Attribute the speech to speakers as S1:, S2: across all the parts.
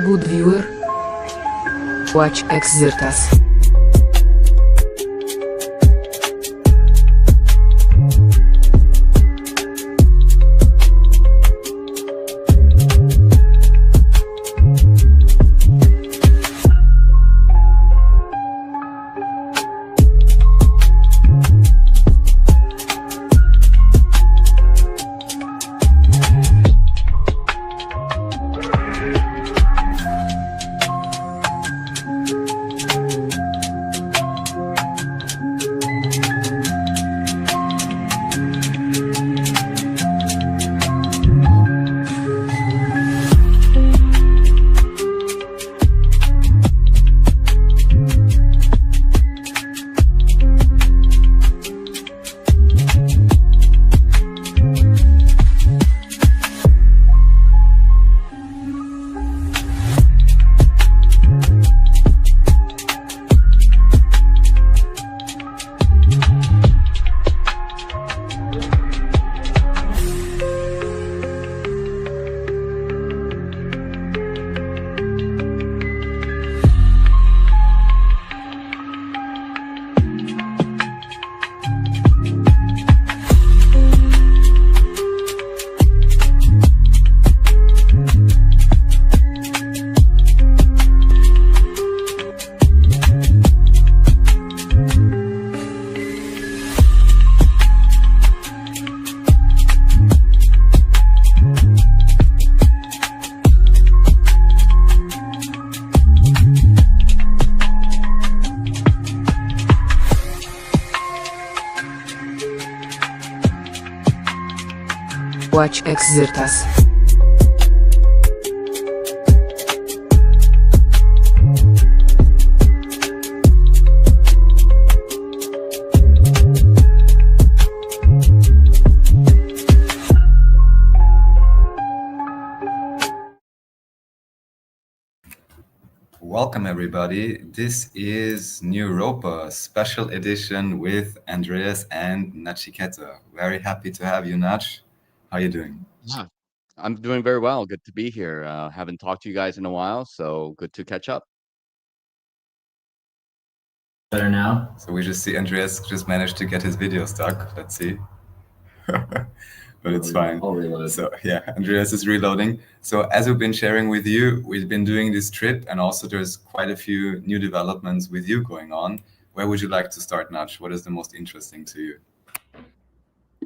S1: Good viewer. Watch Xirtus. Watch Xirtus.
S2: Welcome everybody. This is New Europa special edition with Andreas and Nachiketa. Very happy to have you, Nach. How are you doing?
S3: Yeah, I'm doing very well. Good to be here. Haven't talked to you guys in a while, so good to catch up.
S4: Better now?
S2: So we just see Andreas just managed to get his video stuck. Let's see. But it's fine.
S4: I'll reload.
S2: So yeah, Andreas is reloading. So as we've been sharing with you, we've been doing this trip, and also there's quite a few new developments with you going on. Where would you like to start, Nach? What is the most interesting to you?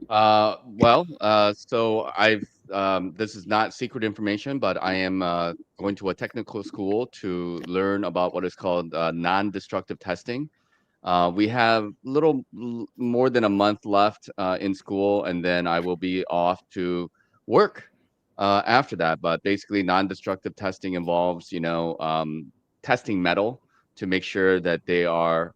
S3: So I've this is not secret information, but I am going to a technical school to learn about what is called non-destructive testing. We have more than a month left in school, and then I will be off to work after that. But basically, non-destructive testing involves, testing metal to make sure that they are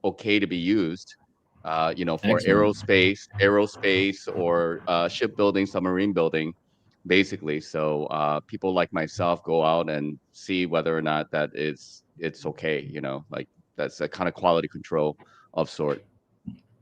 S3: okay to be used. For
S4: Excellent.
S3: aerospace or shipbuilding, submarine building, basically. So people like myself go out and see whether or not it's okay. That's a kind of quality control of sort.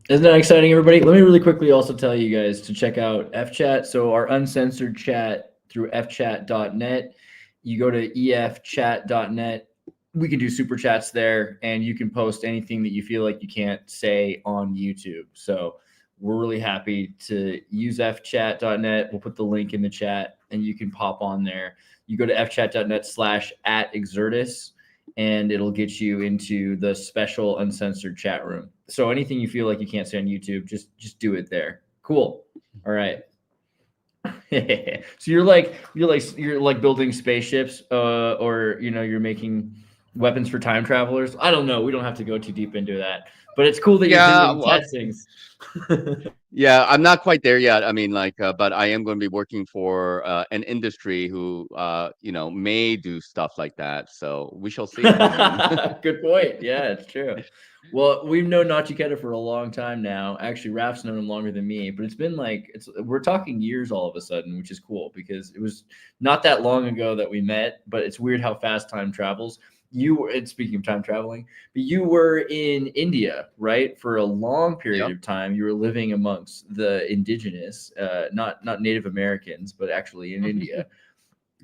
S4: Isn't that exciting, everybody? Let me really quickly also tell you guys to check out FChat. So our uncensored chat through fchat.net. You go to efchat.net. We can do super chats there, and you can post anything that you feel like you can't say on YouTube. So we're really happy to use fchat.net. We'll put the link in the chat, and you can pop on there. You go to fchat.net/@Xirtus, and it'll get you into the special uncensored chat room. So anything you feel like you can't say on YouTube, just do it there. Cool. All right. So you're like building spaceships, or you're making weapons for time travelers. I don't know. We don't have to go too deep into that, but it's cool that you're doing testings.
S3: Yeah, I'm not quite there yet. I mean, but I am going to be working for an industry who, may do stuff like that. So we shall see.
S4: Good point. Yeah, it's true. Well, we've known Nachiketa for a long time now. Actually, Raf's known him longer than me, but it's been we're talking years all of a sudden, which is cool because it was not that long ago that we met, but it's weird how fast time travels. Speaking of time traveling, but you were in India, right? For a long period of time. You were living amongst the indigenous, not Native Americans, but actually in India.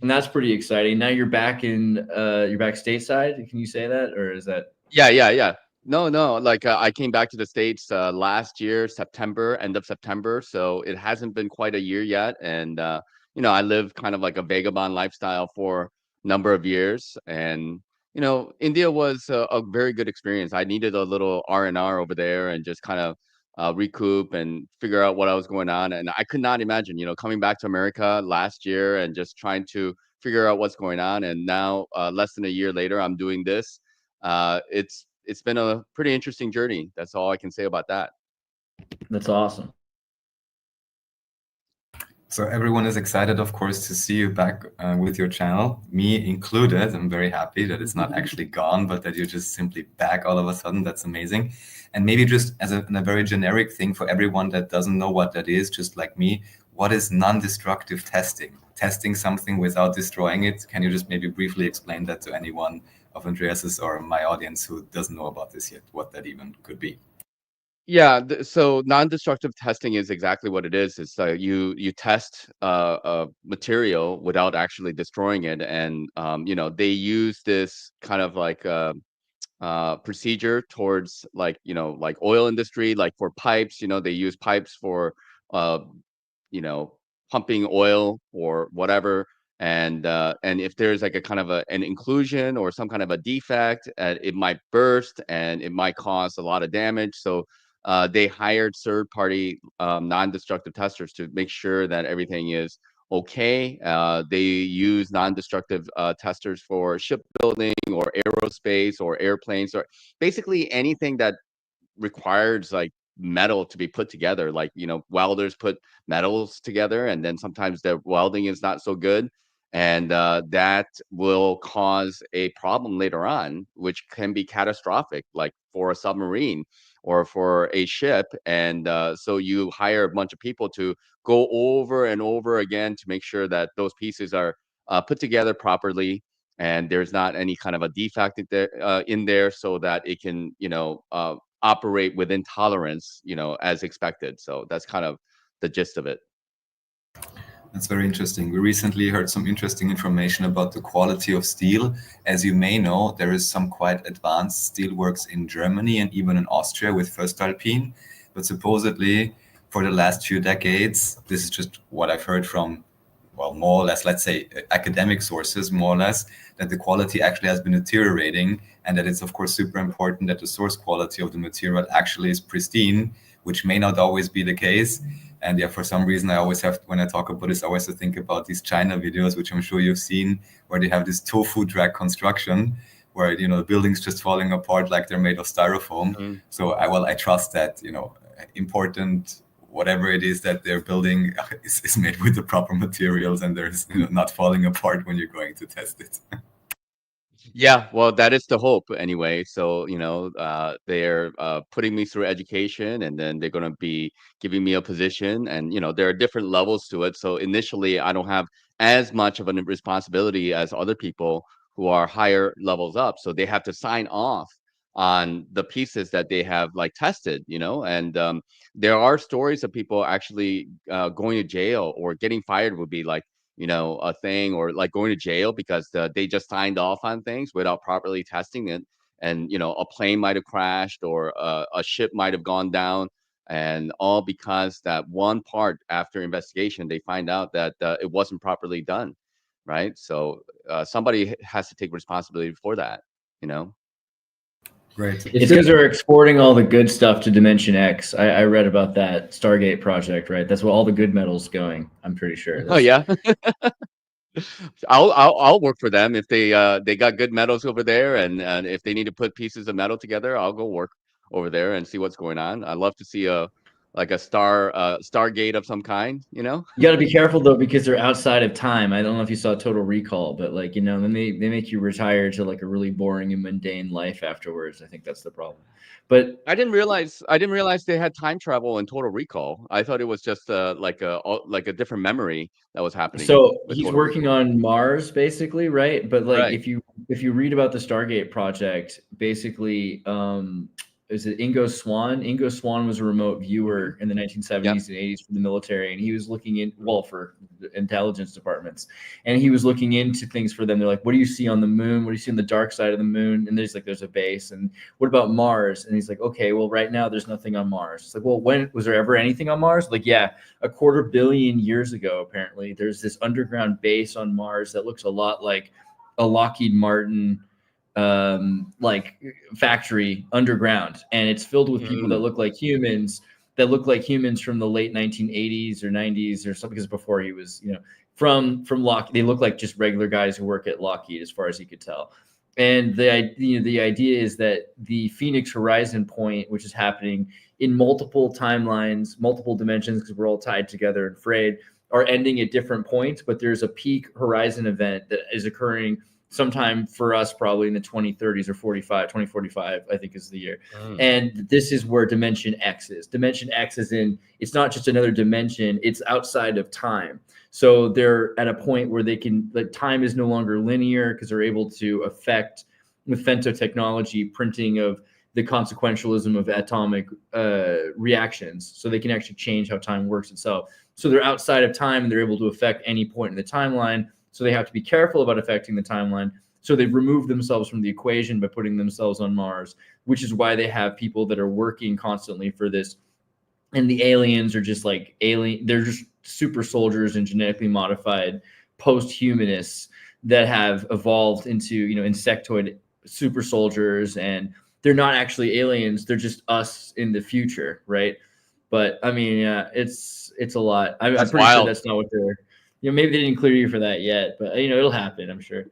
S4: And that's pretty exciting. Now you're back in you're back stateside. Can you say that, or is that?
S3: Yeah. No. Like I came back to the States last year, September, end of September. So it hasn't been quite a year yet. And I lived kind of like a vagabond lifestyle for a number of years. And India was a very good experience. I needed a little R&R over there and just kind of recoup and figure out what I was going on. And I could not imagine, coming back to America last year and just trying to figure out what's going on. And now, less than a year later, I'm doing this. It's been a pretty interesting journey. That's all I can say about that.
S4: That's awesome.
S2: So everyone is excited, of course, to see you back with your channel, me included. I'm very happy that it's not actually gone, but that you're just simply back all of a sudden. That's amazing. And maybe just as a very generic thing for everyone that doesn't know what that is, just like me, what is non-destructive testing? Testing something without destroying it. Can you just maybe briefly explain that to anyone of Andreas's or my audience who doesn't know about this yet, what that even could be?
S3: Yeah, so non-destructive testing is exactly what it is. It's you test a material without actually destroying it, and they use this kind of like procedure towards like like oil industry, like for pipes. They use pipes for uh, pumping oil or whatever. And if there's like a kind of an inclusion or some kind of a defect, it might burst and it might cause a lot of damage. So they hired third-party non-destructive testers to make sure that everything is okay. They use non-destructive testers for shipbuilding or aerospace or airplanes or basically anything that requires like metal to be put together. Like welders put metals together, and then sometimes the welding is not so good, and that will cause a problem later on, which can be catastrophic, like for a submarine or for a ship. And so you hire a bunch of people to go over and over again to make sure that those pieces are put together properly, and there's not any kind of a defect in there, so that it can operate within tolerance, as expected. So that's kind of the gist of it.
S2: That's very interesting. We recently heard some interesting information about the quality of steel. As you may know, there is some quite advanced steelworks in Germany and even in Austria with voestalpine. But supposedly, for the last few decades, this is just what I've heard from, well, more or less, let's say, academic sources, more or less, that the quality actually has been deteriorating, and that it's, of course, super important that the source quality of the material actually is pristine, which may not always be the case. And yeah, for some reason, I always have, when I talk about this, I always have to think about these China videos, which I'm sure you've seen, where they have this tofu track construction, where the buildings just falling apart like they're made of styrofoam.
S3: Mm-hmm.
S2: So I trust that important whatever it is that they're building is made with the proper materials, and there's not falling apart when you're going to test it.
S3: Yeah, well, that is the hope anyway. So, they're putting me through education, and then they're going to be giving me a position. And, there are different levels to it. So initially, I don't have as much of a responsibility as other people who are higher levels up. So they have to sign off on the pieces that they have like tested, and there are stories of people actually going to jail or getting fired would be like, a thing, or like going to jail because they just signed off on things without properly testing it. And, a plane might have crashed, or a ship might have gone down, and all because that one part after investigation, they find out that it wasn't properly done. Right. So somebody has to take responsibility for that,
S2: Great.
S4: It's because they're exporting all the good stuff to Dimension X. I read about that Stargate project, right? That's where all the good metal's going. I'm pretty sure.
S3: Oh yeah. I'll work for them if they got good metals over there, and if they need to put pieces of metal together, I'll go work over there and see what's going on. I'd love to see a Stargate of some kind,
S4: You got to be careful though, because they're outside of time. I don't know if you saw Total Recall, but like, then they make you retire to like a really boring and mundane life afterwards. I think that's the problem. But
S3: I didn't realize they had time travel in Total Recall. I thought it was just like a different memory that was happening.
S4: So he's working on Mars, basically, right? But like,
S3: right.
S4: if you read about the Stargate project, basically, is it Ingo Swann? Ingo Swann was a remote viewer in the 1970s and 80s for the military, and he was looking in, well, for intelligence departments, and he was looking into things for them. They're like, what do you see on the moon? What do you see on the dark side of the moon? And there's like, there's a base. And what about Mars? And he's like, okay, well, right now there's nothing on Mars. It's like, well, when was there ever anything on Mars? Like, yeah, 250 million years ago, apparently, there's this underground base on Mars that looks a lot like a Lockheed Martin like factory underground, and it's filled with people that look like humans from the late 1980s or 90s or something, because before he was, you know, from Lockheed. They look like just regular guys who work at Lockheed, as far as he could tell. And the idea is that the Phoenix Horizon point, which is happening in multiple timelines, multiple dimensions, because we're all tied together and frayed, are ending at different points, but there's a peak horizon event that is occurring sometime for us, probably in the 2030s or 2045, I think is the year. And this is where Dimension X is. Dimension X is in, it's not just another dimension, it's outside of time. So they're at a point where they can, like, time is no longer linear, because they're able to affect, with femtotechnology, printing of the consequentialism of atomic reactions. So they can actually change how time works itself. So they're outside of time, and they're able to affect any point in the timeline. So they have to be careful about affecting the timeline. So they've removed themselves from the equation by putting themselves on Mars, which is why they have people that are working constantly for this. And the aliens are just like they're just super soldiers and genetically modified post-humanists that have evolved into, you know, insectoid super soldiers. And they're not actually aliens. They're just us in the future, right? But I mean, yeah, it's a lot. I'm pretty sure that's not what they're, you know, maybe they didn't clear you for that yet, but, you know, it'll happen, I'm sure.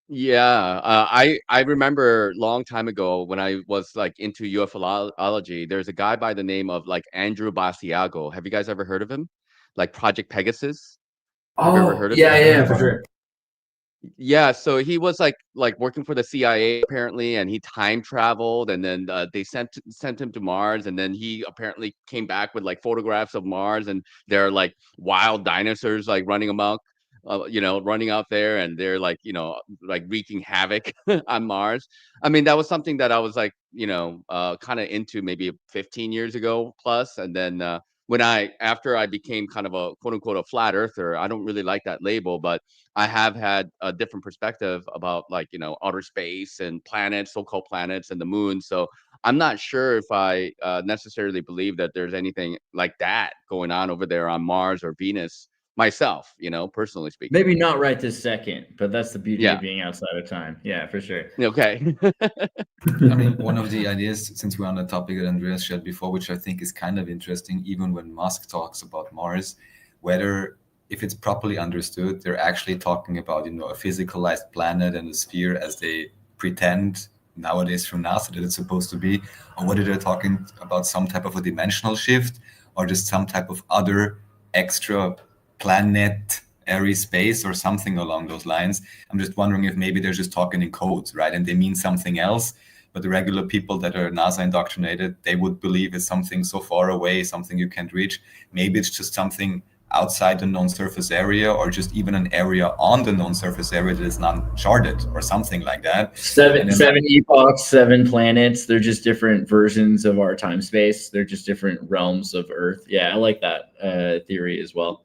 S3: Yeah, I remember a long time ago when I was like into ufology. There's a guy by the name of like Andrew Basiago. Have you guys ever heard of him? Like Project Pegasus. Have you ever heard of him?
S4: Yeah, for sure.
S3: Yeah, so he was like working for the CIA apparently, and he time traveled, and then they sent him to Mars, and then he apparently came back with like photographs of Mars, and there are like wild dinosaurs like running amok, you know, running out there, and they're like, you know, like wreaking havoc on Mars. I mean, that was something that I was like, you know, kind of into maybe 15 years ago plus, and then after I became kind of a quote unquote a flat earther, I don't really like that label, but I have had a different perspective about, like, you know, outer space and planets, so-called planets, and the moon. So I'm not sure if I necessarily believe that there's anything like that going on over there on Mars or Venus myself, you know, personally speaking.
S4: Maybe not right this second, but that's the beauty
S3: Yeah.
S4: of being outside of time. Yeah, for sure.
S3: Okay.
S2: I mean, one of the ideas, since we're on the topic that Andreas shared before, which I think is kind of interesting, even when Musk talks about Mars, whether, if it's properly understood, they're actually talking about, you know, a physicalized planet and a sphere as they pretend nowadays from NASA that it's supposed to be, or whether they're talking about some type of a dimensional shift or just some type of other extra planetary space or something along those lines. I'm just wondering if maybe they're just talking in codes, right? And they mean something else, but the regular people that are NASA indoctrinated, they would believe it's something so far away, something you can't reach. Maybe it's just something outside the known surface area, or just even an area on the known surface area that is not charted or something like that.
S4: Seven epochs, 7 planets. They're just different versions of our time space. They're just different realms of Earth. Yeah, I like that theory as well.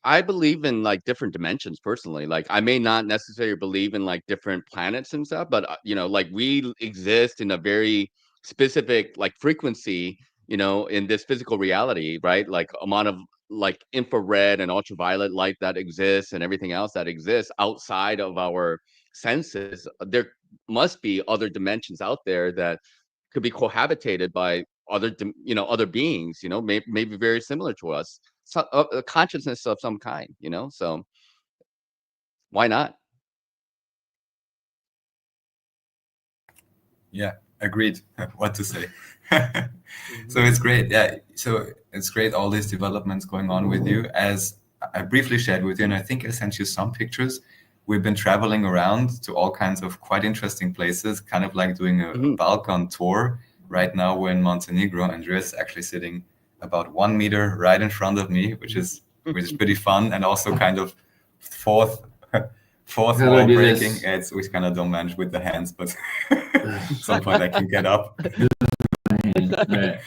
S3: I believe in like different dimensions personally. Like I may not necessarily believe in like different planets and stuff, but you know, like we exist in a very specific like frequency, you know, in this physical reality, right? Like amount of like infrared and ultraviolet light that exists and everything else that exists outside of our senses. There must be other dimensions out there that could be cohabitated by other beings, you know, maybe very similar to us, so a consciousness of some kind, you know, so why not?
S2: Yeah, agreed. What to say? So it's great. Yeah, so it's great, all these developments going on with you. As I briefly shared with you, and I think I sent you some pictures, we've been traveling around to all kinds of quite interesting places, kind of like doing a Balkan tour. Right now we're in Montenegro. Andreas is actually sitting about 1 meter right in front of me, which is pretty fun, and also kind of Fourth
S4: How do I
S2: wall
S4: do
S2: breaking.
S4: this?
S2: It's we kind of don't manage with the hands, but at some point I can get up.
S4: Right.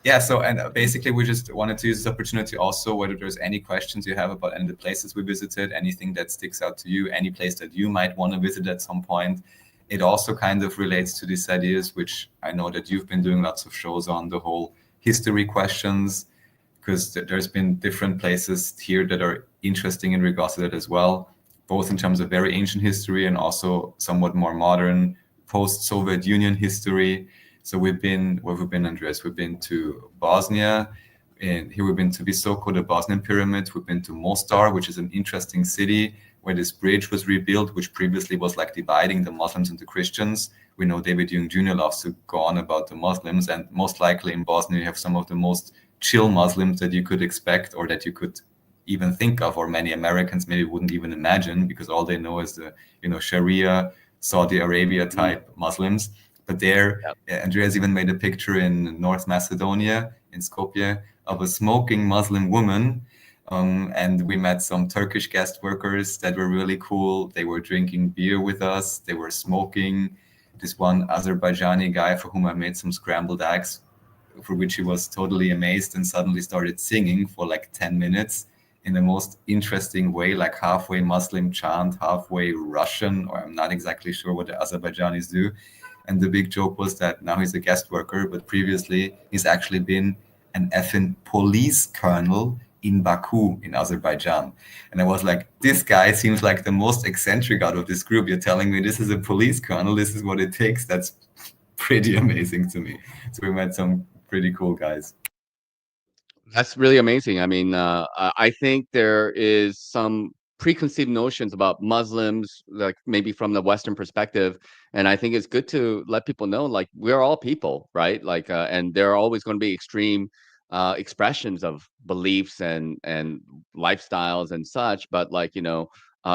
S2: Yeah, so and basically we just wanted to use this opportunity also, whether there's any questions you have about any of the places we visited, anything that sticks out to you, any place that you might want to visit at some point. It also kind of relates to these ideas, which I know that you've been doing lots of shows on, the whole history questions, because there's been different places here that are interesting in regards to that as well, both in terms of very ancient history and also somewhat more modern post-Soviet Union history. So where have we been, Andreas? We've been to Bosnia, and here we've been to Visoko, the Bosnian pyramid. We've been to Mostar, which is an interesting city where this bridge was rebuilt, which previously was like dividing the Muslims and the Christians. We know David Jung Jr. loves to go on about the Muslims, and most likely in Bosnia you have some of the most chill Muslims that you could expect or that you could even think of, or many Americans maybe wouldn't even imagine, because all they know is the Sharia, Saudi Arabia type Muslims. But there, Andreas even made a picture in North Macedonia, in Skopje, of a smoking Muslim woman. And we met some Turkish guest workers that were really cool. They were drinking beer with us. They were smoking. This one Azerbaijani guy for whom I made some scrambled eggs, for which he was totally amazed and suddenly started singing for like 10 minutes in the most interesting way, like halfway Muslim chant, halfway Russian, or I'm not exactly sure what the Azerbaijanis do. And the big joke was that now he's a guest worker, but previously he's actually been an effing police colonel in Baku in Azerbaijan. And I was like, this guy seems like the most eccentric out of this group. You're telling me this is a police colonel, this is what it takes? That's pretty amazing to me. So we met some pretty cool guys.
S3: That's really amazing. I mean, I think there is some preconceived notions about Muslims, like maybe from the Western perspective, and I think it's good to let people know, like we're all people, right? Like, and there are always going to be extreme expressions of beliefs and lifestyles and such. But like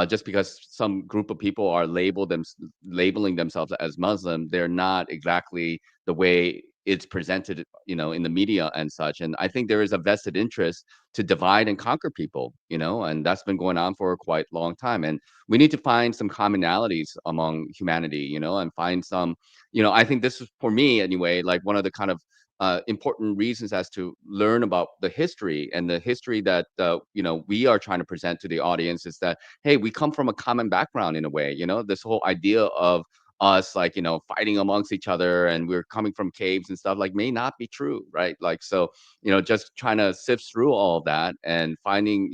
S3: just because some group of people are labeling themselves as Muslim, they're not exactly the way it's presented, in the media and such. And I think there is a vested interest to divide and conquer people, and that's been going on for a quite long time. And we need to find some commonalities among humanity, and find some, I think this is, for me anyway, like one of the kind of important reasons as to learn about the history, and the history that we are trying to present to the audience is that, hey, we come from a common background in a way. This whole idea of us, like, fighting amongst each other and we're coming from caves and stuff, like, may not be true, right? Like, so just trying to sift through all of that and finding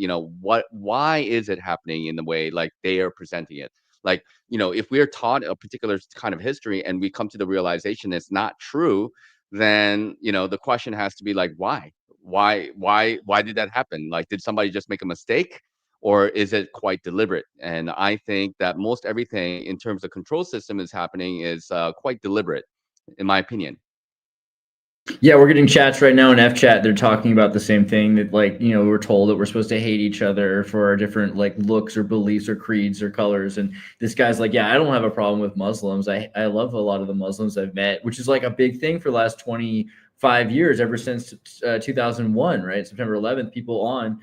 S3: why is it happening in the way like they are presenting it. Like, if we're taught a particular kind of history and we come to the realization it's not true, then the question has to be like, why did that happen? Like, did somebody just make a mistake, or is it quite deliberate? And I think that most everything in terms of control system is happening is quite deliberate, in my opinion.
S4: Yeah, we're getting chats right now in F chat. They're talking about the same thing, that like, we're told that we're supposed to hate each other for our different like looks or beliefs or creeds or colors. And this guy's like, yeah, I don't have a problem with Muslims. I love a lot of the Muslims I've met, which is like a big thing for the last 25 years, ever since 2001, right? September 11th, people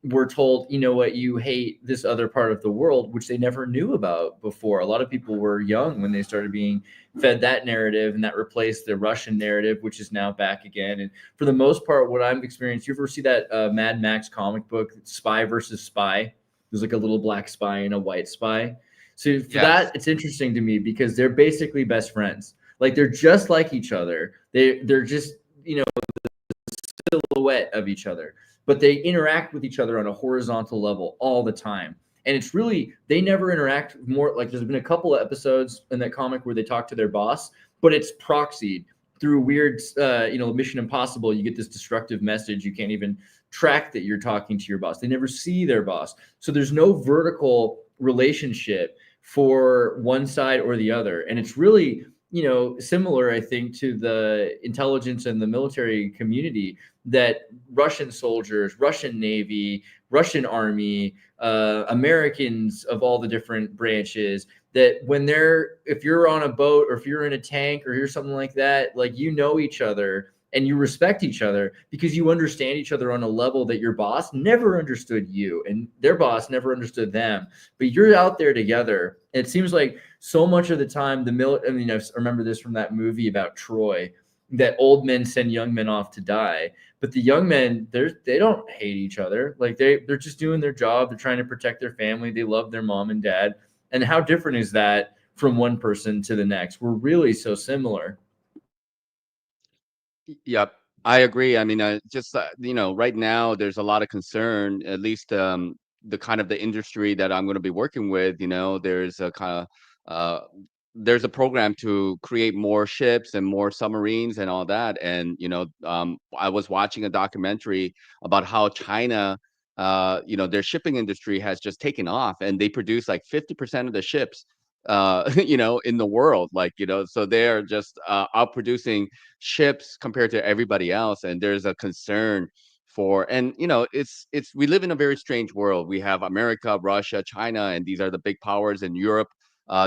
S4: were told, you hate this other part of the world, which they never knew about before. A lot of people were young when they started being fed that narrative, and that replaced the Russian narrative, which is now back again. And for the most part, what I've experienced, you ever see that Mad Max comic book, Spy versus Spy? There's like a little black spy and a white spy. So for that, it's interesting to me because they're basically best friends. Like, they're just like each other. They're just, the silhouette of each other, but they interact with each other on a horizontal level all the time. And it's really, they never interact more. Like, there's been a couple of episodes in that comic where they talk to their boss, but it's proxied through weird, Mission Impossible. You get this destructive message. You can't even track that you're talking to your boss. They never see their boss. So there's no vertical relationship for one side or the other. And it's really, similar, I think, to the intelligence and the military community, that Russian soldiers, Russian Navy, Russian Army, Americans of all the different branches, that if you're on a boat or if you're in a tank or you're something like that, like, each other and you respect each other because you understand each other on a level that your boss never understood you and their boss never understood them. But you're out there together. It seems like so much of the time, I mean, I remember this from that movie about Troy, that old men send young men off to die. But the young men, they don't hate each other. Like they're just doing their job. They're trying to protect their family. They love their mom and dad. And how different is that from one person to the next? We're really so similar.
S3: Yep, I agree. I mean, just right now there's a lot of concern. At least the kind of the industry that I'm going to be working with. There's a kind of there's a program to create more ships and more submarines and all that. And I was watching a documentary about how China, their shipping industry has just taken off, and they produce like 50% of the ships in the world, so they're just outproducing ships compared to everybody else. And there's a concern and it's we live in a very strange world. We have America, Russia, China, and these are the big powers. In Europe,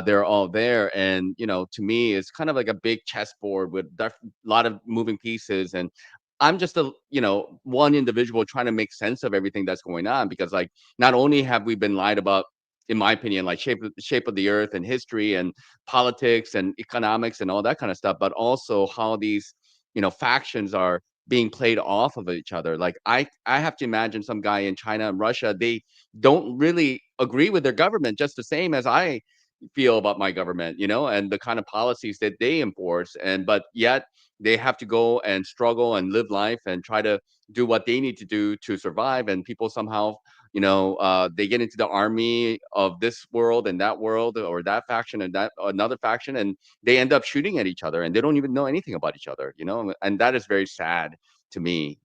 S3: they're all there. And to me, it's kind of like a big chessboard with a lot of moving pieces. And I'm just one individual trying to make sense of everything that's going on, because like not only have we been lied about, in my opinion, like shape of the earth and history and politics and economics and all that kind of stuff, but also how these factions are being played off of each other. Like I have to imagine some guy in China and Russia, they don't really agree with their government just the same as I feel about my government, and the kind of policies that they enforce. But yet they have to go and struggle and live life and try to do what they need to do to survive. And people somehow, they get into the army of this world and that world, or that faction and that another faction, and they end up shooting at each other, and they don't even know anything about each other, and that is very sad to me.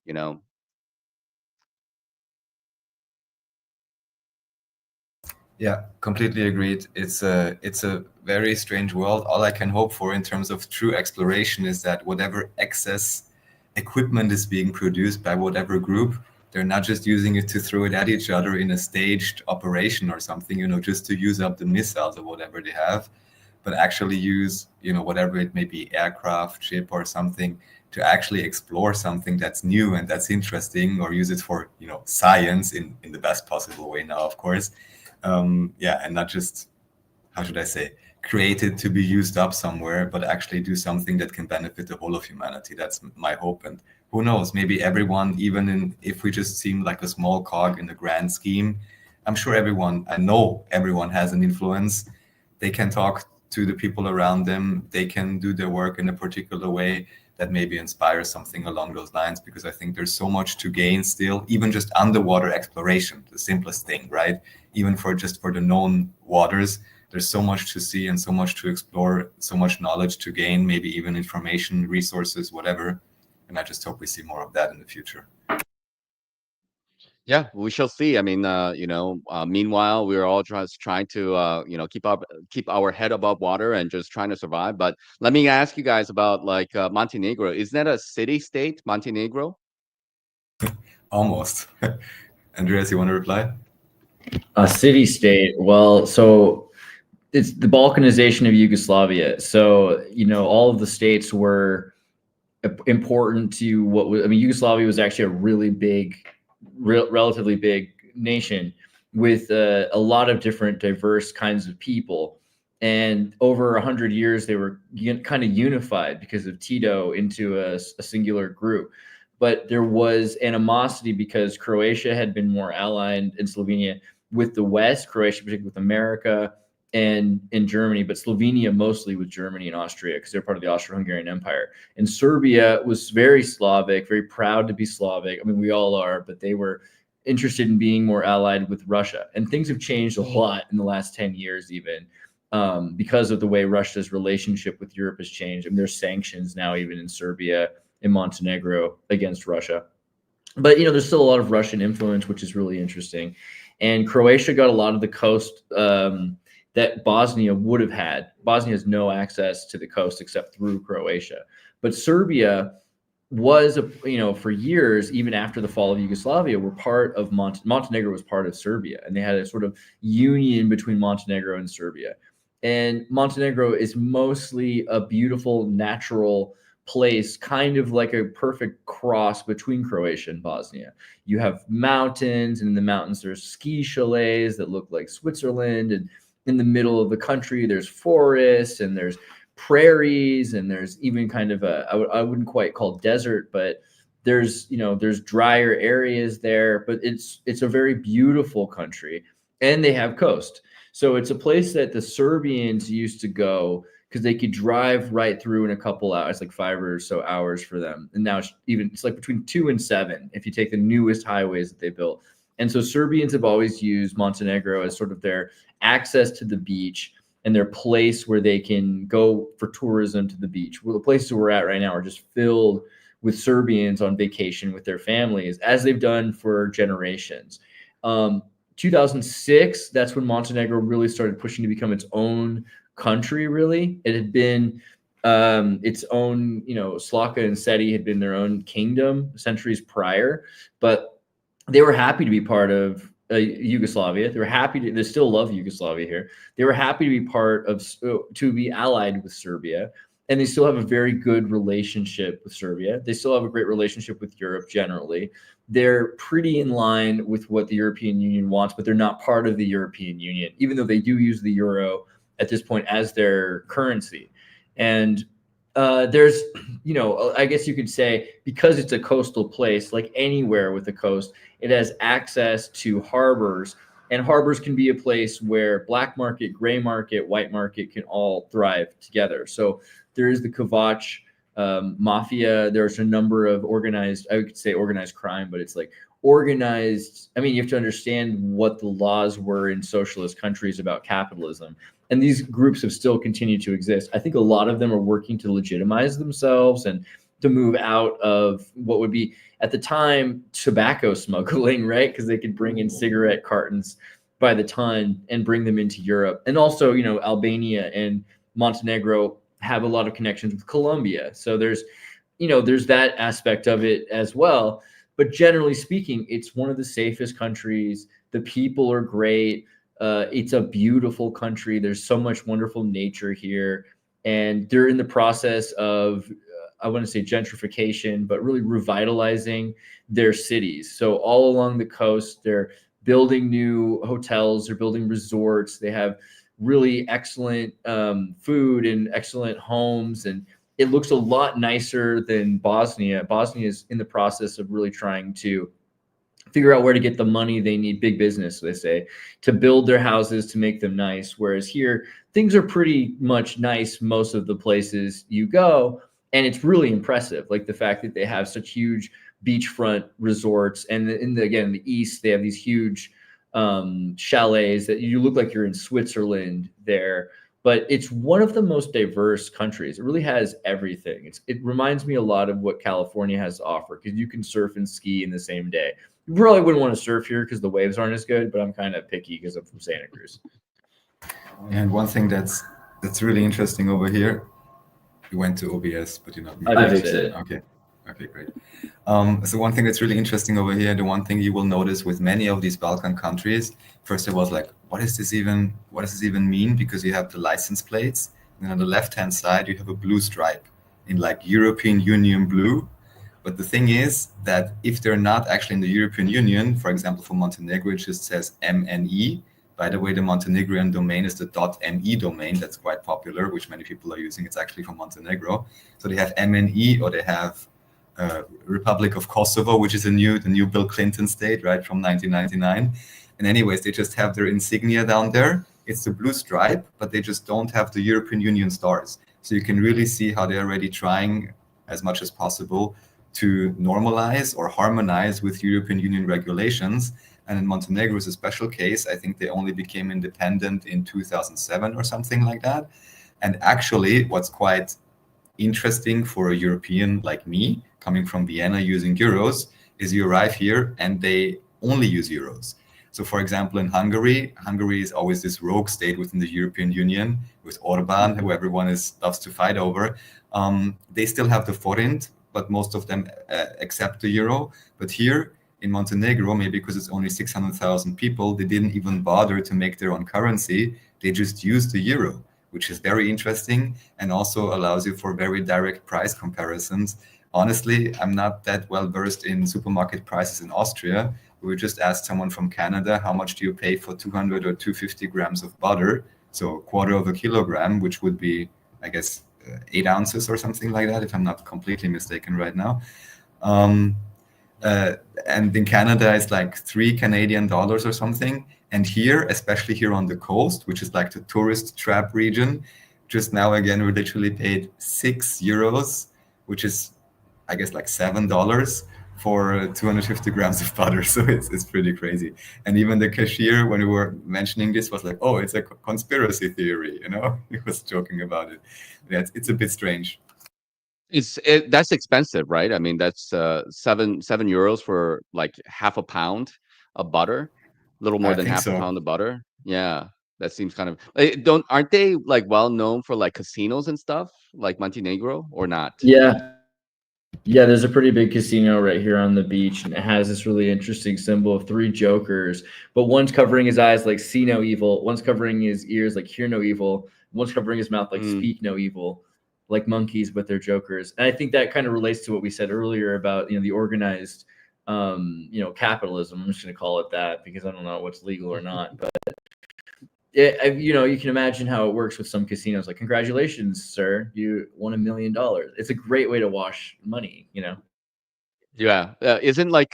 S2: Yeah, completely agreed. It's a very strange world. All I can hope for in terms of true exploration is that whatever excess equipment is being produced by whatever group, they're not just using it to throw it at each other in a staged operation or something, just to use up the missiles or whatever they have, but actually use, whatever it may be, aircraft, ship or something, to actually explore something that's new and that's interesting, or use it for, science in the best possible way now, of course. And not just, how should I say, create it to be used up somewhere, but actually do something that can benefit the whole of humanity. That's my hope. And who knows, maybe everyone, even if we just seem like a small cog in the grand scheme, I know everyone has an influence. They can talk to the people around them. They can do their work in a particular way that maybe inspires something along those lines, because I think there's so much to gain still, even just underwater exploration, the simplest thing, right? Even for the known waters, there's so much to see and so much to explore, so much knowledge to gain, maybe even information, resources, whatever. And I just hope we see more of that in the future.
S3: Yeah, we shall see. I mean, meanwhile, we're all trying to, keep our head above water and just trying to survive. But let me ask you guys about Montenegro. Isn't that a city state, Montenegro?
S2: Almost. Andreas, you want to reply?
S4: A city state. Well, so it's the Balkanization of Yugoslavia. So, all of the states were important to Yugoslavia was actually a really big, relatively big nation with a lot of different diverse kinds of people. And over 100 years, they were kind of unified because of Tito into a singular group. But there was animosity because Croatia had been more allied, in Slovenia, with the West, Croatia particularly with America and in Germany, but Slovenia mostly with Germany and Austria because they're part of the Austro-Hungarian Empire. And Serbia was very Slavic, very proud to be Slavic. I mean, we all are, but they were interested in being more allied with Russia. And things have changed a lot in the last 10 years even because of the way Russia's relationship with Europe has changed. I mean, there's sanctions now even in Serbia and Montenegro against Russia. But, there's still a lot of Russian influence, which is really interesting. And Croatia got a lot of the coast that Bosnia would have had. Bosnia has no access to the coast except through Croatia. But Serbia was, for years, even after the fall of Yugoslavia, were part of Montenegro was part of Serbia. And they had a sort of union between Montenegro and Serbia. And Montenegro is mostly a beautiful, natural place, kind of like a perfect cross between Croatia and Bosnia. You have mountains, and in the mountains there's ski chalets that look like Switzerland, and in the middle of the country there's forests and there's prairies, and there's even kind of I wouldn't quite call desert, but there's there's drier areas there, but it's a very beautiful country, and they have coast. So it's a place that the Serbians used to go because they could drive right through in a couple hours, like 5 or so hours for them. And now it's like between 2 and 7 if you take the newest highways that they built. And so Serbians have always used Montenegro as sort of their access to the beach and their place where they can go for tourism to the beach. Well, the places we're at right now are just filled with Serbians on vacation with their families, as they've done for generations. 2006, that's when Montenegro really started pushing to become its own country, really. It had been its own, Slaka and Seti had been their own kingdom centuries prior, but they were happy to be part of Yugoslavia. They were happy they still love Yugoslavia here. They were happy to be part of, to be allied with Serbia. And they still have a very good relationship with Serbia. They still have a great relationship with Europe generally. They're pretty in line with what the European Union wants, but they're not part of the European Union, even though they do use the euro at this point as their currency. And there's, I guess you could say, because it's a coastal place, like anywhere with a coast, it has access to harbors. And harbors can be a place where black market, gray market, white market can all thrive together. So there is the Kovac mafia. There's a number of organized, I would say organized crime, but it's like organized. I mean, you have to understand what the laws were in socialist countries about capitalism. And these groups have still continued to exist. I think a lot of them are working to legitimize themselves and to move out of what would be, at the time, tobacco smuggling, right? Because they could bring in cigarette cartons by the ton and bring them into Europe. And also, Albania and Montenegro have a lot of connections with Colombia. So there's that aspect of it as well. But generally speaking, it's one of the safest countries. The people are great. It's a beautiful country. There's so much wonderful nature here. And they're in the process of, I want to say gentrification, but really revitalizing their cities. So all along the coast, they're building new hotels, they're building resorts. They have really excellent food and excellent homes. And it looks a lot nicer than Bosnia. Bosnia is in the process of really trying to figure out where to get the money they need, big business, they say, to build their houses, to make them nice. Whereas here, things are pretty much nice most of the places you go. And it's really impressive, like the fact that they have such huge beachfront resorts. And again, in the east, they have these huge chalets that you look like you're in Switzerland there. But it's one of the most diverse countries. It really has everything. It reminds me a lot of what California has to offer, because you can surf and ski in the same day. You probably wouldn't want to surf here because the waves aren't as good, but I'm kind of picky because I'm from Santa Cruz.
S2: And one thing that's really interesting over here, you went to OBS, but you're not.
S4: I fixed it.
S2: Okay, great. So one thing that's really interesting over here, the one thing you will notice with many of these Balkan countries, first of all, like, what does this even mean? Because you have the license plates, and on the left-hand side, you have a blue stripe in like European Union blue. But the thing is that if they're not actually in the European Union, for example, for Montenegro, it just says MNE. By the way, the Montenegrin domain is the .me domain. That's quite popular, which many people are using. It's actually from Montenegro. So they have MNE, or they have Republic of Kosovo, which is the new Bill Clinton state, right, from 1999. And anyways, they just have their insignia down there. It's the blue stripe, but they just don't have the European Union stars. So you can really see how they're already trying as much as possible to normalize or harmonize with European Union regulations. And in Montenegro is a special case. I think they only became independent in 2007 or something like that. And actually, what's quite interesting for a European like me, coming from Vienna using euros, is you arrive here and they only use euros. So for example, in Hungary is always this rogue state within the European Union with Orban, who everyone loves to fight over. They still have the forint, but most of them accept the euro. But here in Montenegro, maybe because it's only 600,000 people, they didn't even bother to make their own currency. They just used the euro, which is very interesting and also allows you for very direct price comparisons. Honestly, I'm not that well versed in supermarket prices in Austria. We just asked someone from Canada, how much do you pay for 200 or 250 grams of butter? So a quarter of a kilogram, which would be, I guess, 8 ounces or something like that, if I'm not completely mistaken right now. And in Canada, it's like $3 or something. And here, especially here on the coast, which is like the tourist trap region, just now again, we literally paid €6, which is, I guess, like $7 for 250 grams of butter. So it's pretty crazy. And even the cashier, when we were mentioning this, was like, oh, it's a conspiracy theory, you know? He was joking about it. Yeah, it's a bit strange.
S3: That's expensive, right? I mean, that's €7 for like half a pound of butter, a little more
S2: I
S3: than
S2: think
S3: half a
S2: so.
S3: pound of butter. Yeah, that seems kind of aren't they like well known for like casinos and stuff like Montenegro or not?
S4: Yeah, there's a pretty big casino right here on the beach, and it has this really interesting symbol of 3 jokers, but one's covering his eyes like see no evil, one's covering his ears like hear no evil, one's covering his mouth like speak no evil, like monkeys, but they're jokers. And I think that kind of relates to what we said earlier about, the organized, capitalism. I'm just going to call it that because I don't know what's legal or not, but you can imagine how it works with some casinos. Like, congratulations, sir, you won $1 million. It's a great way to wash money,
S3: Yeah, isn't like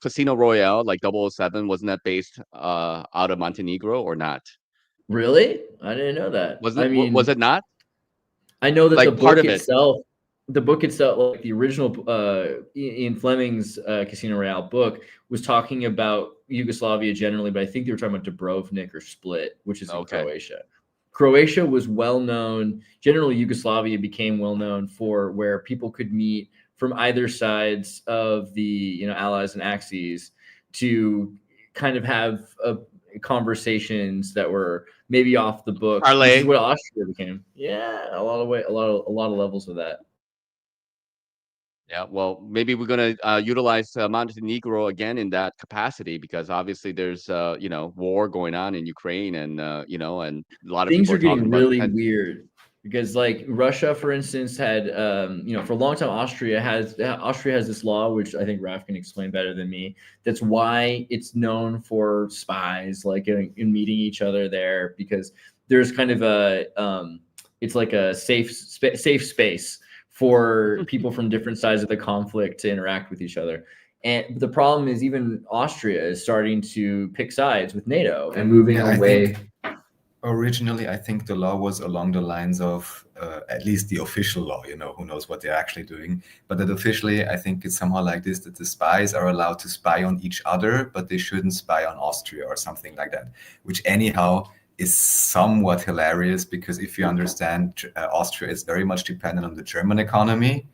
S3: Casino Royale like 007? Wasn't that based out of Montenegro or not?
S4: Really? I didn't know that.
S3: Was it not?
S4: I know that
S3: Like
S4: the
S3: part
S4: book
S3: of it.
S4: itself, like the original Ian Fleming's Casino Royale book, was talking about Yugoslavia generally, but I think they were talking about Dubrovnik or Split, which is in Croatia. Croatia was well known. Generally, Yugoslavia became well known for where people could meet from either sides of the Allies and Axis to kind of have conversations that were maybe off the books, which is what Austria became. Yeah, a lot of levels of that.
S3: Yeah, well, maybe we're going to utilize Montenegro again in that capacity because obviously there's war going on in Ukraine and and a lot of
S4: things
S3: people
S4: are getting
S3: talking
S4: really
S3: about
S4: weird because like Russia, for instance, had for a long time Austria has this law, which I think Raf can explain better than me. That's why it's known for spies like in meeting each other there, because there's kind of a it's like a safe space for people from different sides of the conflict to interact with each other. And the problem is even Austria is starting to pick sides with NATO and moving away.
S2: Originally, I think the law was along the lines of at least the official law, who knows what they're actually doing. But that officially, I think it's somehow like this, that the spies are allowed to spy on each other, but they shouldn't spy on Austria or something like that, which anyhow is somewhat hilarious because if you understand, Austria is very much dependent on the German economy.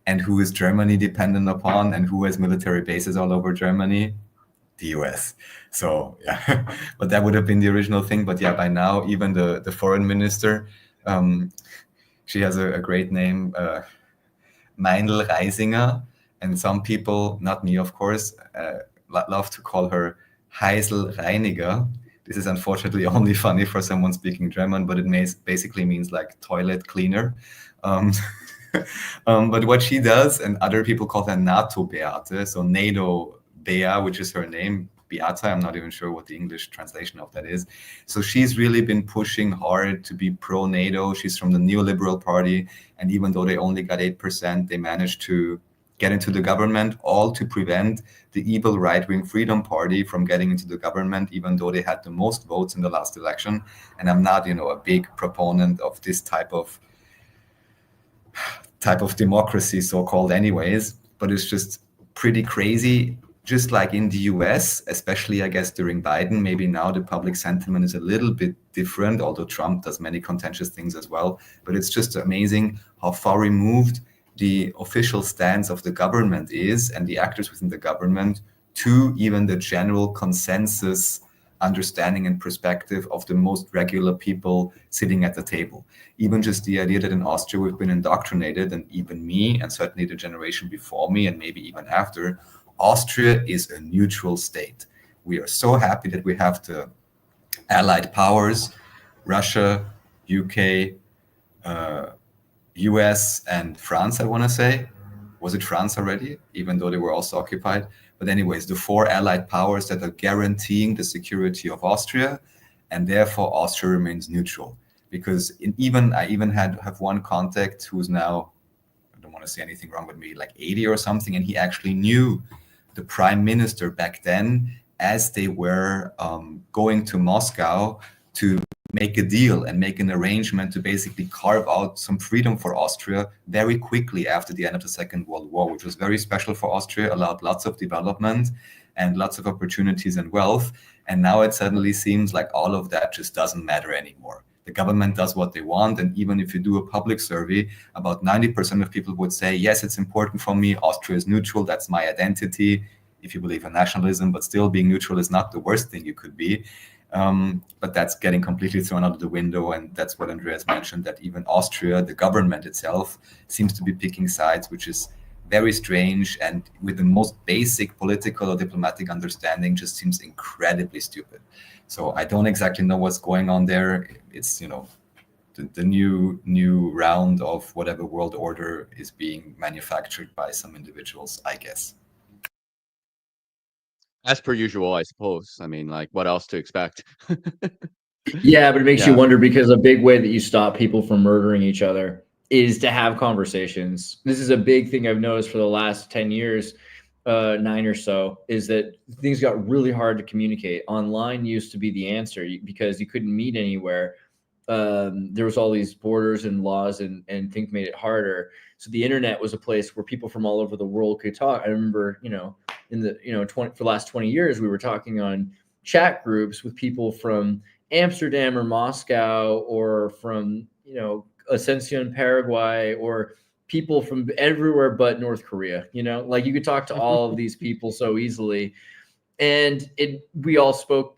S2: And who is Germany dependent upon and who has military bases all over Germany? The US. So yeah, but that would have been the original thing. But yeah, by now, even the foreign minister, she has a great name, Meinl Reisinger. And some people, not me, of course, love to call her Heisel Reiniger. This is unfortunately only funny for someone speaking German, but it basically means like toilet cleaner. But what she does, and other people call her NATO Beate, so NATO Bea, which is her name, Beate, I'm not even sure what the English translation of that is. So she's really been pushing hard to be pro-NATO. She's from the neoliberal party, and even though they only got 8%, they managed to get into the government, all to prevent the evil right-wing Freedom Party from getting into the government, even though they had the most votes in the last election. And I'm not, a big proponent of this type of democracy, so-called anyways, but it's just pretty crazy. Just like in the US, especially, I guess, during Biden, maybe now the public sentiment is a little bit different, although Trump does many contentious things as well. But it's just amazing how far removed the official stance of the government is and the actors within the government to even the general consensus understanding and perspective of the most regular people sitting at the table. Even just the idea that in Austria we've been indoctrinated, and even me, and certainly the generation before me, and maybe even after, Austria is a neutral state. We are so happy that we have the allied powers, Russia, UK, US, and France, I want to say. Was it France already? Even though they were also occupied. But anyways, the 4 allied powers that are guaranteeing the security of Austria, and therefore Austria remains neutral. Because I even have one contact who's now, I don't want to say anything wrong with me, like 80 or something, and he actually knew the prime minister back then as they were going to Moscow to make a deal and make an arrangement to basically carve out some freedom for Austria very quickly after the end of the Second World War, which was very special for Austria, allowed lots of development and lots of opportunities and wealth. And now it suddenly seems like all of that just doesn't matter anymore. The government does what they want. And even if you do a public survey, about 90% of people would say, yes, it's important for me. Austria is neutral. That's my identity. If you believe in nationalism, but still being neutral is not the worst thing you could be. But that's getting completely thrown out of the window. And that's what Andreas mentioned, that even Austria, the government itself, seems to be picking sides, which is very strange. And with the most basic political or diplomatic understanding, just seems incredibly stupid. So I don't exactly know what's going on there. It's, the new round of whatever world order is being manufactured by some individuals, I guess.
S3: As per usual, I suppose. I mean, like, what else to expect?
S4: Yeah, but it makes
S3: Yeah.
S4: you wonder, because a big way that you stop people from murdering each other is to have conversations. This is a big thing I've noticed for the last 10 years, 9 or so, is that things got really hard to communicate. Online used to be the answer because you couldn't meet anywhere. There was all these borders and laws and things made it harder. So the internet was a place where people from all over the world could talk. I remember, in the, for the last 20 years, we were talking on chat groups with people from Amsterdam or Moscow or from, Ascension, Paraguay, or people from everywhere but North Korea. Like you could talk to all of these people so easily. And we all spoke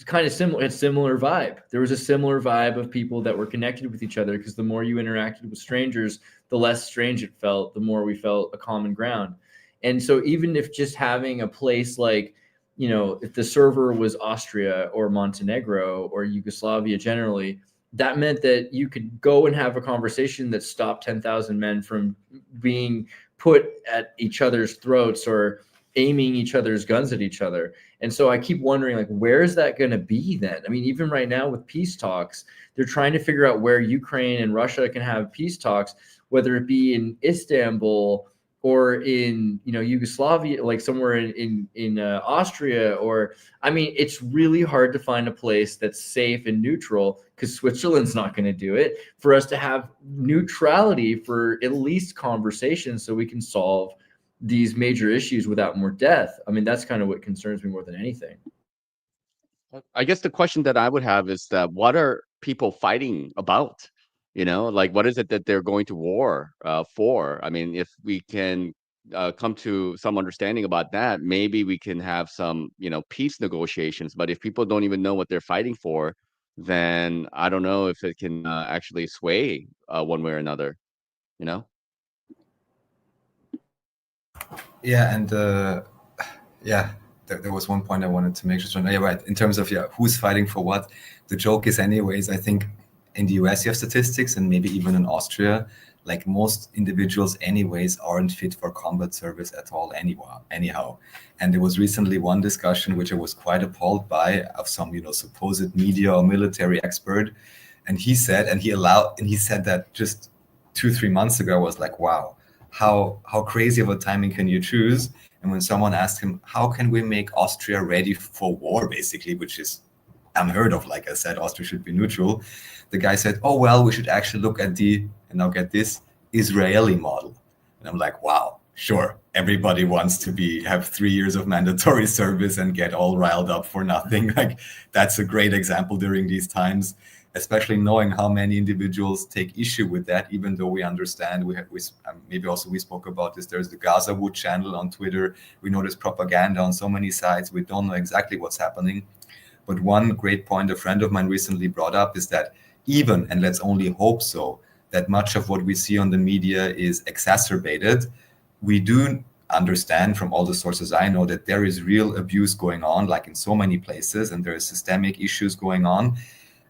S4: kind of similar, similar vibe. There was a similar vibe of people that were connected with each other, because the more you interacted with strangers, the less strange it felt, the more we felt a common ground. And so even if just having a place like, if the server was Austria or Montenegro or Yugoslavia generally, that meant that you could go and have a conversation that stopped 10,000 men from being put at each other's throats or aiming each other's guns at each other. And so I keep wondering, like, where is that going to be then? I mean, even right now with peace talks, they're trying to figure out where Ukraine and Russia can have peace talks, whether it be in Istanbul or in, Yugoslavia, like somewhere in Austria, or, I mean, it's really hard to find a place that's safe and neutral, because Switzerland's not going to do it, for us to have neutrality for at least conversations so we can solve these major issues without more death. I mean, that's kind of what concerns me more than anything.
S3: I guess the question that I would have is that what are people fighting about? Like, what is it that they're going to war for? I mean, if we can come to some understanding about that, maybe we can have some, peace negotiations. But if people don't even know what they're fighting for, then I don't know if it can actually sway one way or another,
S2: Yeah, and there was one point I wanted to make sure. Yeah, right. In terms of who's fighting for what, the joke is, anyways, I think in the US you have statistics, and maybe even in Austria, like most individuals, anyways, aren't fit for combat service at all. Anyhow, and there was recently one discussion which I was quite appalled by, of some supposed media or military expert, and he said that just 2-3 months ago, I was like, wow. How crazy of a timing can you choose? And when someone asked him, how can we make Austria ready for war, basically, which is unheard of, like I said, Austria should be neutral, the guy said, oh, well, we should actually look at and now get this, Israeli model. And I'm like, wow, sure. Everybody wants to have 3 years of mandatory service and get all riled up for nothing. Like, that's a great example during these times, especially knowing how many individuals take issue with that, even though we understand, maybe also we spoke about this, there's the Gaza Wood channel on Twitter, we know there's propaganda on so many sides, we don't know exactly what's happening. But one great point a friend of mine recently brought up is that even, and let's only hope so, that much of what we see on the media is exacerbated, we do understand from all the sources I know that there is real abuse going on, like in so many places, and there is systemic issues going on.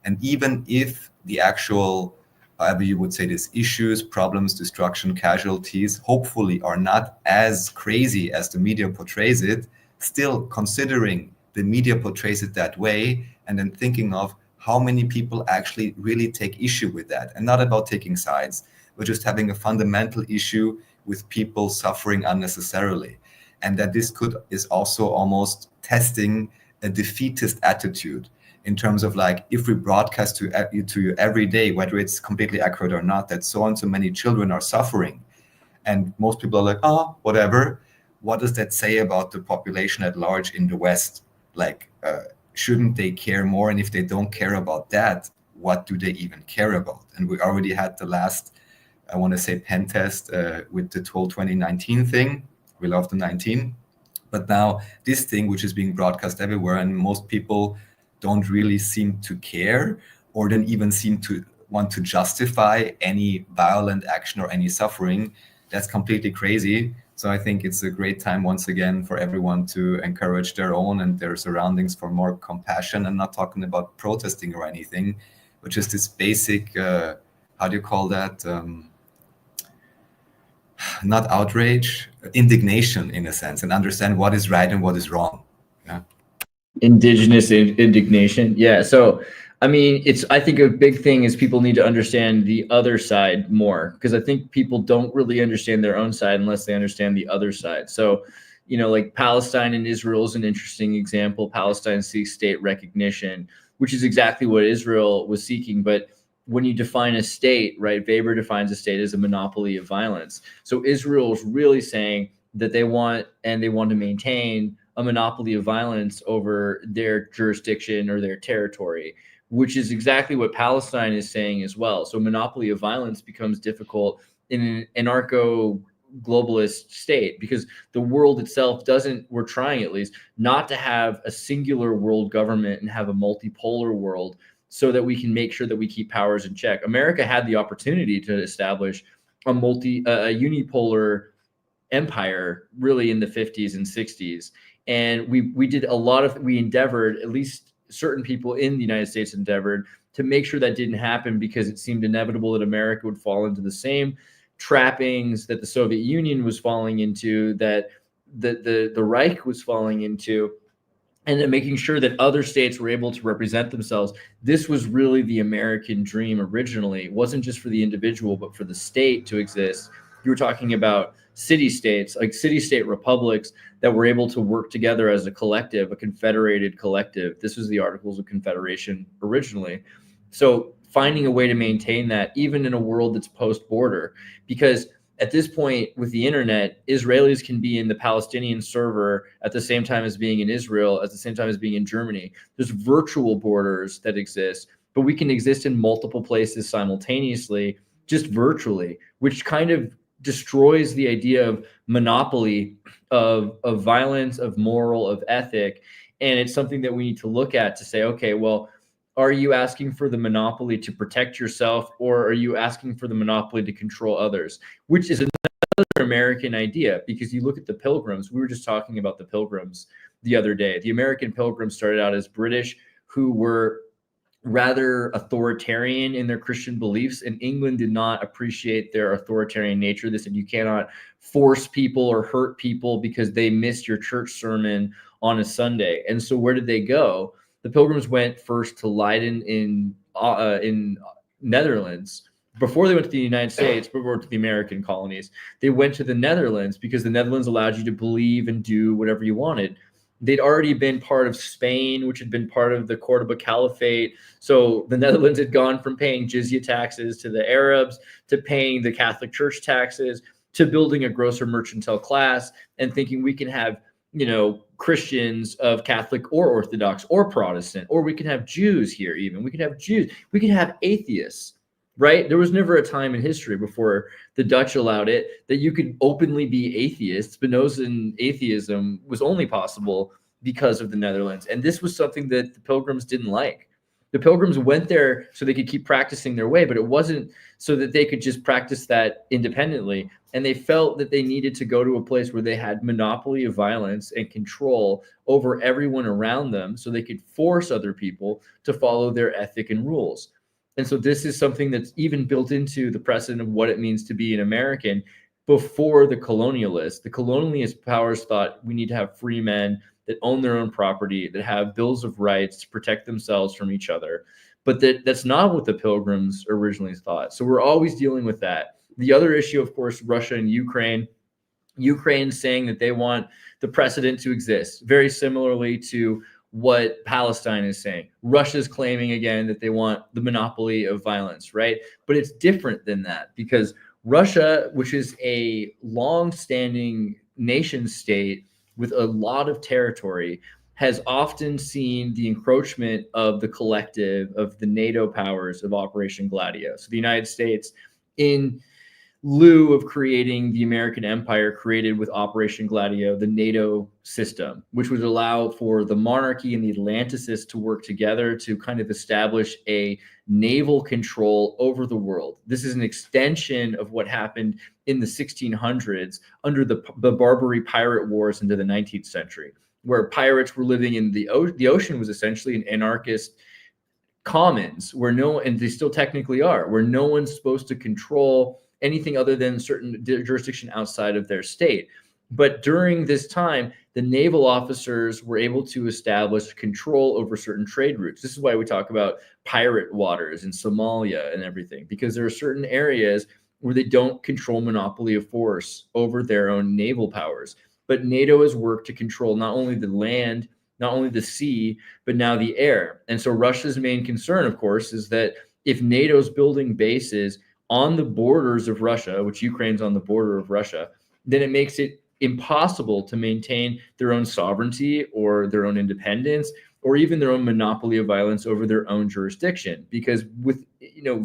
S2: And even if the actual, however you would say this, issues, problems, destruction, casualties, hopefully are not as crazy as the media portrays it, still considering the media portrays it that way, and then thinking of how many people actually really take issue with that, and not about taking sides, but just having a fundamental issue with people suffering unnecessarily. And that this is also almost testing a defeatist attitude in terms of like, if we broadcast to you every day, whether it's completely accurate or not, that so and so many children are suffering, and most people are like, oh, whatever. What does that say about the population at large in the West? Like, shouldn't they care more? And if they don't care about that, what do they even care about? And we already had the last, I want to say, pen test with the whole 2019 thing. We love the 19. But now this thing, which is being broadcast everywhere, and most people don't really seem to care, or then even seem to want to justify any violent action or any suffering, that's completely crazy. So I think it's a great time once again for everyone to encourage their own and their surroundings for more compassion, and not talking about protesting or anything, but just this basic, how do you call that? Not outrage, indignation in a sense, and understand what is right and what is wrong. Yeah.
S4: Indigenous indignation. Yeah. So, I mean, I think a big thing is people need to understand the other side more, because I think people don't really understand their own side unless they understand the other side. So, like Palestine and Israel is an interesting example. Palestine seeks state recognition, which is exactly what Israel was seeking. But when you define a state, right, Weber defines a state as a monopoly of violence. So Israel is really saying that they want to maintain a monopoly of violence over their jurisdiction or their territory, which is exactly what Palestine is saying as well. So monopoly of violence becomes difficult in an anarcho-globalist state, because the world itself we're trying at least, not to have a singular world government and have a multipolar world, so that we can make sure that we keep powers in check. America had the opportunity to establish a unipolar empire really in the 50s and 60s. And we endeavored, at least certain people in the United States endeavored, to make sure that didn't happen, because it seemed inevitable that America would fall into the same trappings that the Soviet Union was falling into, that the Reich was falling into, and then making sure that other states were able to represent themselves. This was really the American dream originally. It wasn't just for the individual, but for the state to exist. You were talking about city-states, like city-state republics that were able to work together as a collective, a confederated collective. This was the Articles of Confederation originally. So finding a way to maintain that, even in a world that's post-border, because at this point with the internet, Israelis can be in the Palestinian server at the same time as being in Israel, at the same time as being in Germany. There's virtual borders that exist, but we can exist in multiple places simultaneously, just virtually, which kind of destroys the idea of monopoly, of violence, of moral, of ethic. And it's something that we need to look at to say, okay, well, are you asking for the monopoly to protect yourself, or are you asking for the monopoly to control others? Which is another American idea, because you look at the Pilgrims. We were just talking about the Pilgrims the other day. The American Pilgrims started out as British who were rather authoritarian in their Christian beliefs, and England did not appreciate their authoritarian nature. They said you cannot force people or hurt people because they missed your church sermon on a Sunday. And so where did they go? The Pilgrims went first to Leiden in Netherlands. Before they went to the United States, before to the American colonies, they went to the Netherlands because the Netherlands allowed you to believe and do whatever you wanted. They'd already been part of Spain, which had been part of the Cordoba Caliphate. So the Netherlands had gone from paying jizya taxes to the Arabs, to paying the Catholic Church taxes, to building a grosser mercantile class and thinking we can have, Christians of Catholic or Orthodox or Protestant, or we can have Jews here even. We could have Jews. We could have atheists, right? There was never a time in history before the Dutch allowed it that you could openly be atheist. Spinozan atheism was only possible because of the Netherlands. And this was something that the Pilgrims didn't like. The Pilgrims went there so they could keep practicing their way, but it wasn't so that they could just practice that independently. And they felt that they needed to go to a place where they had monopoly of violence and control over everyone around them so they could force other people to follow their ethic and rules. And so this is something that's even built into the precedent of what it means to be an American before the colonialists. The colonialist powers thought we need to have free men that own their own property, that have bills of rights to protect themselves from each other. But that's not what the Pilgrims originally thought. So we're always dealing with that. The other issue, of course, Russia and Ukraine. Ukraine saying that they want the precedent to exist, very similarly to what Palestine is saying. Russia's claiming again that they want the monopoly of violence, right? But it's different than that, because Russia, which is a long-standing nation state with a lot of territory, has often seen the encroachment of the collective of the NATO powers of Operation Gladio. So the United States, in lieu of creating the American empire, created with Operation Gladio the NATO system, which would allow for the monarchy and the Atlanticists to work together to kind of establish a naval control over the world. This is an extension of what happened in the 1600s under the Barbary pirate wars into the 19th century, where pirates were living in the ocean was essentially an anarchist commons, where and they still technically are, where no one's supposed to control anything other than certain jurisdiction outside of their state. But during this time, the naval officers were able to establish control over certain trade routes. This is why we talk about pirate waters in Somalia and everything, because there are certain areas where they don't control monopoly of force over their own naval powers. But NATO has worked to control not only the land, not only the sea, but now the air. And so Russia's main concern, of course, is that if NATO's building bases on the borders of Russia, which Ukraine's on the border of Russia, then it makes it impossible to maintain their own sovereignty or their own independence or even their own monopoly of violence over their own jurisdiction. Because with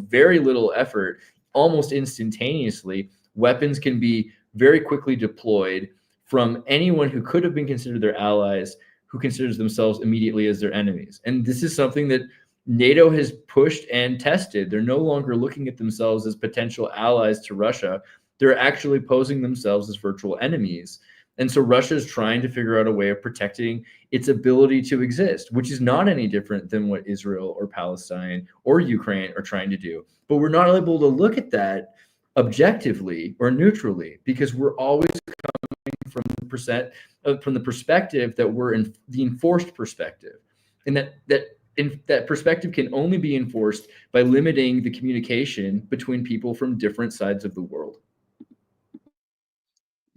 S4: very little effort, almost instantaneously, weapons can be very quickly deployed from anyone who could have been considered their allies, who considers themselves immediately as their enemies. And this is something that NATO has pushed and tested. They're no longer looking at themselves as potential allies to Russia. They're actually posing themselves as virtual enemies. And so Russia is trying to figure out a way of protecting its ability to exist, which is not any different than what Israel or Palestine or Ukraine are trying to do. But we're not able to look at that objectively or neutrally, because we're always coming from the perspective that we're in the enforced perspective. And that perspective can only be enforced by limiting the communication between people from different sides of the world.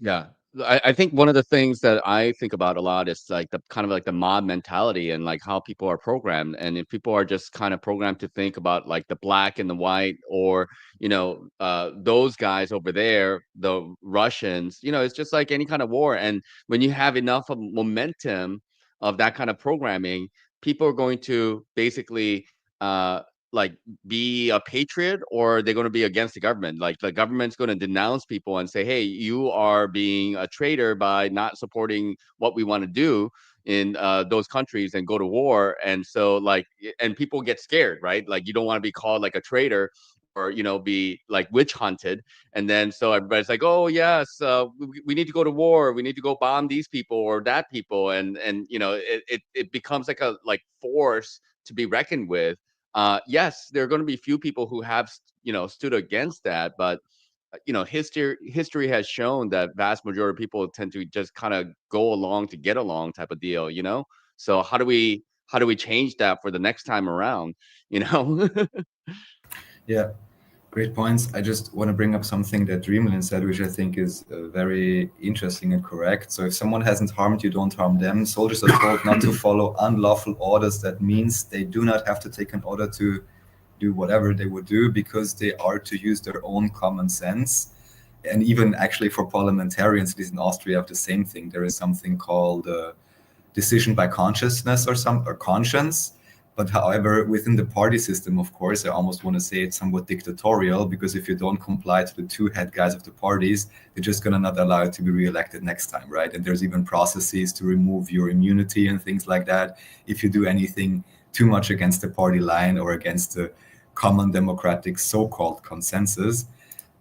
S3: Yeah. I think one of the things that I think about a lot is like the kind of like the mob mentality and like how people are programmed. And if people are just kind of programmed to think about like the black and the white, or, those guys over there, the Russians, it's just like any kind of war. And when you have enough of momentum of that kind of programming, people are going to basically like be a patriot, or they're going to be against the government. Like the government's going to denounce people and say, hey, you are being a traitor by not supporting what we want to do in those countries, and go to war. And so and people get scared, right? Like you don't want to be called like a traitor, or be like witch hunted. And then so everybody's like, oh yes, we need to go to war, we need to go bomb these people or that people. And it becomes like a force to be reckoned with. Yes, there are going to be few people who have stood against that, but history has shown that vast majority of people tend to just kind of go along to get along type of deal. So how do we change that for the next time around?
S2: Yeah, great points. I just want to bring up something that Dreamland said, which I think is very interesting and correct. So if someone hasn't harmed you, don't harm them. Soldiers are told not to follow unlawful orders. That means they do not have to take an order to do whatever they would do, because they are to use their own common sense. And even actually for parliamentarians, at least in Austria, have the same thing. There is something called decision by consciousness or conscience. But however, within the party system, of course, I almost want to say it's somewhat dictatorial, because if you don't comply to the two head guys of the parties, they're just going to not allow you to be reelected next time, right? And there's even processes to remove your immunity and things like that if you do anything too much against the party line or against the common democratic so-called consensus.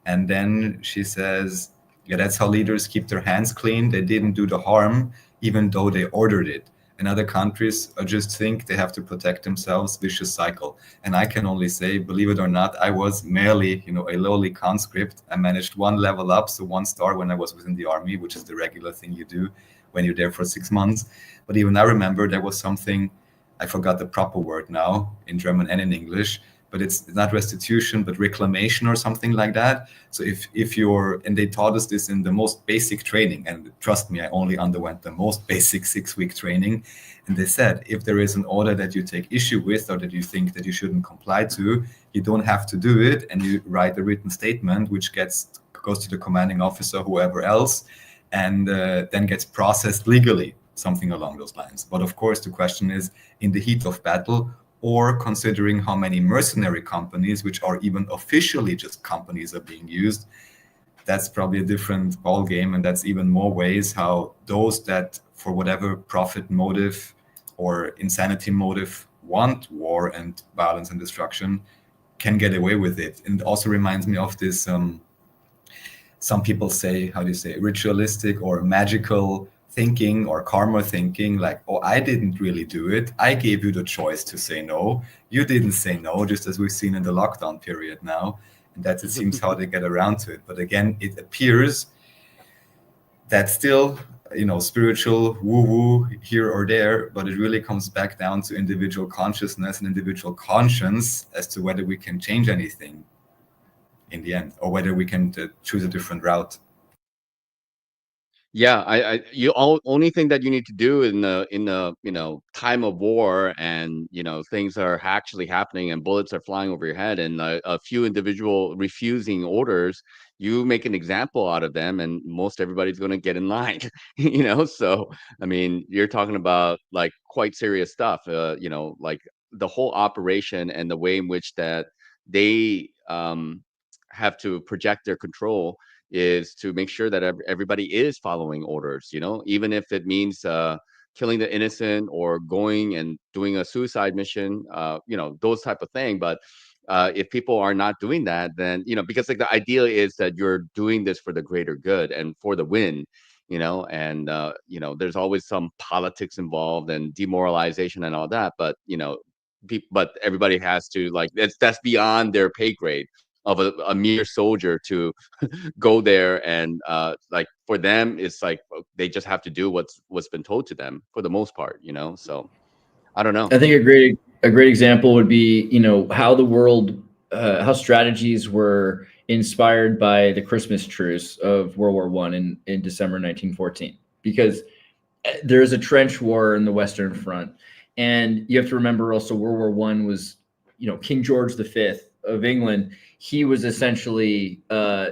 S2: And then she says, yeah, that's how leaders keep their hands clean. They didn't do the harm, even though they ordered it. and other countries just think they have to protect themselves. Vicious cycle. And I can only say, believe it or not, I was merely, a lowly conscript. I managed 1 level up, so 1 star when I was within the army, which is the regular thing you do when you're there for 6 months. But even I remember there was something, I forgot the proper word now in German and in English, but it's not restitution, but reclamation or something like that. So if you're, and they taught us this in the most basic training, and trust me, I only underwent the most basic 6-week training. And they said, if there is an order that you take issue with or that you think that you shouldn't comply to, you don't have to do it. And you write a written statement, which goes to the commanding officer, whoever else, and then gets processed legally, something along those lines. But of course, the question is, in the heat of battle, or considering how many mercenary companies, which are even officially just companies, are being used, that's probably a different ballgame. And that's even more ways how those that, for whatever profit motive or insanity motive, want war and violence and destruction, can get away with it. And it also reminds me of this, some people say, how do you say, ritualistic or magical thinking or karma thinking, like, oh, I didn't really do it. I gave you the choice to say no. You didn't say no, just as we've seen in the lockdown period now. And that, it seems, how they get around to it. But again, it appears that still, spiritual woo-woo here or there, but it really comes back down to individual consciousness and individual conscience as to whether we can change anything in the end, or whether we can choose a different route.
S3: Yeah, only thing that you need to do in the time of war, and things are actually happening and bullets are flying over your head, and a few individual refusing orders, you make an example out of them, and most everybody's going to get in line. So I mean, you're talking about like quite serious stuff. Like the whole operation and the way in which that they have to project their control is to make sure that everybody is following orders, even if it means killing the innocent or going and doing a suicide mission, those type of thing. But if people are not doing that, then, because like the idea is that you're doing this for the greater good and for the win, and, there's always some politics involved and demoralization and all that. But, but everybody has to, like, that's beyond their pay grade of a mere soldier to go there, and like for them it's like they just have to do what's been told to them for the most part, so I don't know.
S4: I think a great example would be how the world how strategies were inspired by the Christmas truce of World War I in December 1914, because there's a trench war in the Western Front, and you have to remember also World War I was King George V of England. He was essentially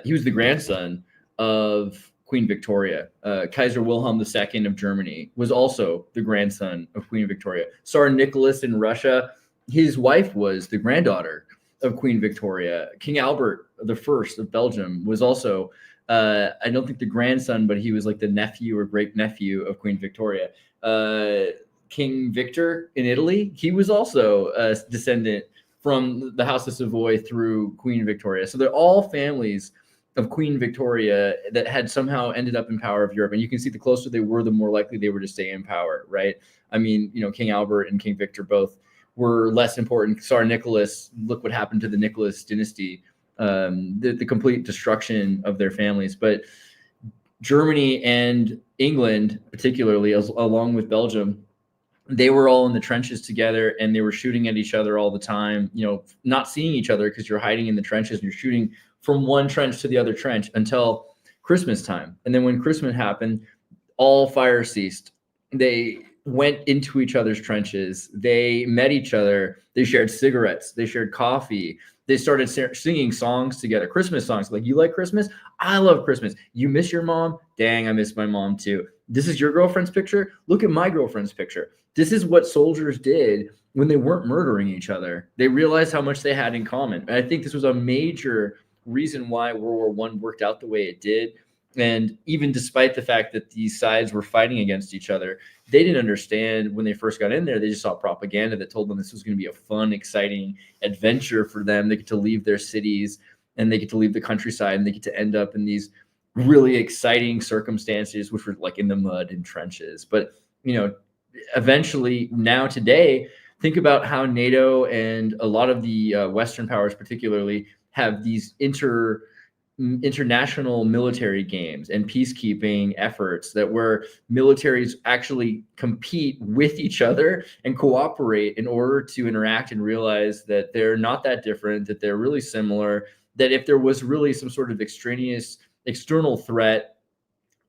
S4: he was the grandson of Queen Victoria. Kaiser Wilhelm II of Germany was also the grandson of Queen Victoria. Tsar Nicholas in Russia, his wife was the granddaughter of Queen Victoria. King Albert I of Belgium was also I don't think the grandson, but he was like the nephew or great nephew of Queen Victoria. King Victor in Italy, he was also a descendant from the House of Savoy through Queen Victoria. So they're all families of Queen Victoria that had somehow ended up in power of Europe. And you can see the closer they were, the more likely they were to stay in power, right? I mean, King Albert and King Victor both were less important. Tsar Nicholas, look what happened to the Nicholas dynasty, the complete destruction of their families. But Germany and England, particularly, along with Belgium, they were all in the trenches together, and they were shooting at each other all the time, not seeing each other because you're hiding in the trenches and you're shooting from one trench to the other trench until Christmas time. And then when Christmas happened, all fire ceased. They went into each other's trenches. They met each other. They shared cigarettes. They shared coffee. They started singing songs together, Christmas songs. Like, you like Christmas? I love Christmas. You miss your mom? Dang, I miss my mom too. This is your girlfriend's picture? Look at my girlfriend's picture. This is what soldiers did when they weren't murdering each other. They realized how much they had in common. And I think this was a major reason why World War I worked out the way it did. And even despite the fact that these sides were fighting against each other, they didn't understand when they first got in there. They just saw propaganda that told them this was going to be a fun, exciting adventure for them. They get to leave their cities, and they get to leave the countryside, and they get to end up in these really exciting circumstances, which were like in the mud and trenches. But, eventually, now today, think about how NATO and a lot of the Western powers particularly have these international military games and peacekeeping efforts that where militaries actually compete with each other and cooperate in order to interact and realize that they're not that different, that they're really similar, that if there was really some sort of extraneous external threat,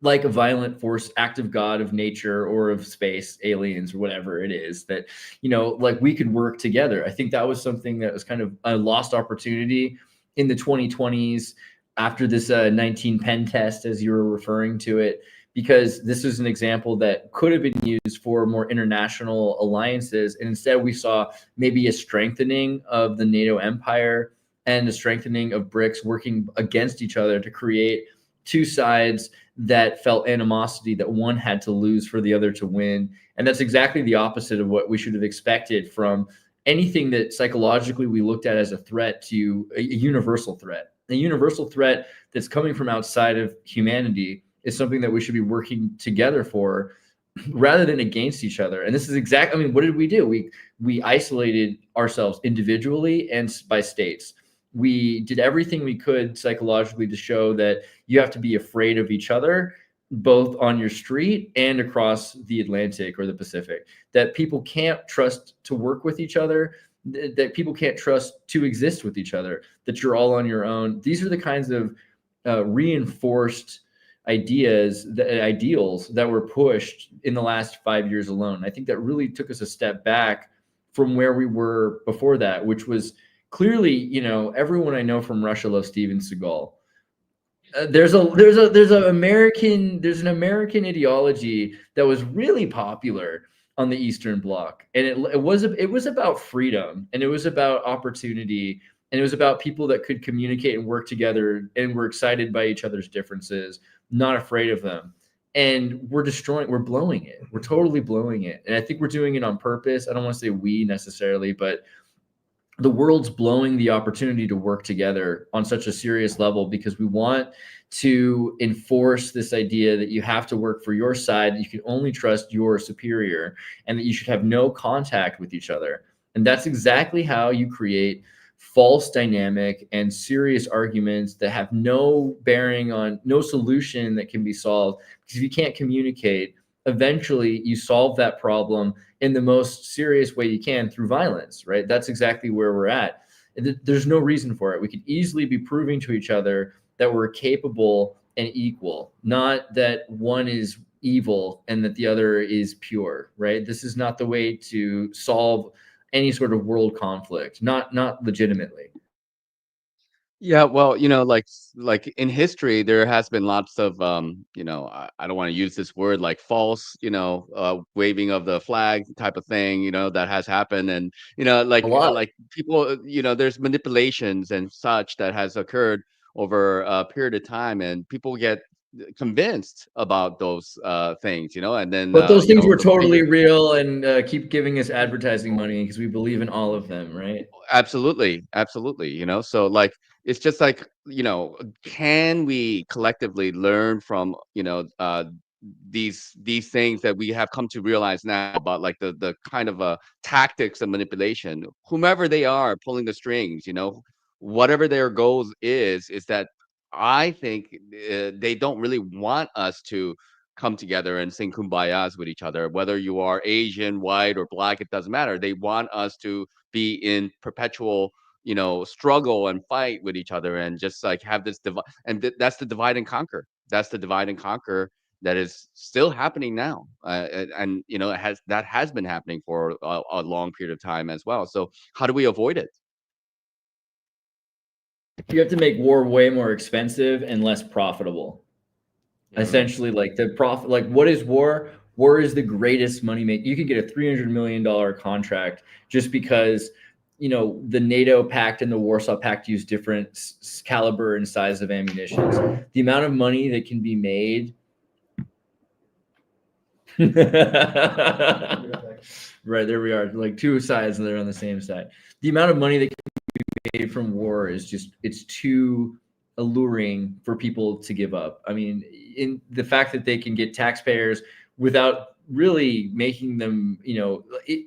S4: like a violent force, act of God, of nature, or of space, aliens, or whatever it is, that, like we could work together. I think that was something that was kind of a lost opportunity in the 2020s after this 19 pen test, as you were referring to it, because this is an example that could have been used for more international alliances. And instead we saw maybe a strengthening of the NATO empire and a strengthening of BRICS working against each other to create two sides that felt animosity, that one had to lose for the other to win. And that's exactly the opposite of what we should have expected from anything that psychologically we looked at as a threat to a universal threat. A universal threat that's coming from outside of humanity is something that we should be working together for rather than against each other. And this is exactly, what did we do? We isolated ourselves individually and by states. We did everything we could psychologically to show that you have to be afraid of each other, both on your street and across the Atlantic or the Pacific, that people can't trust to work with each other, that people can't trust to exist with each other, that you're all on your own. These are the kinds of reinforced ideals that were pushed in the last 5 years alone. I think that really took us a step back from where we were before that, which was clearly, everyone I know from Russia loves Steven Seagal. There's an American ideology that was really popular on the Eastern Bloc, and it was about freedom, and it was about opportunity, and it was about people that could communicate and work together and were excited by each other's differences, not afraid of them. And we're blowing it. We're totally blowing it. And I think we're doing it on purpose. I don't want to say we necessarily, but the world's blowing the opportunity to work together on such a serious level because we want to enforce this idea that you have to work for your side, that you can only trust your superior, and that you should have no contact with each other. And that's exactly how you create false dynamic and serious arguments that have no bearing on, no solution that can be solved. Because if you can't communicate, eventually you solve that problem in the most serious way you can through violence, right? That's exactly where we're at. There's no reason for it. We could easily be proving to each other that we're capable and equal, not that one is evil and that the other is pure, right? This is not the way to solve any sort of world conflict, not legitimately.
S3: Yeah, well, like in history, there has been lots of, I don't want to use this word, like false, waving of the flag type of thing, that has happened, and
S4: A lot.
S3: like people, there's manipulations and such that has occurred over a period of time, and people get convinced about those things, and then
S4: But those things were
S3: the
S4: totally real and keep giving us advertising money because we believe in all of them, right?
S3: Absolutely, absolutely. So like it's just like, can we collectively learn from, these things that we have come to realize now about like the kind of tactics of manipulation, whomever they are pulling the strings, whatever their goals is that I think they don't really want us to come together and sing kumbayas with each other, whether you are Asian, white, or black, it doesn't matter. They want us to be in perpetual, struggle and fight with each other, and just like have this divide. And that's the divide and conquer. That's the divide and conquer that is still happening now, and that has been happening for a long period of time as well. So how do we avoid it?
S4: You have to make war way more expensive and less profitable. Essentially, like the profit, like what is war? War is the greatest money make. You can get a $300 million contract just because, the NATO pact and the Warsaw Pact use different caliber and size of ammunition. The amount of money that can be made. Right, there we are, like two sides and they're on the same side. The amount of money that can be made from war is it's too alluring for people to give up. I mean, in the fact that they can get taxpayers without really making them,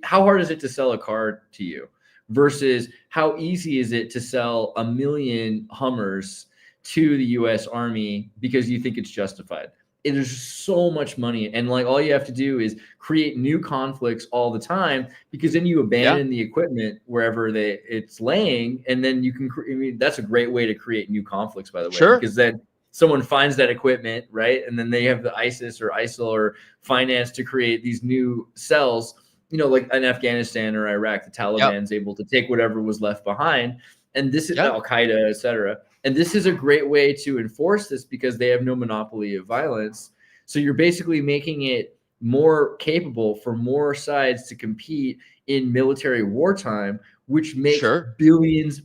S4: how hard is it to sell a car to you versus how easy is it to sell 1 million Hummers to the US Army because you think it's justified? There's so much money, and like all you have to do is create new conflicts all the time, because then you abandon the equipment wherever it's laying, and then you can. I mean, that's a great way to create new conflicts, by the way, because then someone finds that equipment, right, and then they have the ISIS or ISIL or finance to create these new cells. Like in Afghanistan or Iraq, the Taliban's able to take whatever was left behind, and this is Al Qaeda, etc. And this is a great way to enforce this because they have no monopoly of violence. So you're basically making it more capable for more sides to compete in military wartime, which makes billions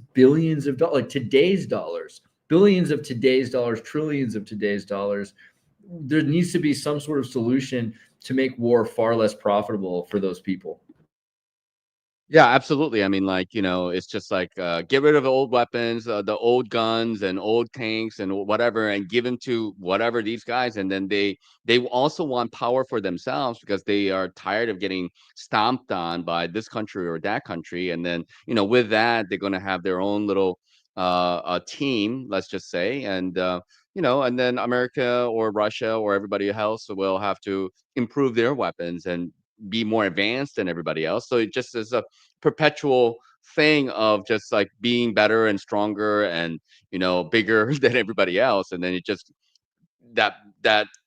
S4: of dollars, like today's dollars, billions of today's dollars, trillions of today's dollars. There needs to be some sort of solution to make war far less profitable for those people.
S3: Yeah, absolutely. I mean, like, it's just like get rid of the old weapons, the old guns and old tanks and whatever, and give them to whatever these guys. And then they also want power for themselves because they are tired of getting stomped on by this country or that country. And then, with that, they're going to have their own little team, let's just say. And, and then America or Russia or everybody else will have to improve their weapons and be more advanced than everybody else. So it just is a perpetual thing of just like being better and stronger and bigger than everybody else, and then it just that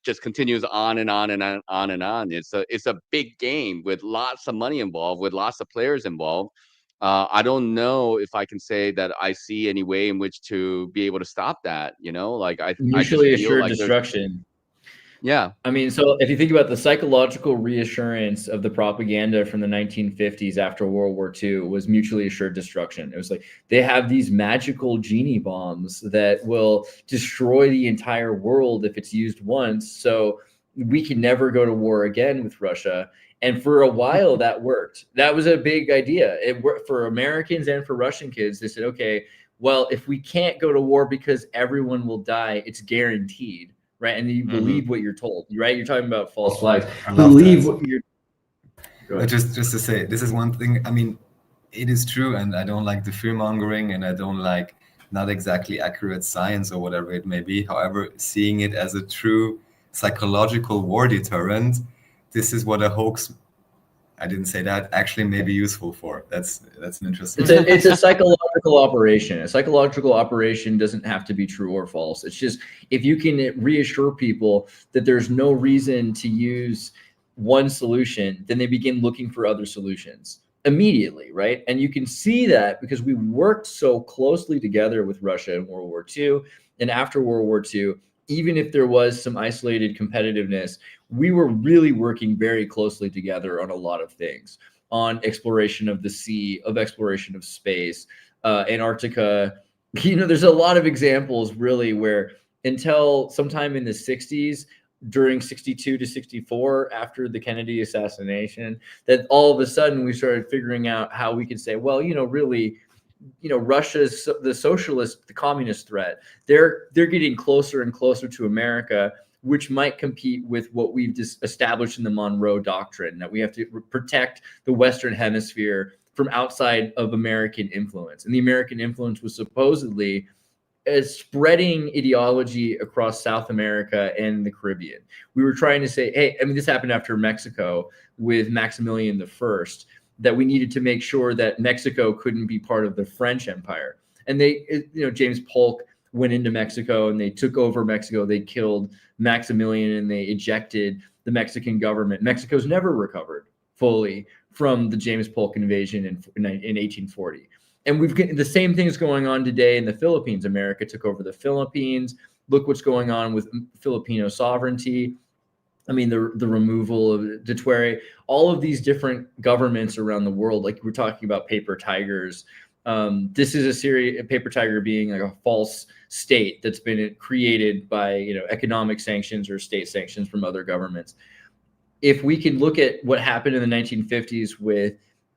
S3: just continues on and on and on and on. It's a big game with lots of money involved, with lots of players involved. I don't know if I can say that I see any way in which to be able to stop that. Like I
S4: mutually
S3: just feel
S4: assured
S3: like
S4: destruction.
S3: Yeah.
S4: I mean, so if you think about the psychological reassurance of the propaganda from the 1950s after World War II was mutually assured destruction. It was like they have these magical genie bombs that will destroy the entire world if it's used once. So we can never go to war again with Russia. And for a while that worked. That was a big idea. It worked for Americans and for Russian kids. They said, okay, well, if we can't go to war because everyone will die, it's guaranteed. Right, and you believe what you're told, right? You're talking about false flags. Believe what you're.
S2: Just to say, this is one thing. I mean, it is true, and I don't like the fear mongering, and I don't like not exactly accurate science or whatever it may be. However, seeing it as a true psychological war deterrent, this is what a hoax. I didn't say that. Actually, may be useful for. That's an interesting.
S4: It's a psychological operation. A psychological operation doesn't have to be true or false. It's just if you can reassure people that there's no reason to use one solution, then they begin looking for other solutions immediately, right? And you can see that because we worked so closely together with Russia in World War II, and after World War II. Even if there was some isolated competitiveness, we were really working very closely together on a lot of things, on exploration of the sea, of exploration of space, Antarctica. There's a lot of examples really where until sometime in the 60s, during 62 to 64, after the Kennedy assassination, that all of a sudden we started figuring out how we could say, well, really, Russia's the socialist, the communist threat. They're getting closer and closer to America, which might compete with what we've just established in the Monroe Doctrine, that we have to protect the Western Hemisphere from outside of American influence. And the American influence was supposedly spreading ideology across South America and the Caribbean. We were trying to say, hey, I mean, this happened after Mexico with Maximilian I, that we needed to make sure that Mexico couldn't be part of the French Empire. And James Polk went into Mexico and they took over Mexico. They killed Maximilian and they ejected the Mexican government. Mexico's never recovered fully from the James Polk invasion in 1840. And the same thing is going on today in the Philippines. America took over the Philippines. Look what's going on with Filipino sovereignty. I mean, the removal of Duterte, all of these different governments around the world, like we're talking about paper tigers. This is a paper tiger being like a false state that's been created by, economic sanctions or state sanctions from other governments. If we can look at what happened in the 1950s with,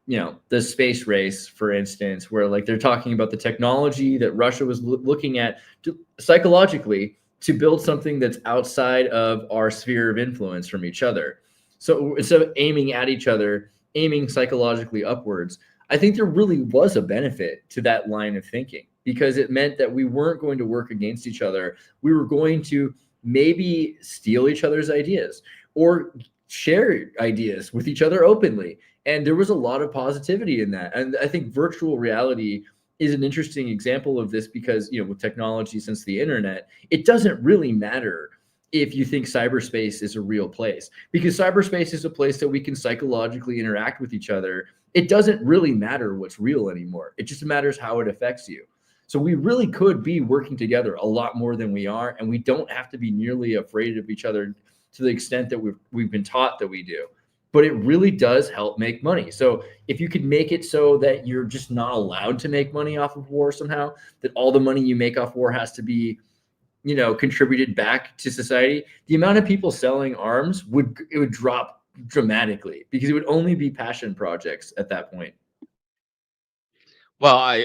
S4: the space race, for instance, where like they're talking about the technology that Russia was looking at psychologically to build something that's outside of our sphere of influence from each other. So instead of aiming at each other, aiming psychologically upwards, I think there really was a benefit to that line of thinking, because it meant that we weren't going to work against each other. We were going to maybe steal each other's ideas or share ideas with each other openly. And there was a lot of positivity in that. And I think virtual reality is an interesting example of this, because, you know, with technology since the internet, it doesn't really matter if you think cyberspace is a real place, because cyberspace is a place that we can psychologically interact with each other. It doesn't really matter what's real anymore. It just matters how it affects you. So we really could be working together a lot more than we are, and we don't have to be nearly afraid of each other to the extent that we've been taught that we do. But it really does help make money. So if you could make it so that you're just not allowed to make money off of war somehow, that all the money you make off war has to be, you know, contributed back to society, the amount of people selling arms would drop dramatically, because it would only be passion projects at that point.
S3: Well,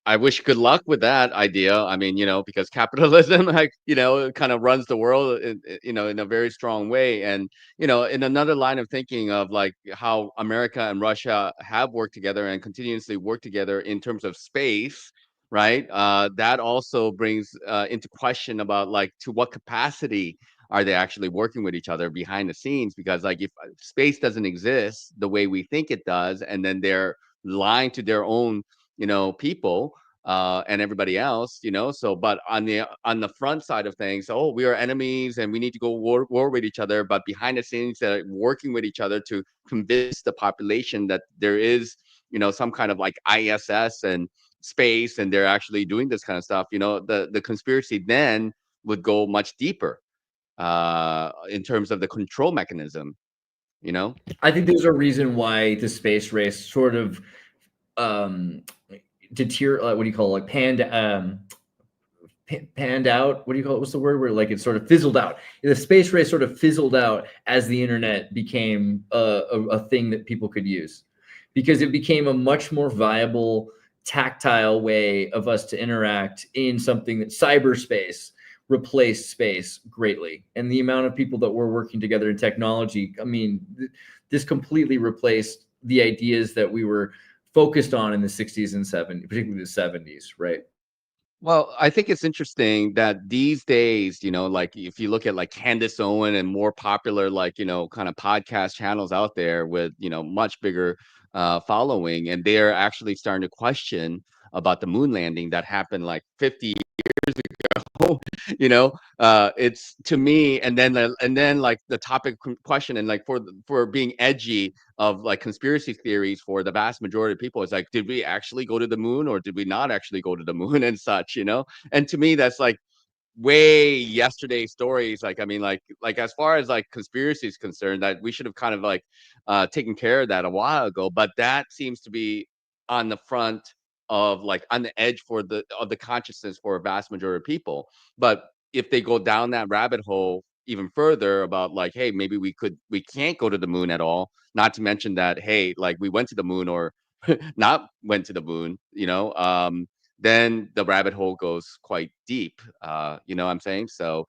S3: I wish good luck with that idea. I mean, you know, because capitalism, like, you know, kind of runs the world, you know, in a very strong way. And, you know, in another line of thinking of like how America and Russia have worked together and continuously work together in terms of space, right? That also brings into question about like to what capacity are they actually working with each other behind the scenes? Because like if space doesn't exist the way we think it does, and then they're lying to their own, you know, people and everybody else, you know. So, but on the front side of things, oh, we are enemies and we need to go war with each other. But behind the scenes, they're working with each other to convince the population that there is, you know, some kind of like ISS and space, and they're actually doing this kind of stuff. You know, the conspiracy then would go much deeper in terms of the control mechanism. You know,
S4: I think there's a reason why the space race sort of um what do you call it, like panned out, what do you call it, what's the word, where like it sort of fizzled out. The space race sort of fizzled out as the internet became a thing that people could use, because it became a much more viable tactile way of us to interact in something that cyberspace replaced space greatly. And the amount of people that were working together in technology, I mean, this completely replaced the ideas that we were focused on in the 60s and 70s, particularly the 70s, right?
S3: well, I think it's interesting that these days, you know, like if you look at like Candace Owen and more popular, like, you know, kind of podcast channels out there with, you know, much bigger following, and they're actually starting to question about the moon landing that happened like 50 years ago. You know, it's to me, and then like the topic question, and like for being edgy of like conspiracy theories for the vast majority of people, is like, did we actually go to the moon or did we not actually go to the moon and such, you know? And to me, that's like way yesterday stories. Like, I mean, like as far as like conspiracy is concerned, that we should have kind of like taken care of that a while ago. But that seems to be on the front of like on the edge for the of the consciousness for a vast majority of people. But if they go down that rabbit hole even further about like, hey, maybe we can't go to the moon at all, not to mention that, hey, like we went to the moon or not went to the moon, you know, then the rabbit hole goes quite deep. You know what I'm saying? So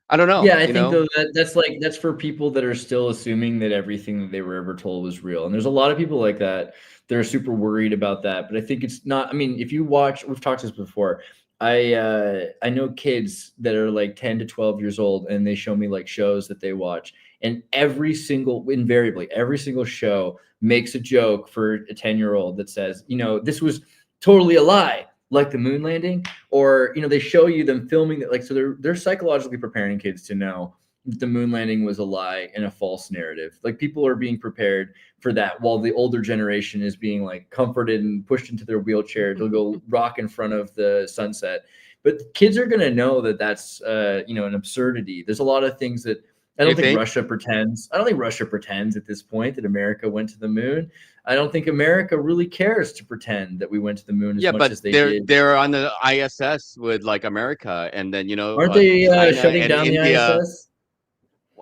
S3: I don't know,
S4: Yeah, I
S3: you
S4: think
S3: know.
S4: though that's for people that are still assuming that everything that they were ever told was real. And there's a lot of people like that. They're super worried about that. But I think it's not, I mean, if you watch, we've talked this before. I know kids that are like 10 to 12 years old, and they show me like shows that they watch. And invariably, every single show makes a joke for a 10-year-old that says, you know, this was totally a lie, like the moon landing. Or, you know, they show you them filming that, like, so they're psychologically preparing kids to know that the moon landing was a lie and a false narrative. Like, people are being prepared for that, while the older generation is being like comforted and pushed into their wheelchair to go rock in front of the sunset. But kids are going to know that that's you know, an absurdity. There's a lot of things that I don't
S3: You
S4: think
S3: think?
S4: Russia pretends. I don't think Russia pretends at this point that America went to the moon. I don't think America really cares to pretend that we went to the moon as
S3: Yeah,
S4: much
S3: but
S4: as they
S3: they're
S4: did.
S3: they're on the ISS with like America, and then, you know,
S4: Aren't they
S3: China
S4: shutting
S3: and
S4: down the
S3: India.
S4: ISS?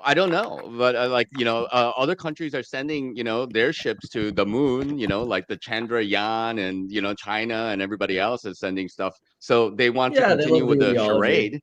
S3: I don't know, but like, you know, other countries are sending, you know, their ships to the moon, you know, like the Chandrayaan, and, you know, China and everybody else is sending stuff. So they want to
S4: Yeah, they
S3: continue
S4: love the
S3: with the
S4: ideology.
S3: charade.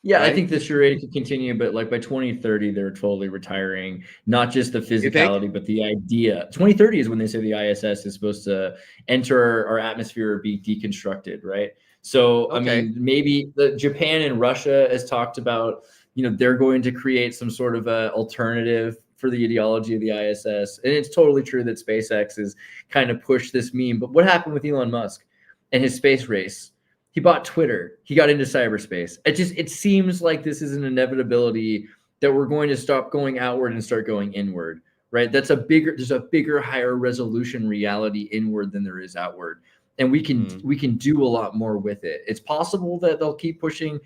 S4: Yeah, I
S3: right?
S4: think the charade could continue, but like by 2030, they're totally retiring not just the
S3: You think?
S4: physicality, but the idea. 2030 is when they say the ISS is supposed to enter our atmosphere or be deconstructed, right? So, I
S3: Okay.
S4: mean, maybe Japan and Russia has talked about, they're going to create some sort of a alternative for the ideology of the ISS. And it's totally true that SpaceX is kind of pushed this meme. But what happened with Elon Musk and his space race? He bought Twitter. He got into cyberspace. It seems like this is an inevitability that we're going to stop going outward and start going inward, right? There's a bigger, higher resolution reality inward than there is outward. And we can do a lot more with it. It's possible that they'll keep pushing,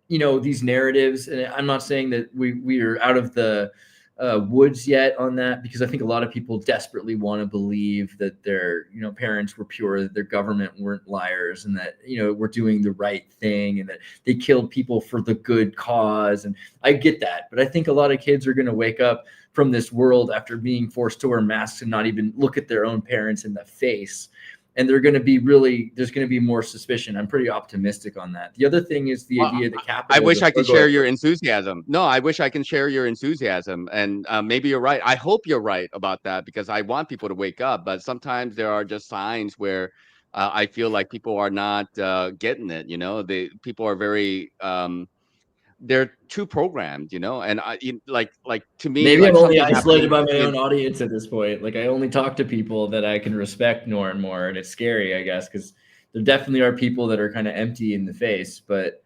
S4: these narratives. And I'm not saying that we are out of the woods yet on that, because I think a lot of people desperately want to believe that their parents were pure, that their government weren't liars, and that we're doing the right thing, and that they killed people for the good cause. And I get that, but I think a lot of kids are going to wake up from this world after being forced to wear masks and not even look at their own parents in the face. And there's going to be more suspicion. I'm pretty optimistic on that. The other thing is the idea that capitalism.
S3: I wish I could
S4: go
S3: share
S4: ahead.
S3: your enthusiasm. No, I wish I can share your enthusiasm. And maybe you're right. I hope you're right about that, because I want people to wake up. But sometimes there are just signs where I feel like people are not getting it. People are very they're too programmed. And like to me,
S4: Maybe I'm
S3: like
S4: only
S3: something
S4: isolated
S3: happening
S4: by my
S3: in
S4: own audience at this point. Like I only talk to people that I can respect more and more, and it's scary, I guess, because there definitely are people that are kind of empty in the face. But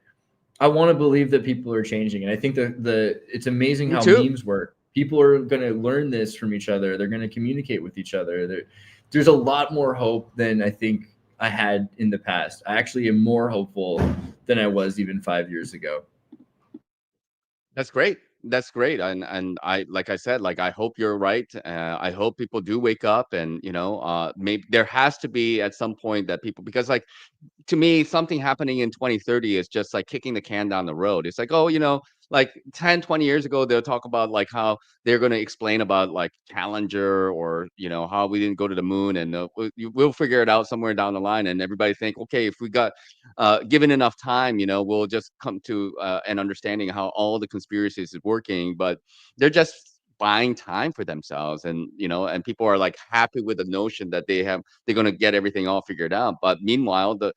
S4: I want to believe that people are changing, and I think that it's amazing
S3: me
S4: how
S3: too.
S4: memes work. People are going to learn this from each other. They're going to communicate with each other. There's a lot more hope than I think I had in the past. I actually am more hopeful than I was even 5 years ago.
S3: That's great. That's great. And I, like I said, like I hope you're right. I hope people do wake up, and maybe there has to be at some point that people, because like to me, something happening in 2030 is just like kicking the can down the road. It's like, oh, like 10, 20 years ago, they'll talk about like how they're going to explain about like Challenger, or, how we didn't go to the moon, and we'll figure it out somewhere down the line. And everybody think, okay, if we got given enough time, we'll just come to an understanding of how all the conspiracies is working. But they're just buying time for themselves, and and people are like happy with the notion that they're going to get everything all figured out. But meanwhile, the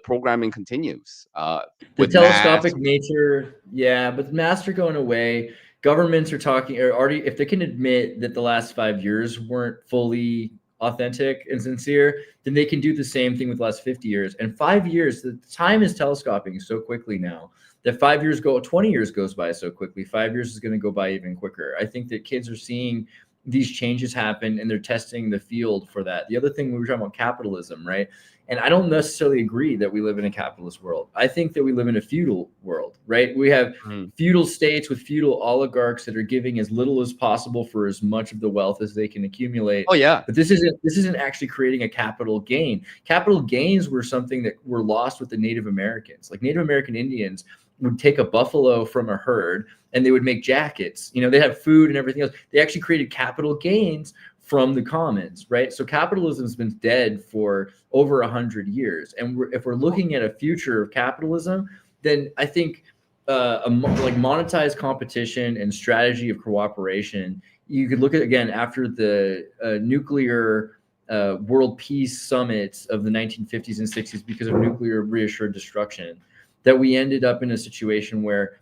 S3: programming continues
S4: The
S3: with mass.
S4: telescopic nature, yeah, but the masks are going away. Governments are talking, or already, if they can admit that the last 5 years weren't fully authentic and sincere, then they can do the same thing with the last 50 years. And 5 years, the time is telescoping so quickly now that 20 years goes by so quickly. 5 years is going to go by even quicker. I think that kids are seeing these changes happen, and they're testing the field for that. The other thing, we were talking about capitalism, right? And I don't necessarily agree that we live in a capitalist world. I think that we live in a feudal world, right? We have feudal states with feudal oligarchs that are giving as little as possible for as much of the wealth as they can accumulate.
S3: Oh yeah.
S4: But this isn't actually creating a capital gain. Capital gains were something that were lost with the Native Americans. Like Native American Indians would take a buffalo from a herd and they would make jackets. They had food and everything else. They actually created capital gains from the commons, right? So capitalism has been dead for over 100 years. And if we're looking at a future of capitalism, then I think like monetized competition and strategy of cooperation, you could look at, again, after the nuclear world peace summits of the 1950s and 60s, because of nuclear reassured destruction, that we ended up in a situation where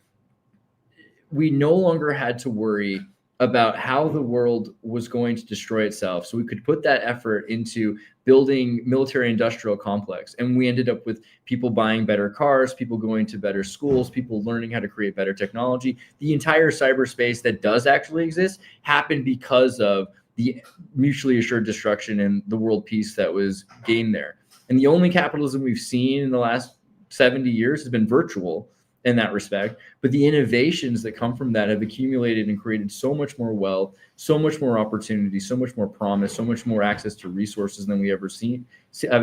S4: we no longer had to worry about how the world was going to destroy itself. So we could put that effort into building military industrial complex. And we ended up with people buying better cars, people going to better schools, people learning how to create better technology. The entire cyberspace that does actually exist happened because of the mutually assured destruction and the world peace that was gained there. And the only capitalism we've seen in the last 70 years has been virtual in that respect, but the innovations that come from that have accumulated and created so much more wealth, so much more opportunity, so much more promise, so much more access to resources than I've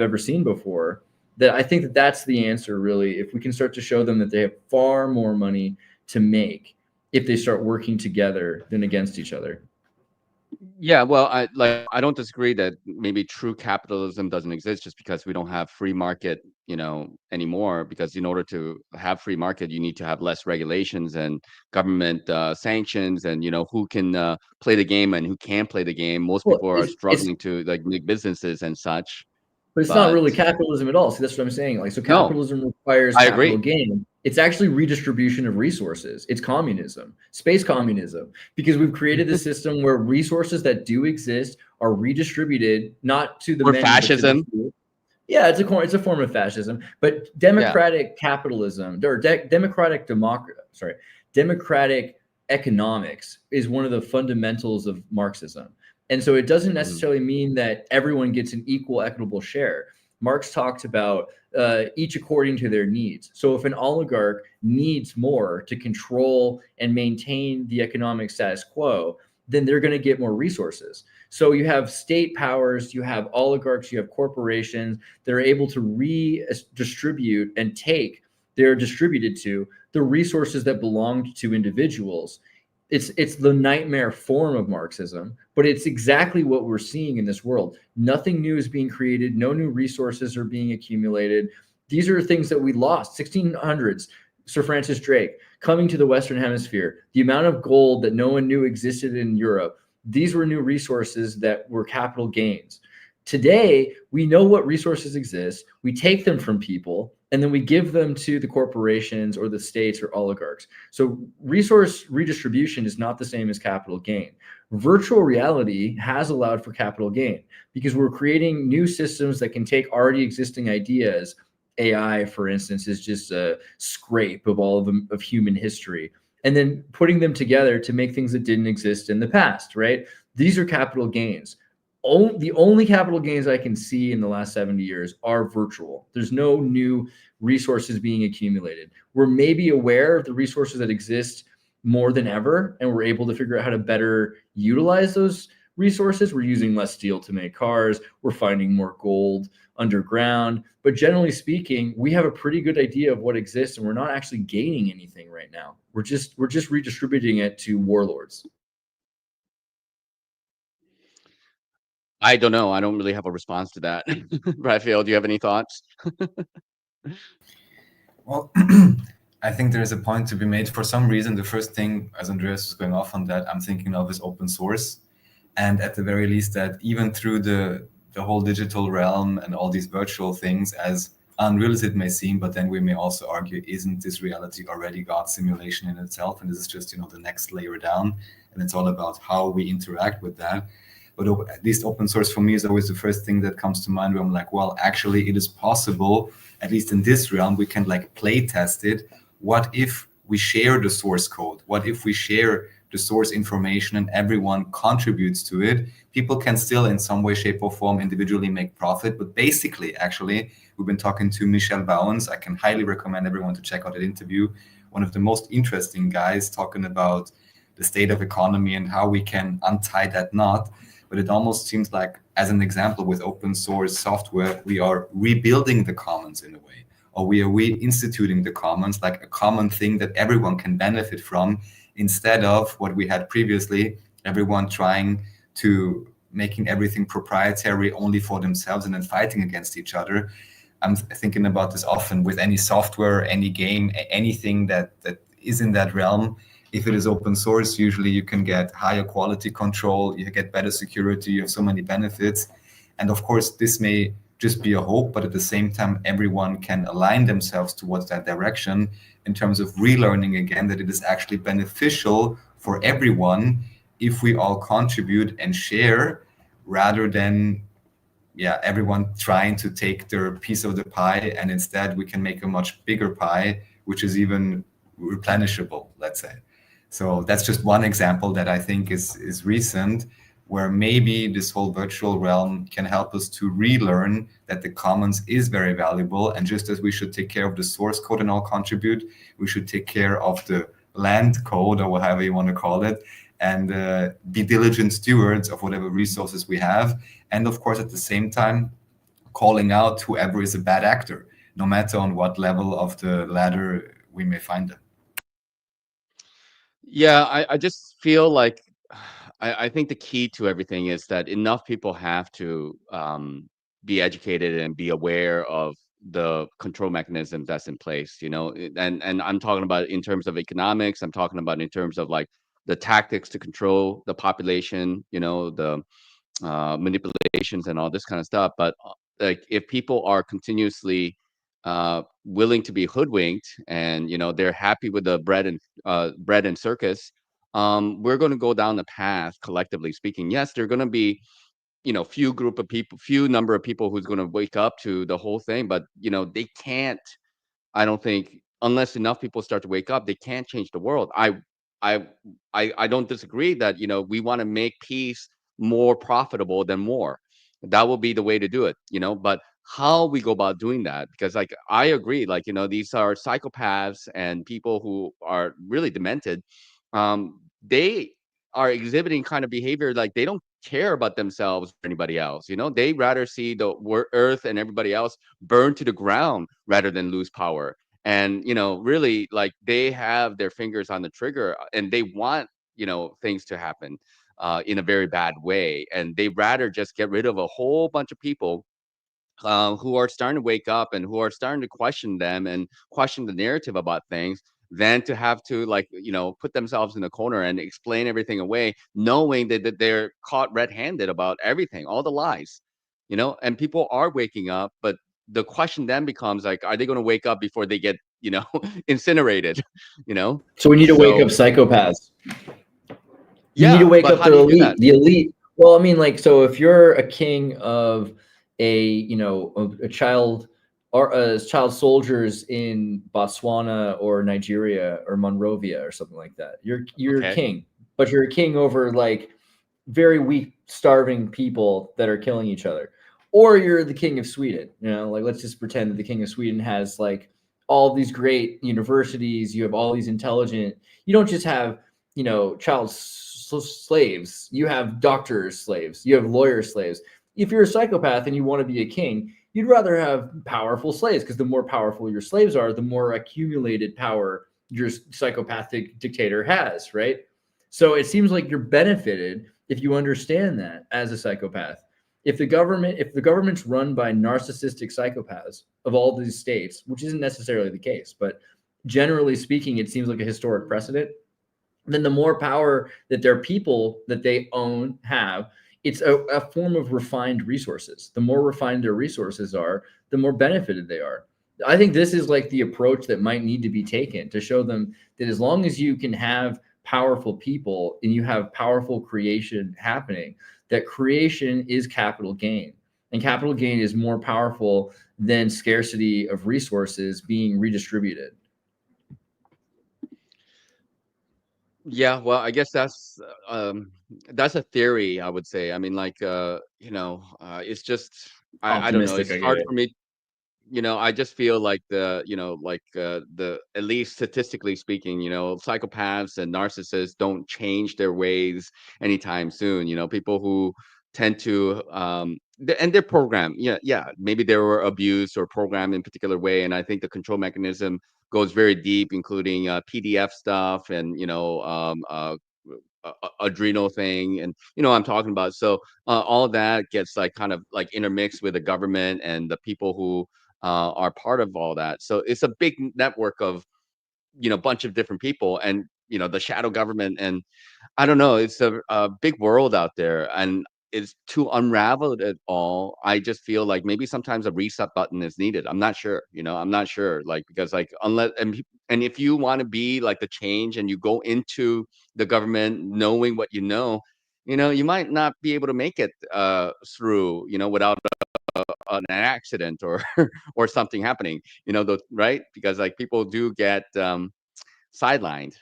S4: ever seen before, that I think that that's the answer, really. If we can start to show them that they have far more money to make if they start working together than against each other.
S3: Yeah, well, I don't disagree that maybe true capitalism doesn't exist just because we don't have free market, anymore. Because in order to have free market, you need to have less regulations and government sanctions, and who can play the game and who can't play the game. Most
S4: Well,
S3: people are
S4: it's
S3: struggling to like make businesses and such.
S4: but it's not
S3: But
S4: really capitalism at all. See, that's what I'm saying. Like, so
S3: no,
S4: capitalism requires
S3: I
S4: capital
S3: agree.
S4: gain. It's actually redistribution of resources. It's communism, space communism, because we've created a system where resources that do exist are redistributed not to the
S3: Or
S4: many but to the
S3: fascism.
S4: few. Yeah, it's a form of fascism, but
S3: Yeah.
S4: democratic capitalism or democratic economics is one of the fundamentals of Marxism. And so it doesn't
S3: Mhm.
S4: necessarily mean that everyone gets an equal, equitable share. Marx talked about each according to their needs. So if an oligarch needs more to control and maintain the economic status quo, then they're going to get more resources. So you have state powers, you have oligarchs, you have corporations that are able to redistribute and take, they're distributed to the resources that belonged to individuals. It's the nightmare form of Marxism, but it's exactly what we're seeing in this world. Nothing new is being created, no new resources are being accumulated. These are things that we lost. 1600s, Sir Francis Drake coming to the Western Hemisphere, the amount of gold that no one knew existed in Europe, these were new resources that were capital gains. Today, we know what resources exist. We take them from people and then we give them to the corporations or the states or oligarchs. So resource redistribution is not the same as capital gain. Virtual reality has allowed for capital gain because we're creating new systems that can take already existing ideas. AI, for instance, is just a scrape of all of them of human history, and then putting them together to make things that didn't exist in the past, right? These are capital gains. The only capital gains I can see in the last 70 years are virtual. There's no new resources being accumulated. We're maybe aware of the resources that exist more than ever, and we're able to figure out how to better utilize those resources. We're using less steel to make cars. We're finding more gold underground. But generally speaking, we have a pretty good idea of what exists, and we're not actually gaining anything right now. We're just redistributing it to warlords.
S3: I don't know. I don't really have a response to that. Raphael, do you have any thoughts?
S2: Well, I think there's a point to be made. For some reason, the first thing, as Andreas was going off on that, I'm thinking of is open source. And at the very least, that even through the whole digital realm and all these virtual things, as unreal as it may seem, but then we may also argue, isn't this reality already God's simulation in itself? And this is just, the next layer down. And it's all about how we interact with that. But at least open source for me is always the first thing that comes to mind, where I'm like, well, actually it is possible, at least in this realm, we can like play test it. What if we share the source code? What if we share the source information and everyone contributes to it? People can still in some way, shape or form individually make profit. But basically, actually, we've been talking to Michel Bauens. I can highly recommend everyone to check out that interview. One of the most interesting guys talking about the state of economy and how we can untie that knot. But it almost seems like, as an example, with open source software, we are rebuilding the commons in a way, or we are reinstituting the commons like a common thing that everyone can benefit from, instead of what we had previously, everyone trying to making everything proprietary only for themselves and then fighting against each other. I'm thinking about this often with any software, any game, anything that is in that realm. If it is open source, usually you can get higher quality control, you get better security, you have so many benefits. And of course, this may just be a hope, but at the same time, everyone can align themselves towards that direction in terms of relearning again that it is actually beneficial for everyone if we all contribute and share, rather than everyone trying to take their piece of the pie, and instead we can make a much bigger pie, which is even replenishable, let's say. So that's just one example that I think is recent, where maybe this whole virtual realm can help us to relearn that the commons is very valuable. And just as we should take care of the source code and all contribute, we should take care of the land code, or whatever you want to call it, and be diligent stewards of whatever resources we have. And of course, at the same time, calling out whoever is a bad actor, no matter on what level of the ladder we may find them.
S3: Yeah, I just feel like I think the key to everything is that enough people have to be educated and be aware of the control mechanism that's in place, and I'm talking about in terms of economics. I'm talking about in terms of like the tactics to control the population, the manipulations and all this kind of stuff. But like if people are continuously willing to be hoodwinked and they're happy with the bread and circus, we're going to go down the path collectively speaking. Yes, they're going to be few number of people who's going to wake up to the whole thing, but they can't. I don't think unless enough people start to wake up, they can't change the world. I I don't disagree that we want to make peace more profitable than war. That will be the way to do it, but how we go about doing that, because like I agree, like these are psychopaths and people who are really demented. They are exhibiting kind of behavior like they don't care about themselves or anybody else. They rather see the earth and everybody else burn to the ground rather than lose power. And really, like they have their fingers on the trigger and they want things to happen in a very bad way, and they rather just get rid of a whole bunch of people who are starting to wake up and who are starting to question them and question the narrative about things, than to have to like put themselves in a corner and explain everything away, knowing that they're caught red-handed about everything, all the lies. And people are waking up, but the question then becomes like, are they going to wake up before they get incinerated?
S4: So we need to wake
S3: So
S4: up psychopaths. You need
S3: yeah,
S4: to wake
S3: but
S4: up
S3: how
S4: the
S3: do you do that?
S4: elite. The elite. Well, I mean, like, so if you're a king of a child or child soldiers in Botswana or Nigeria or Monrovia or something like that, you're a
S3: Okay.
S4: king, but you're a king over like very weak, starving people that are killing each other. Or you're the king of Sweden. Like let's just pretend that the king of Sweden has like all these great universities. You have all these intelligent. You don't just have child slaves. You have doctors slaves. You have lawyer slaves. If you're a psychopath and you want to be a king, you'd rather have powerful slaves, because the more powerful your slaves are, the more accumulated power your psychopathic dictator has, right? So it seems like you're benefited if you understand that as a psychopath. If the government's run by narcissistic psychopaths of all these states, which isn't necessarily the case, but generally speaking, it seems like a historic precedent, then the more power that their people that they own have, it's a form of refined resources. The more refined their resources are, the more benefited they are. I think this is like the approach that might need to be taken to show them that as long as you can have powerful people and you have powerful creation happening, that creation is capital gain. And capital gain is more powerful than scarcity of resources being redistributed.
S3: Yeah, well, I guess that's a theory, I would say. I mean, like it's just I don't know.
S4: Optimistic,
S3: It's
S4: I get
S3: hard
S4: it.
S3: for me. I just feel like the at least statistically speaking, psychopaths and narcissists don't change their ways anytime soon. People who tend to and they're programmed. Yeah, yeah. Maybe they were abused or programmed in a particular way, and I think the control mechanism goes very deep, including PDF stuff and adrenal thing, and I'm talking about. So all that gets like kind of like intermixed with the government and the people who are part of all that. So it's a big network of bunch of different people, and the shadow government, and I don't know. It's a big world out there, and it's to unravel it all. I just feel like maybe sometimes a reset button is needed. I'm not sure. I'm not sure. Like because like unless and if you want to be like the change, and you go into the government knowing what you might not be able to make it through. Without an accident or or something happening. Right? Because like people do get sidelined.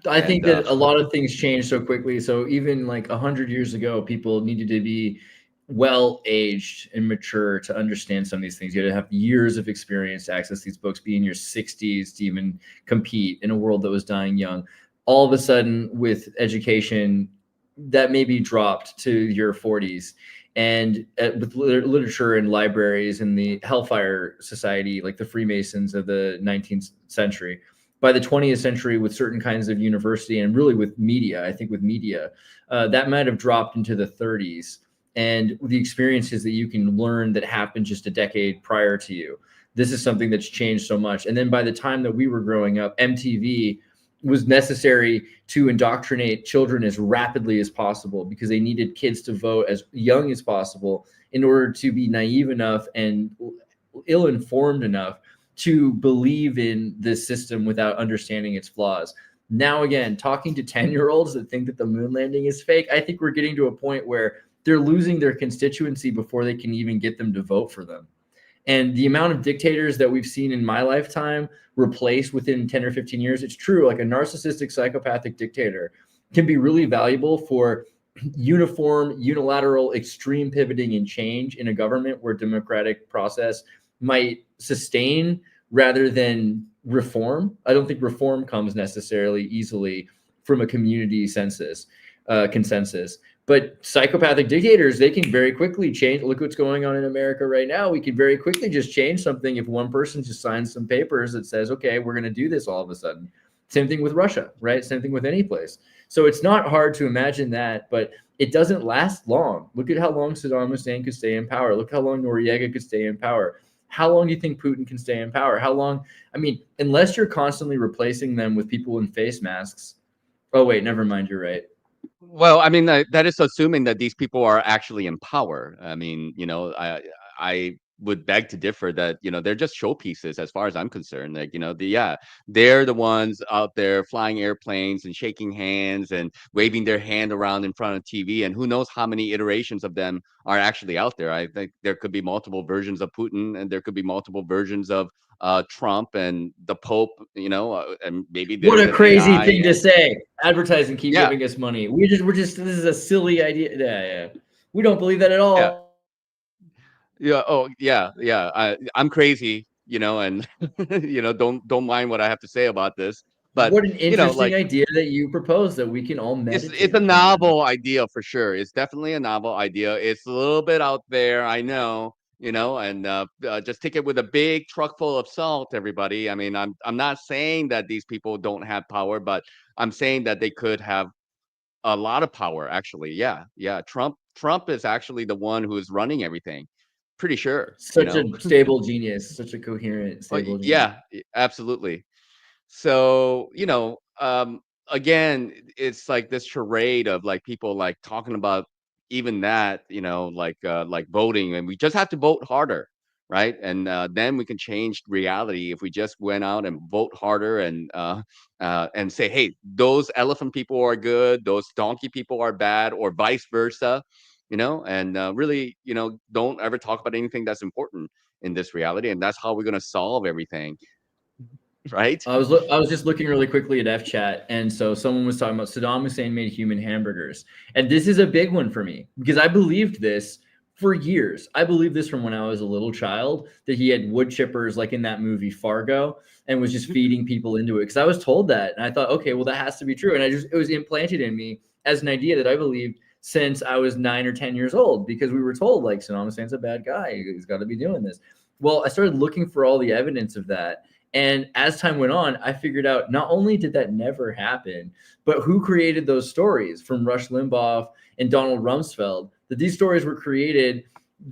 S4: I think
S3: And
S4: that a lot of things change so quickly. So even like 100 years ago, people needed to be well aged and mature to understand some of these things. You had to have years of experience to access these books, be in your 60s to even compete in a world that was dying young. All of a sudden, with education, that maybe dropped to your 40s. And with literature and libraries and the Hellfire Society, like the Freemasons of the 19th century, by the 20th century, with certain kinds of university and really with media, I think with media, that might have dropped into the 30s. And the experiences that you can learn that happened just a decade prior to you. This is something that's changed so much. And then by the time that we were growing up, MTV was necessary to indoctrinate children as rapidly as possible because they needed kids to vote as young as possible in order to be naive enough and ill-informed enough to believe in this system without understanding its flaws. Now, again, talking to 10-year-olds that think that the moon landing is fake, I think we're getting to a point where they're losing their constituency before they can even get them to vote for them. And the amount of dictators that we've seen in my lifetime replaced within 10 or 15 years, it's true. Like a narcissistic, psychopathic dictator can be really valuable for uniform, unilateral, extreme pivoting and change in a government where democratic process might sustain rather than reform. I don't think reform comes necessarily easily from a community consensus. But psychopathic dictators, they can very quickly change. Look what's going on in America right now. We can very quickly just change something if one person just signs some papers that says, okay, we're going to do this all of a sudden. Same thing with Russia, right? Same thing with any place. So it's not hard to imagine that, but it doesn't last long. Look at how long Saddam Hussein could stay in power. Look how long Noriega could stay in power. How long do you think Putin can stay in power? How long? I mean, unless you're constantly replacing them with people in face masks. Oh, wait, never mind. You're right.
S3: Well, I mean, that is assuming that these people are actually in power. I mean, I would beg to differ that, they're just showpieces as far as I'm concerned. Like, they're the ones out there flying airplanes and shaking hands and waving their hand around in front of TV. And who knows how many iterations of them are actually out there. I think there could be multiple versions of Putin, and there could be multiple versions of Trump and the Pope, and maybe there's
S4: what a crazy
S3: AI
S4: thing to say. Advertising keep
S3: Yeah.
S4: giving us money. This is a silly idea. Yeah. We don't believe that at all.
S3: Yeah. Oh, yeah. I'm crazy, and don't mind what I have to say about this. But
S4: What an interesting
S3: like
S4: idea that you propose that we can all meditate.
S3: it's a
S4: upon.
S3: novel idea for sure. It's definitely a novel idea. It's a little bit out there, I know, and just take it with a big truck full of salt, everybody. I mean, I'm not saying that these people don't have power, but I'm saying that they could have a lot of power, actually. Yeah. Trump is actually the one who is running everything. Pretty sure,
S4: Such a stable genius, such a coherent, stable genius.
S3: Yeah, absolutely. So, again, it's like this charade of like people like talking about even that, like voting, and we just have to vote harder, right? And then we can change reality if we just went out and vote harder and say, hey, those elephant people are good, those donkey people are bad, or vice versa, and really, don't ever talk about anything that's important in this reality, and that's how we're going to solve everything. Right.
S4: I was just looking really quickly at FChat, and so someone was talking about Saddam Hussein made human hamburgers, and this is a big one for me because I believed this for years. I believed this from when I was a little child that he had wood chippers like in that movie Fargo and was just feeding people into it because I was told that, and I thought, okay, well that has to be true, and it was implanted in me as an idea that I believed since I was 9 or 10 years old because we were told like Saddam Hussein's a bad guy, he's got to be doing this. Well, I started looking for all the evidence of that. And as time went on, I figured out not only did that never happen, but who created those stories from Rush Limbaugh and Donald Rumsfeld, that these stories were created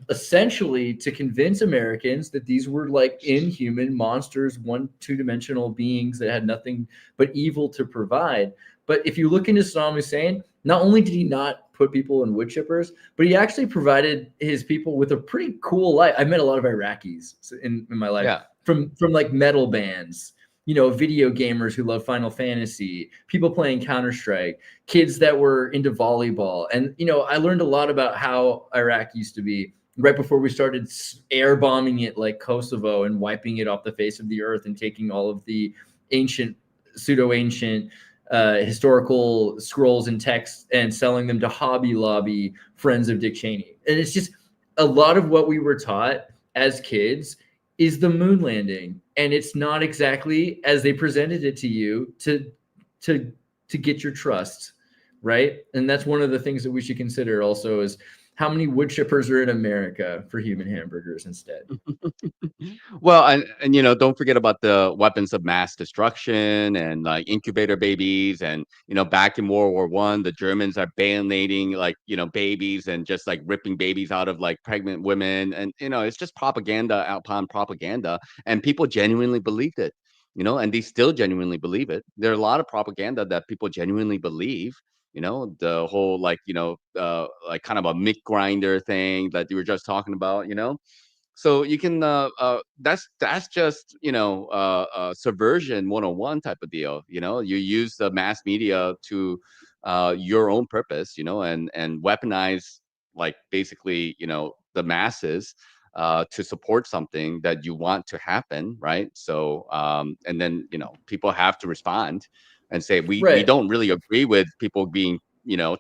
S4: essentially to convince Americans that these were like inhuman monsters, two-dimensional beings that had nothing but evil to provide. But if you look into Saddam Hussein, not only did he not put people in wood chippers, but he actually provided his people with a pretty cool life. I met a lot of Iraqis in my life.
S3: Yeah.
S4: From like metal bands, video gamers who love Final Fantasy, people playing Counter-Strike, kids that were into volleyball. And, I learned a lot about how Iraq used to be right before we started air bombing it like Kosovo and wiping it off the face of the earth and taking all of the pseudo-ancient historical scrolls and texts and selling them to Hobby Lobby friends of Dick Cheney. And it's just a lot of what we were taught as kids is the moon landing, and it's not exactly as they presented it to you to get your trust, right? And that's one of the things that we should consider also is how many wood chippers are in America for human hamburgers instead?
S3: Well, and don't forget about the weapons of mass destruction and like incubator babies, and back in World War I, the Germans are bayonetting like babies and just like ripping babies out of like pregnant women, and it's just propaganda upon propaganda, and people genuinely believed it, and they still genuinely believe it. There are a lot of propaganda that people genuinely believe. The whole like kind of a mick grinder thing that you were just talking about. So you can that's just subversion 101 type of deal. You use the mass media to your own purpose, and weaponize like basically the masses to support something that you want to happen, right? So and then people have to respond and say we
S4: Right.
S3: don't really agree with people being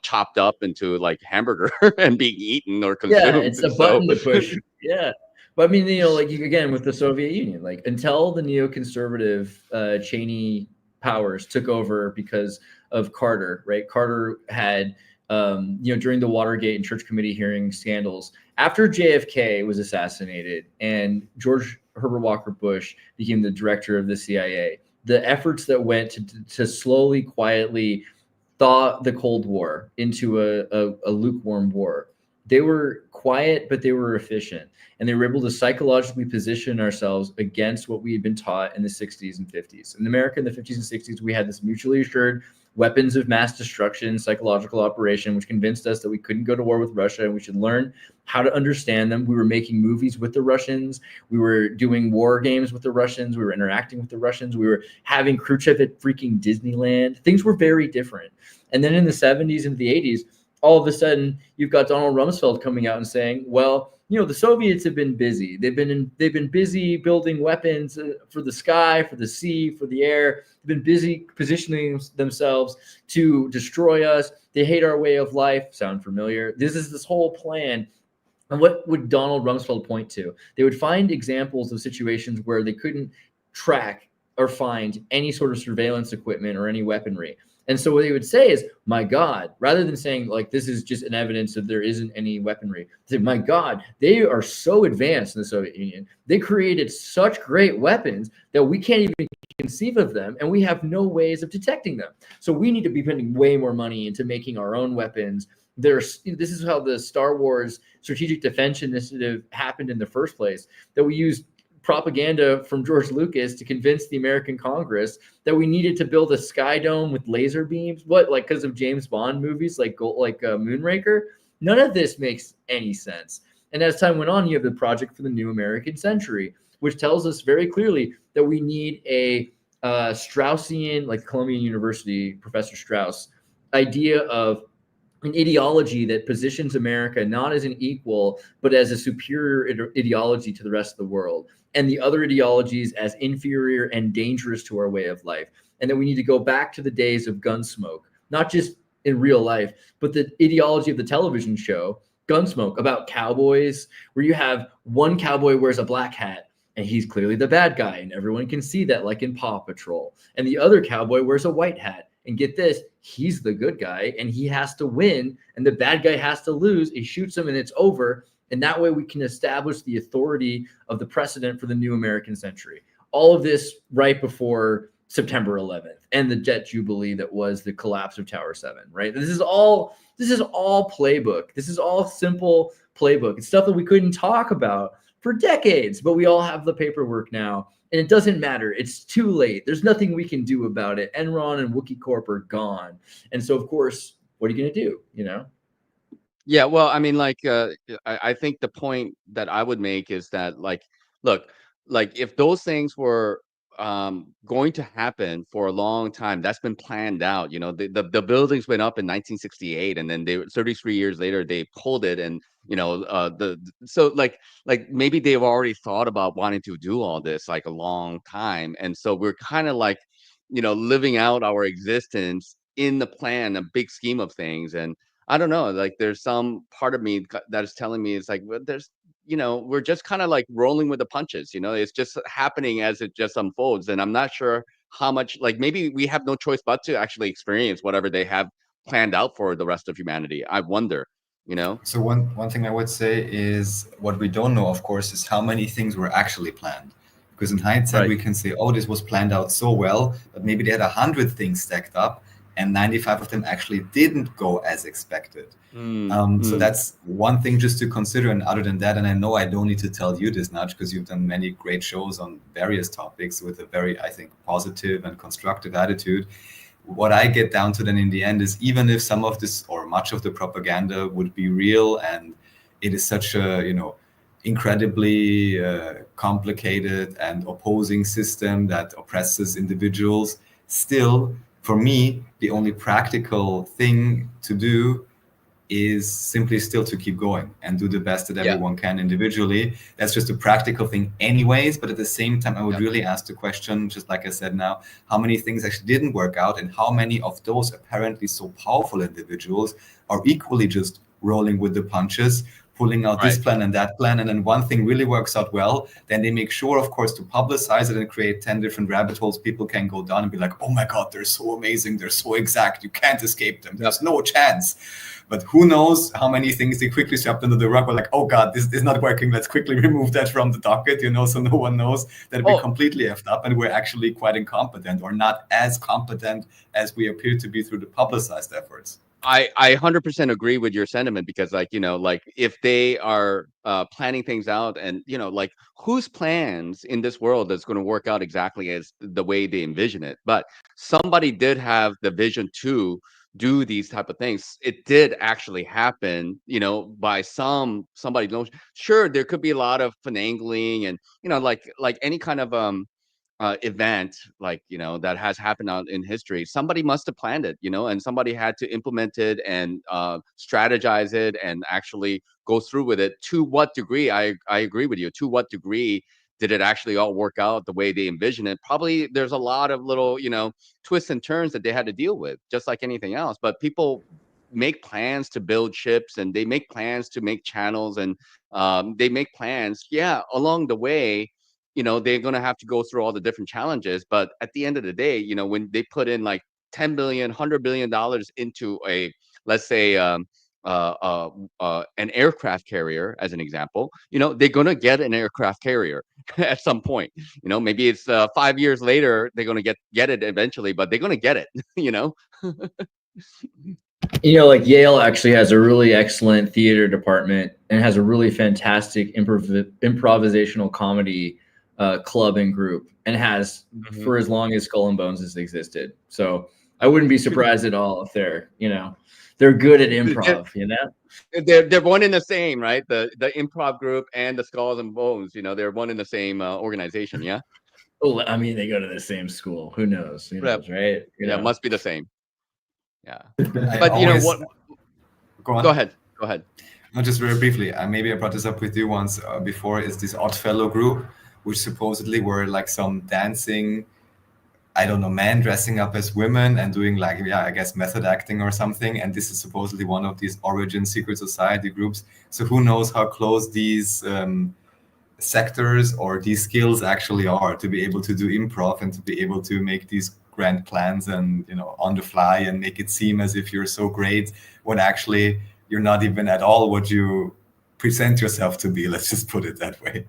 S3: chopped up into like hamburger and being eaten or
S4: Yeah,
S3: consumed.
S4: it's a
S3: So
S4: button to push. Yeah. But I mean, like again with the Soviet Union, like until the neoconservative Cheney powers took over because of Carter, right? Carter had during the Watergate and Church Committee hearing scandals, after JFK was assassinated and George Herbert Walker Bush became the director of the CIA, the efforts that went to slowly, quietly thaw the Cold War into a lukewarm war, they were quiet, but they were efficient. And they were able to psychologically position ourselves against what we had been taught in the 60s and 50s. In America in the 50s and 60s, we had this mutually assured weapons of mass destruction, psychological operation, which convinced us that we couldn't go to war with Russia and we should learn how to understand them. We were making movies with the Russians. We were doing war games with the Russians. We were interacting with the Russians. We were having Khrushchev at freaking Disneyland. Things were very different. And then in the 70s and the 80s, all of a sudden you've got Donald Rumsfeld coming out and saying, well, the Soviets have been busy. They've been busy building weapons for the sky, for the sea, for the air. They've been busy positioning themselves to destroy us. They hate our way of life. Sound familiar? This whole plan. And what would Donald Rumsfeld point to? They would find examples of situations where they couldn't track or find any sort of surveillance equipment or any weaponry. And so what they would say is, my God, rather than saying like, this is just an evidence that there isn't any weaponry, they say, my God, they are so advanced in the Soviet Union. They created such great weapons that we can't even conceive of them. And we have no ways of detecting them. So we need to be putting way more money into making our own weapons. This is how the Star Wars Strategic Defense Initiative happened in the first place, that we used propaganda from George Lucas to convince the American Congress that we needed to build a sky dome with laser beams. What, like because of James Bond movies like Moonraker? None of this makes any sense. And as time went on, you have the Project for the New American Century, which tells us very clearly that we need a Straussian, like Columbia University, Professor Strauss, idea of an ideology that positions America not as an equal, but as a superior ideology to the rest of the world, and the other ideologies as inferior and dangerous to our way of life. And that we need to go back to the days of Gunsmoke, not just in real life, but the ideology of the television show Gunsmoke, about cowboys, where you have one cowboy wears a black hat and he's clearly the bad guy and everyone can see that, like in Paw Patrol. And the other cowboy wears a white hat. And get this, he's the good guy and he has to win and the bad guy has to lose. He shoots him and it's over. And that way we can establish the authority of the precedent for the new American century. All of this right before September 11th and the Jet Jubilee that was the collapse of Tower 7, right? This is all playbook. This is all simple playbook. It's stuff that we couldn't talk about for decades, but we all have the paperwork now. And it doesn't matter. It's too late. There's nothing we can do about it. Enron and Wookiee Corp are gone. And so, of course, what are you going to do?
S3: Yeah, well, I mean, like, I think the point that I would make is that, like, look, like, if those things were going to happen for a long time, that's been planned out. The buildings went up in 1968, and then 33 years later they pulled it, and so like maybe they've already thought about wanting to do all this like a long time, and so we're kind of like living out our existence in the plan, a big scheme of things, and I don't know, like there's some part of me that is telling me it's like, well, we're just kind of like rolling with the punches, it's just happening as it just unfolds. And I'm not sure how much, like maybe we have no choice but to actually experience whatever they have planned out for the rest of humanity. I wonder, you know?
S2: So one thing I would say is what we don't know, of course, is how many things were actually planned. Because in hindsight,
S4: Right.
S2: we can say, oh, this was planned out so well, but maybe they had 100 things stacked up, and 95 of them actually didn't go as expected. So that's one thing just to consider. And other than that, and I know I don't need to tell you this, Nudge, because you've done many great shows on various topics with a very, I think, positive and constructive attitude. What I get down to then in the end is, even if some of this or much of the propaganda would be real, and it is such a, incredibly complicated and opposing system that oppresses individuals, still, for me, the only practical thing to do is simply still to keep going and do the best that everyone can individually. That's just a practical thing anyways, but at the same time, I would really ask the question, just like I said now, how many things actually didn't work out, and how many of those apparently so powerful individuals are equally just rolling with the punches, pulling out this plan and that plan, and then one thing really works out well, then they make sure, of course, to publicize it and create 10 different rabbit holes people can go down and be like, oh my God, they're so amazing, they're so exact, you can't escape them, there's no chance. But who knows how many things they quickly swept under the rug. We're like, oh God, this is not working. Let's quickly remove that from the docket, so no one knows that we're completely effed up and we're actually quite incompetent, or not as competent as we appear to be through the publicized efforts.
S3: I 100% agree with your sentiment, because if they are planning things out, and whose plans in this world is going to work out exactly as the way they envision it, but somebody did have the vision to do these type of things. It did actually happen, by somebody knows. Sure, there could be a lot of finagling and like any kind of event that has happened out in history. Somebody must have planned it, and somebody had to implement it and strategize it and actually go through with it. To what degree? I agree with you. To what degree did it actually all work out the way they envisioned it? Probably there's a lot of little twists and turns that they had to deal with, just like anything else. But people make plans to build ships, and they make plans to make channels, and they make plans along the way. They're going to have to go through all the different challenges, but at the end of the day, when they put in like 10 billion, $100 billion into a, let's say, an aircraft carrier, as an example, they're going to get an aircraft carrier at some point. Maybe it's 5 years later, they're going to get it eventually, but they're going to get it.
S4: Like Yale actually has a really excellent theater department and has a really fantastic improvisational comedy club and group, and has for as long as Skull and Bones has existed. So I wouldn't be surprised at all if they're good at improv.
S3: They're one in the same, right? The improv group and the Skulls and Bones. They're one in the same organization. Yeah.
S4: Oh, I mean, they go to the same school. Who knows? Right?
S3: Yeah, must be the same. Yeah.
S2: But
S3: what?
S2: Go on.
S3: Go ahead.
S2: No, just very briefly. Maybe I brought this up with you once before. Is this Oddfellow group, which supposedly were like some dancing, I don't know, men dressing up as women and doing I guess method acting or something. And this is supposedly one of these origin secret society groups. So who knows how close these sectors or these skills actually are, to be able to do improv and to be able to make these grand plans and on the fly and make it seem as if you're so great when actually you're not even at all what you present yourself to be. Let's just put it that way.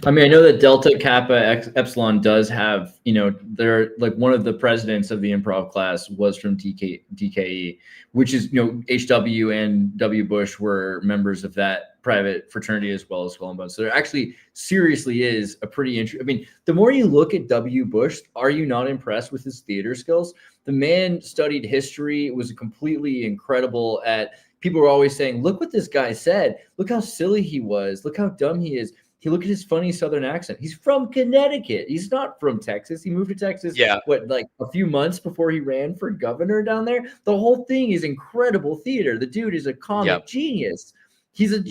S4: I mean, I know that Delta Kappa Epsilon does have, they're like, one of the presidents of the improv class was from DKE, which is, HW and W. Bush were members of that private fraternity as well as Skull and Bones. So there actually seriously is a pretty interesting. I mean, the more you look at W. Bush, are you not impressed with his theater skills? The man studied history, was completely incredible at. People were always saying, look what this guy said. Look how silly he was. Look how dumb he is. Look at his funny Southern accent. He's from Connecticut. He's not from Texas. He moved to Texas, like a few months before he ran for governor down there. The whole thing is incredible theater. The dude is a comic genius. He's a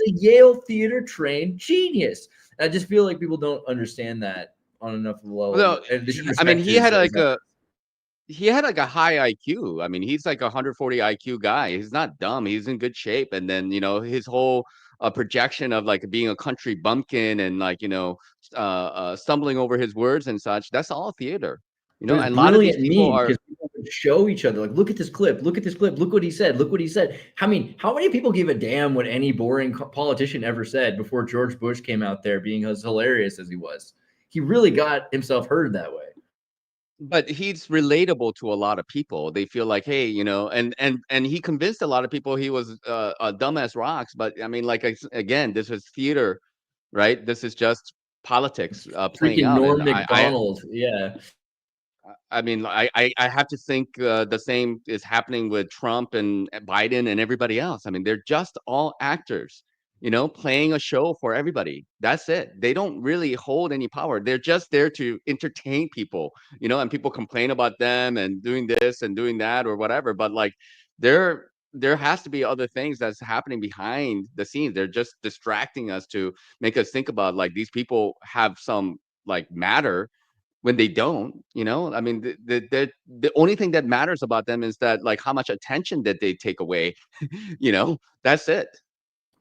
S4: Yale theater trained genius. And I just feel like people don't understand that on enough level.
S3: No, I mean, he had like a high IQ. I mean, he's like 140 IQ guy. He's not dumb. He's in good shape. And then, his whole projection of like being a country bumpkin and stumbling over his words and such, that's all theater. And a lot of these people are
S4: show each other, like, look at this clip, look at this clip, look what he said, look what he said. I mean, how many people give a damn what any boring politician ever said before George Bush came out there being as hilarious as he was? He really got himself heard that way.
S3: But he's relatable to a lot of people. They feel like, hey, and he convinced a lot of people he was a dumbass rocks. But I mean, like, again, this is theater, right? This is just politics playing
S4: Freaking
S3: out.
S4: Norm
S3: And
S4: Macdonald, yeah.
S3: I mean, I have to think the same is happening with Trump and Biden and everybody else. I mean, they're just all actors, playing a show for everybody. That's it. They don't really hold any power. They're just there to entertain people, and people complain about them and doing this and doing that or whatever. But like, there has to be other things that's happening behind the scenes. They're just distracting us to make us think about like these people have some like matter when they don't. I mean, the only thing that matters about them is that like how much attention that they take away. That's it.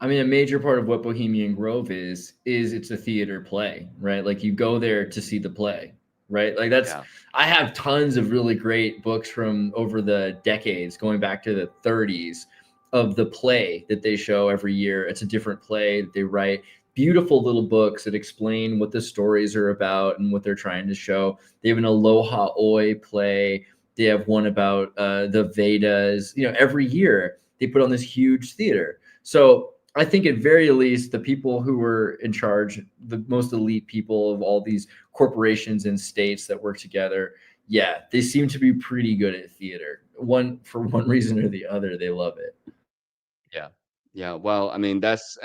S4: I mean, a major part of what Bohemian Grove is it's a theater play, right? Like you go there to see the play, right? Like
S3: Yeah.
S4: I have tons of really great books from over the decades, going back to the 30s, of the play that they show every year. It's a different play that they write. Beautiful little books that explain what the stories are about and what they're trying to show. They have an Aloha Oi play. They have one about the Vedas. Every year they put on this huge theater. So I think at very least the people who were in charge, the most elite people of all these corporations and states that work together, yeah, they seem to be pretty good at theater. For one reason or the other, they love it.
S3: Yeah. Yeah. Well, I mean, that's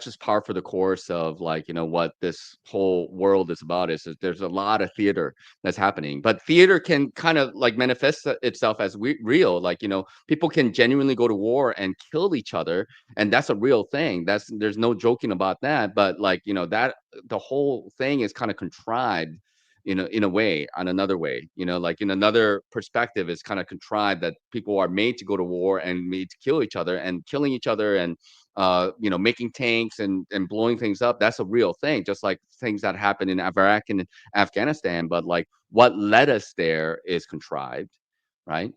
S3: just par for the course of like, what this whole world is about is that there's a lot of theater that's happening, but theater can kind of like manifest itself as real. Like, people can genuinely go to war and kill each other. And that's a real thing. There's no joking about that. But like, that the whole thing is kind of contrived in a way, on another way, like in another perspective, is kind of contrived that people are made to go to war and made to kill each other and killing each other and, making tanks and blowing things up. That's a real thing, just like things that happen in Iraq and Afghanistan. But like what led us there is contrived, right?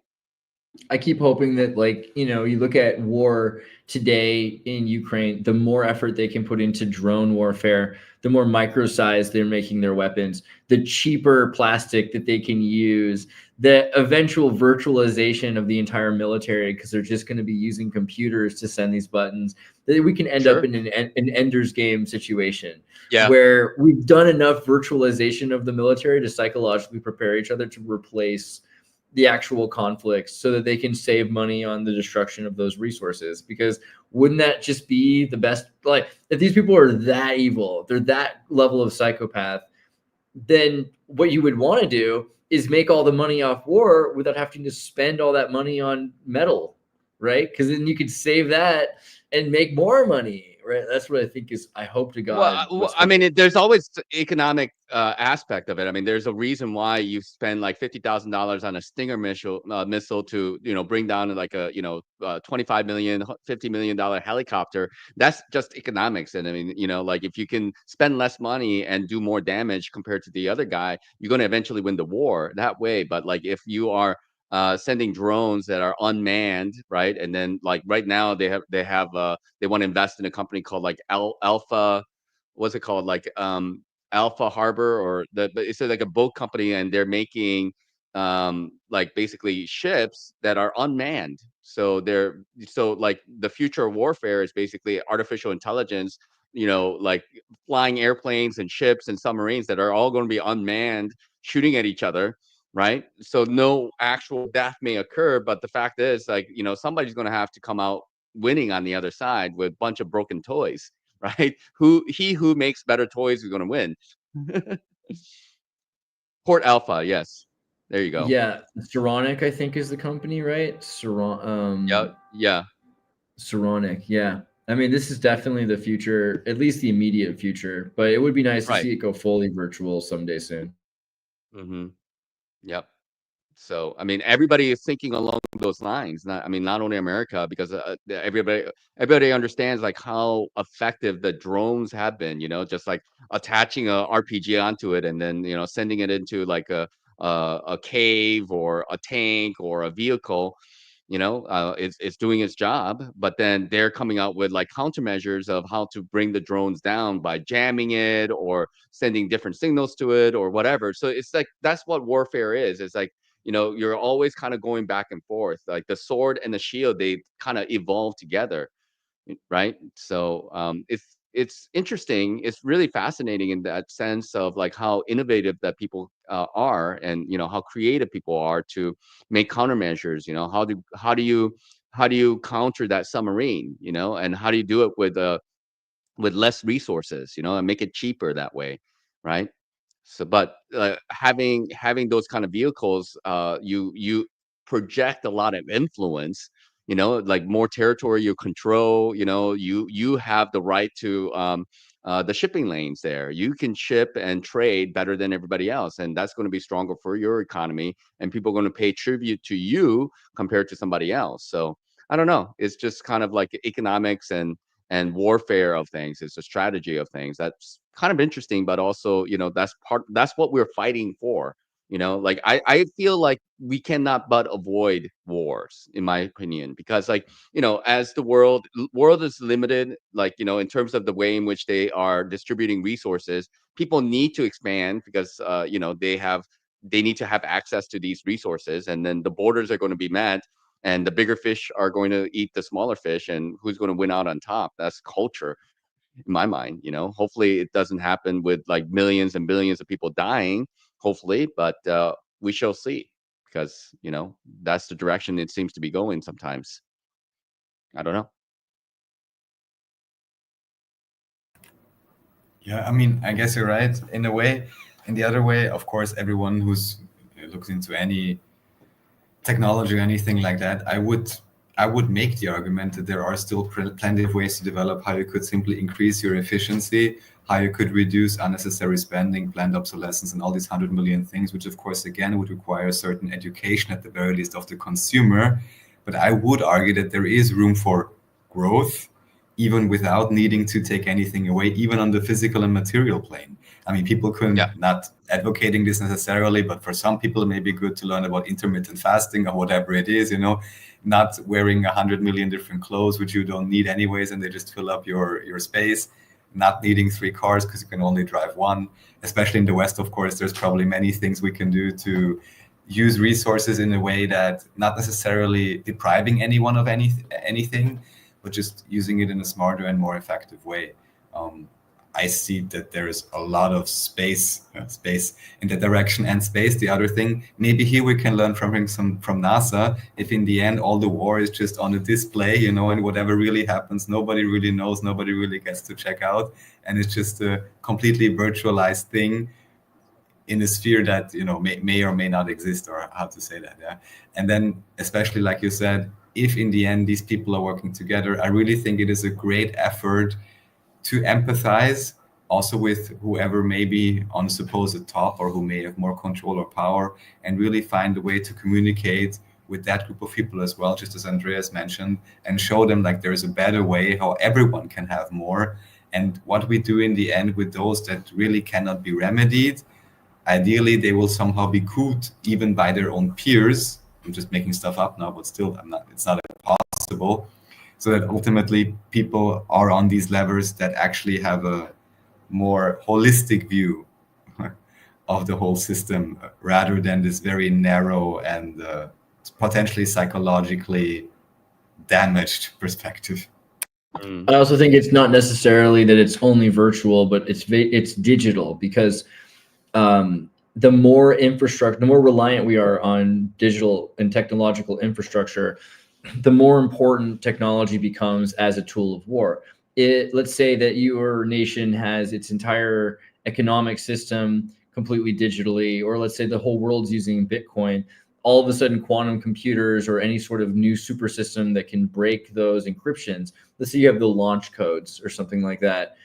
S4: I keep hoping that, like, you look at war today in Ukraine, the more effort they can put into drone warfare, the more micro-sized they're making their weapons, the cheaper plastic that they can use, the eventual virtualization of the entire military, because they're just going to be using computers to send these buttons, that we can end up in an Ender's Game situation.
S3: Yeah.
S4: Where we've done enough virtualization of the military to psychologically prepare each other to replace the actual conflicts so that they can save money on the destruction of those resources. Because wouldn't that just be the best? Like, if these people are that evil, they're that level of psychopath, then what you would want to do is make all the money off war without having to spend all that money on metal, right? Because then you could save that and make more money, right? That's what I think is, I hope to God.
S3: Well, I mean, there's always the economic aspect of it. I mean, there's a reason why you spend like $50,000 on a Stinger missile to, bring down like a, $25 million, $50 million helicopter. That's just economics. And I mean, like if you can spend less money and do more damage compared to the other guy, you're going to eventually win the war that way. But like if you are sending drones that are unmanned, right? And then like right now they want to invest in a company called like Alpha, what's it called? Like Alpha Harbor, but it's like a boat company, and they're making like basically ships that are unmanned. So like the future of warfare is basically artificial intelligence, like flying airplanes and ships and submarines that are all going to be unmanned, shooting at each other. Right. So no actual death may occur, but the fact is, like, somebody's going to have to come out winning on the other side with a bunch of broken toys, right? Who makes better toys is going to win. Port Alpha, yes. There you go.
S4: Yeah, Saronic, I think, is the company, right?
S3: Yeah.
S4: Saronic, yeah. I mean, this is definitely the future, at least the immediate future. But it would be nice to see it go fully virtual someday soon.
S3: Mm-hmm. Yep. So, I mean, everybody is thinking along those lines. Not only America, because everybody understands like how effective the drones have been. Just like attaching a RPG onto it and then sending it into like a a cave or a tank or a vehicle, it's doing its job, but then they're coming out with like countermeasures of how to bring the drones down by jamming it or sending different signals to it or whatever. So it's like that's what warfare is. It's like, you're always kind of going back and forth. Like the sword and the shield, they kind of evolve together, right? So it's interesting. It's really fascinating in that sense of like how innovative that people are, and how creative people are to make countermeasures. How do you counter that submarine? And how do you do it with less resources? And make it cheaper that way, right? So, but having those kind of vehicles, you project a lot of influence. Like more territory you control. You have the right to the shipping lanes there. You can ship and trade better than everybody else, and that's going to be stronger for your economy. And people are going to pay tribute to you compared to somebody else. So I don't know. It's just kind of like economics and warfare of things. It's a strategy of things. That's kind of interesting, but also, that's what we're fighting for. Like I feel like we cannot but avoid wars, in my opinion, because like, as the world is limited, like, in terms of the way in which they are distributing resources, people need to expand because they need to have access to these resources, and then the borders are going to be met, and the bigger fish are going to eat the smaller fish, and who's going to win out on top? That's culture, in my mind. Hopefully it doesn't happen with like millions and billions of people dying, hopefully, but we shall see, because that's the direction it seems to be going sometimes. I don't know.
S2: Yeah, I mean, I guess you're right in a way. In the other way, of course, everyone who's looks into any technology or anything like that, I would make the argument that there are still plenty of ways to develop how you could simply increase your efficiency, how you could reduce unnecessary spending, planned obsolescence, and all these 100 million things, which of course again would require certain education at the very least of the consumer. But I would argue that there is room for growth, even without needing to take anything away, even on the physical and material plane. I mean, people couldn't, not advocating this necessarily, but for some people, it may be good to learn about intermittent fasting or whatever it is, not wearing 100 million different clothes, which you don't need anyways, and they just fill up your space, not needing 3 cars because you can only drive one. Especially in the West, of course, there's probably many things we can do to use resources in a way that not necessarily depriving anyone of anything, but just using it in a smarter and more effective way. I see that there is a lot of space in that direction. And space, the other thing, maybe here we can learn from NASA. If in the end all the war is just on a display, and whatever really happens, nobody really knows, nobody really gets to check out, and it's just a completely virtualized thing in a sphere that may or may not exist, or how to say that. Yeah. And then especially like you said, if in the end these people are working together, I really think it is a great effort to empathize also with whoever may be on supposed top, or who may have more control or power, and really find a way to communicate with that group of people as well, just as Andreas mentioned, and show them like there is a better way how everyone can have more. And what we do in the end with those that really cannot be remedied, ideally they will somehow be cooled even by their own peers. I'm just making stuff up now, but still it's not impossible. So that ultimately people are on these levers that actually have a more holistic view of the whole system, rather than this very narrow and potentially psychologically damaged perspective.
S4: I also think it's not necessarily that it's only virtual, but it's digital, because the more infrastructure, the more reliant we are on digital and technological infrastructure, the more important technology becomes as a tool of war. Let's say that your nation has its entire economic system completely digitally, or let's say the whole world's using Bitcoin. All of a sudden, quantum computers or any sort of new super system that can break those encryptions. Let's say you have the launch codes or something like that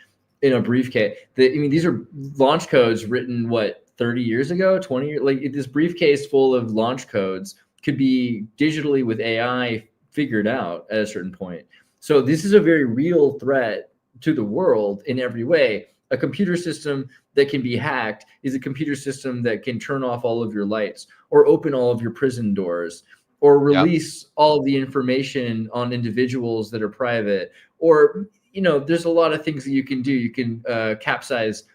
S4: in a briefcase. These are launch codes written, 30 years ago, 20 years? Like, this briefcase full of launch codes could be digitally with AI figured out at a certain point. So this is a very real threat to the world in every way. A computer system that can be hacked is a computer system that can turn off all of your lights or open all of your prison doors or release all of the information on individuals that are private, or, you know, there's a lot of things that you can do. You can capsize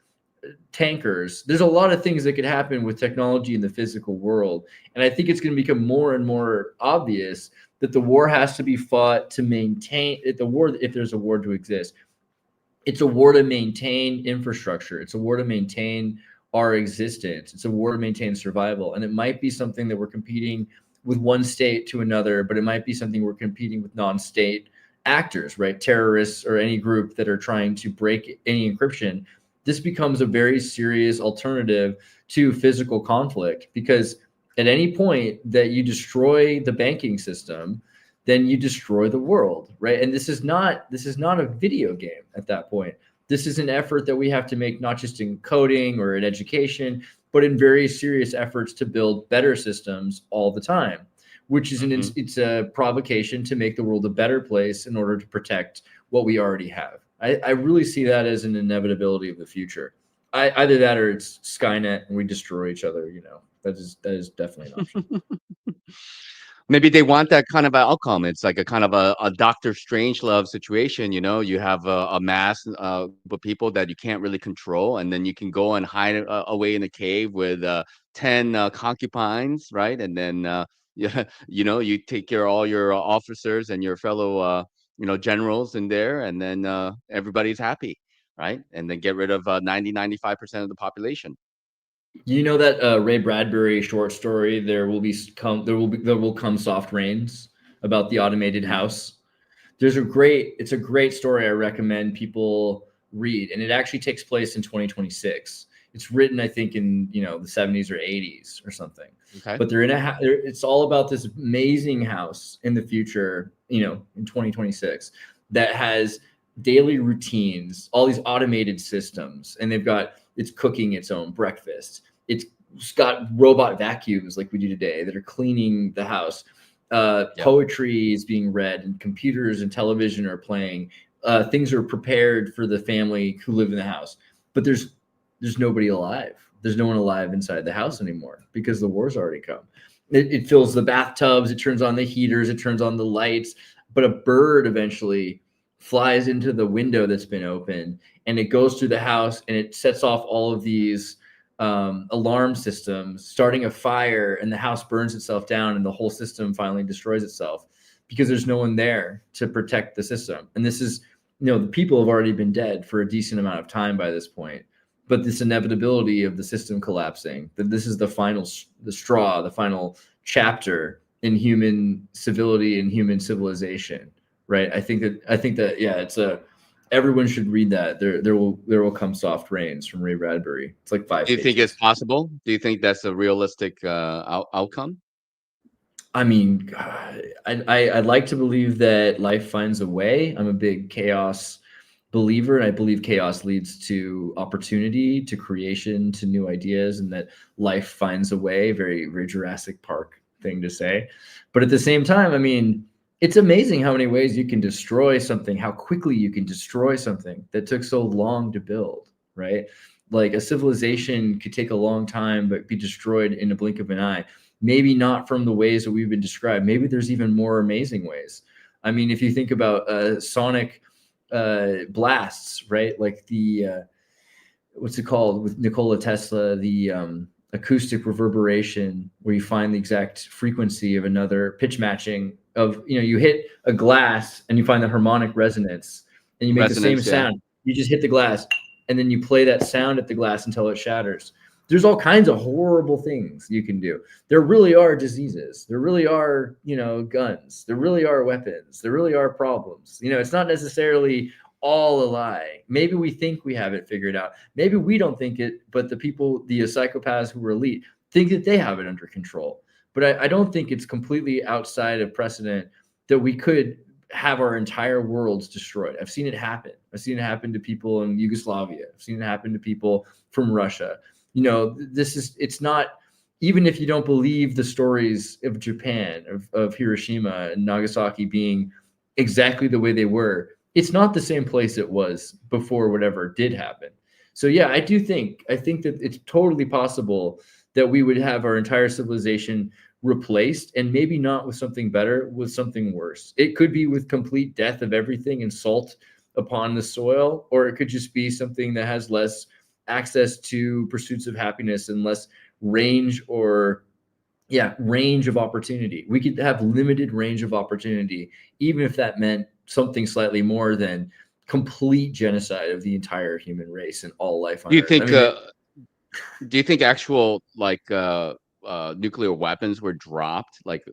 S4: tankers. There's a lot of things that could happen with technology in the physical world. And I think it's going to become more and more obvious that the war has to be fought to maintain the war. If there's a war to exist, it's a war to maintain infrastructure. It's a war to maintain our existence. It's a war to maintain survival. And it might be something that we're competing with one state to another, but it might be something we're competing with non-state actors, right? Terrorists or any group that are trying to break any encryption. This becomes a very serious alternative to physical conflict, because at any point that you destroy the banking system, then you destroy the world, right? And this is not a video game at that point. This is an effort that we have to make, not just in coding or in education, but in very serious efforts to build better systems all the time, which is it's a provocation to make the world a better place in order to protect what we already have. I really see that as an inevitability of the future. Either that or it's Skynet and we destroy each other. You know, that is definitely an option.
S3: Maybe they want that kind of outcome. It's like a kind of a Doctor Strangelove situation. You know, you have a mass of people that you can't really control, and then you can go and hide away in a cave with 10 concubines, right? And then you know, you take care of all your officers and your fellow you know, generals in there, and then everybody's happy, right? And then get rid of 95% of the population.
S4: You know that Ray Bradbury short story, there will come soft rains, about the automated house. It's a great story I recommend people read, and it actually takes place in 2026. It's written, I think, in, you know, the 70s or 80s or something.
S3: Okay.
S4: But they're in it's all about this amazing house in the future, you know, in 2026, that has daily routines, all these automated systems, and it's cooking its own breakfast. It's got robot vacuums like we do today that are cleaning the house. Poetry is being read, and computers and television are playing. Things are prepared for the family who live in the house, but there's nobody alive. There's no one alive inside the house anymore because the war's already come. It fills the bathtubs, it turns on the heaters, it turns on the lights, but a bird eventually flies into the window that's been open, and it goes through the house, and it sets off all of these alarm systems, starting a fire, and the house burns itself down, and the whole system finally destroys itself because there's no one there to protect the system. And this is, you know, the people have already been dead for a decent amount of time by this point, but this inevitability of the system collapsing, that this is the final straw, the final chapter in human civility and human civilization, right? I think that yeah, it's everyone should read that. There will come soft rains from Ray Bradbury. It's like 5
S3: Do you
S4: pages.
S3: think it's possible? Do you think that's a realistic outcome?
S4: I mean, I'd like to believe that life finds a way. I'm a big chaos believer, and I believe chaos leads to opportunity, to creation, to new ideas, and that life finds a way. Very, very Jurassic Park thing to say. But at the same time, I mean, it's amazing how many ways you can destroy something, how quickly you can destroy something that took so long to build, right? Like a civilization could take a long time, but be destroyed in a blink of an eye. Maybe not from the ways that we've been described. Maybe there's even more amazing ways. I mean, if you think about sonic blasts, right? Like the, what's it called with Nikola Tesla, the acoustic reverberation, where you find the exact frequency of another, pitch matching of, you know, you hit a glass and you find the harmonic resonance, and you make the same sound. You just hit the glass and then you play that sound at the glass until it shatters. There's all kinds of horrible things you can do. There really are diseases. There really are, you know, guns. There really are weapons. There really are problems. You know, it's not necessarily all a lie. Maybe we think we have it figured out. Maybe we don't think it, but the people, the psychopaths who are elite, think that they have it under control. But I don't think it's completely outside of precedent that we could have our entire worlds destroyed. I've seen it happen. I've seen it happen to people in Yugoslavia. I've seen it happen to people from Russia. You know, it's not, even if you don't believe the stories of Japan, of Hiroshima and Nagasaki being exactly the way they were, it's not the same place it was before whatever did happen. So yeah, I think that it's totally possible that we would have our entire civilization replaced, and maybe not with something better, with something worse. It could be with complete death of everything and salt upon the soil, or it could just be something that has less access to pursuits of happiness and less range or range of opportunity. We could have limited range of opportunity, even if that meant something slightly more than complete genocide of the entire human race and all life on
S3: Do you
S4: Earth.
S3: think?
S4: I mean,
S3: Do you think actual nuclear weapons were dropped? Like,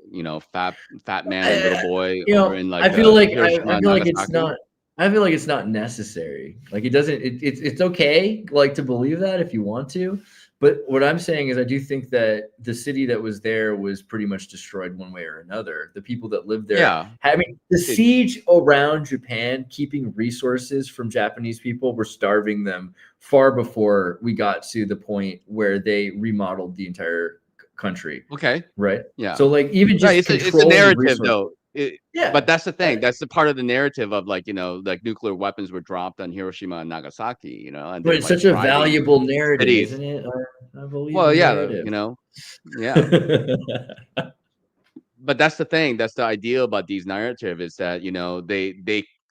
S3: fat man and little boy over in
S4: I
S3: like
S4: feel like
S3: Hiroshima
S4: I
S3: and
S4: feel like it's
S3: Nagasaki?
S4: not. I feel like it's not necessary. Like it doesn't. It's okay, like to believe that if you want to. But what I'm saying is, I do think that the city that was there was pretty much destroyed one way or another. The people that lived there,
S3: Yeah.
S4: having the
S3: It,
S4: siege around Japan, keeping resources from Japanese people, were starving them far before we got to the point where they remodeled the entire country.
S3: okay.
S4: Right.
S3: Yeah.
S4: So like even
S3: Right.
S4: just
S3: It's a
S4: controlling
S3: narrative
S4: resources.
S3: though. But
S4: Yeah.
S3: that's the thing. That's the part of the narrative of like, like nuclear weapons were dropped on Hiroshima and Nagasaki, and
S4: But
S3: they're
S4: it's
S3: like
S4: such a
S3: thriving
S4: valuable narrative,
S3: cities.
S4: isn't it? I believe
S3: Well,
S4: in
S3: yeah,
S4: narrative.
S3: yeah. But that's the thing. That's the idea about these narrative is that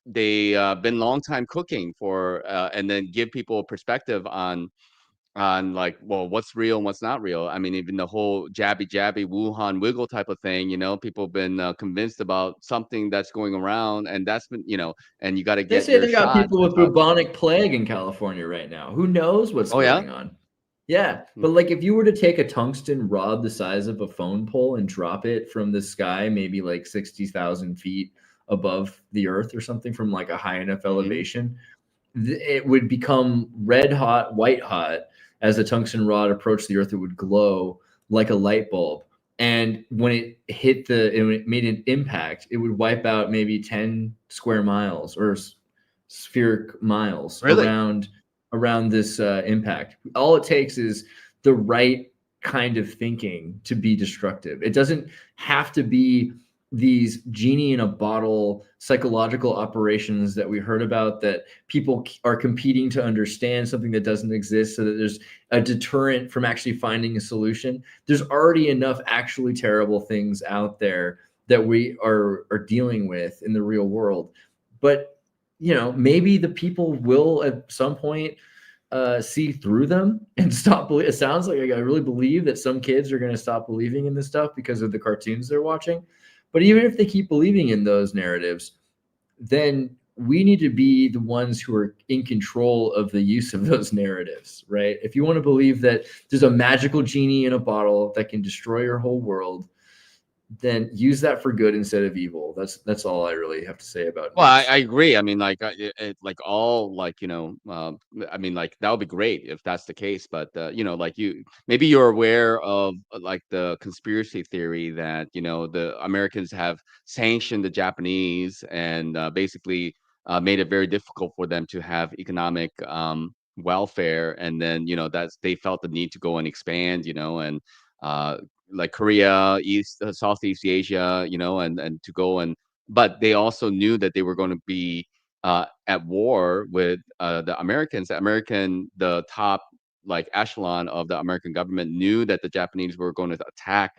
S3: they been long time cooking for and then give people a perspective on like, well, what's real and what's not real. I mean, even the whole jabby Wuhan wiggle type of thing, people have been convinced about something that's going around, and that's been, and you got to
S4: They
S3: get
S4: say
S3: your
S4: they got
S3: shots
S4: people
S3: and
S4: with
S3: stuff.
S4: bubonic plague in California right now. Who knows what's
S3: Oh yeah.
S4: going on? Yeah,
S3: Hmm.
S4: but like if you were to take a tungsten rod the size of a phone pole and drop it from the sky, maybe like 60,000 feet above the earth or something, from like a high enough
S3: Hmm.
S4: elevation, it would become red hot, white hot. As the tungsten rod approached the earth, it would glow like a light bulb. And when it hit when it made an impact, it would wipe out maybe 10 square miles or spheric miles
S3: Really?
S4: around this impact. All it takes is the right kind of thinking to be destructive. It doesn't have to be these genie in a bottle psychological operations that we heard about, that people are competing to understand something that doesn't exist so that there's a deterrent from actually finding a solution. There's already enough actually terrible things out there that we are dealing with in the real world. But maybe the people will at some point see through them and stop. It sounds like I really believe that some kids are going to stop believing in this stuff because of the cartoons they're watching. But even if they keep believing in those narratives, then we need to be the ones who are in control of the use of those narratives, right? If you want to believe that there's a magical genie in a bottle that can destroy your whole world, then use that for good instead of evil. That's all I really have to say about
S3: Well, I,
S4: nukes.
S3: I agree. I mean, like, like all like, I mean, like that would be great if that's the case. But like maybe you're aware of like the conspiracy theory that the Americans have sanctioned the Japanese and basically made it very difficult for them to have economic welfare, and then that's they felt the need to go and expand, and uh, like Korea, Southeast Asia, and to go and but they also knew that they were going to be at war with the Americans. The top like echelon of the American government knew that the Japanese were going to attack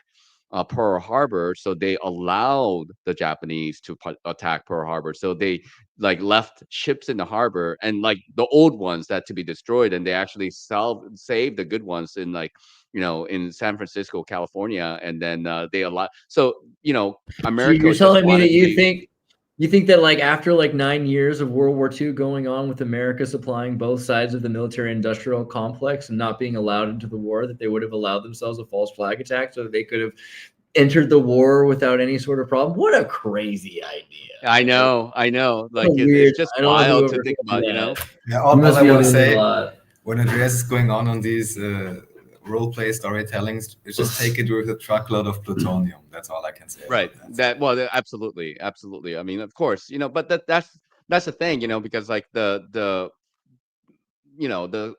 S3: Pearl Harbor, so they allowed the Japanese to attack Pearl Harbor. So they like left ships in the harbor and like the old ones that to be destroyed, and they actually saved the good ones in like in San Francisco, California, and then they allowed. So
S4: So
S3: America
S4: you're
S3: just
S4: telling me
S3: wanted
S4: that
S3: to be
S4: you think that like after like 9 years of World War II going on with America supplying both sides of the military industrial complex and not being allowed into the war, that they would have allowed themselves a false flag attack so that they could have entered the war without any sort of problem? What a crazy idea.
S3: I
S4: Like,
S3: know, I know.
S4: what a
S3: Like it's
S4: weird.
S3: just
S4: I don't know who
S3: wild to
S4: ever
S3: think
S4: told you
S3: about.
S4: that.
S2: Yeah,
S4: You
S2: all
S4: must
S2: I
S4: be
S2: want to
S4: owning a
S2: say
S4: lot.
S2: when Andreas is going on these role play storytellings, just take it with a truckload of plutonium. That's all I can say
S3: Right.
S2: about that.
S3: Absolutely, absolutely. I mean, of course, but that's the thing, because like the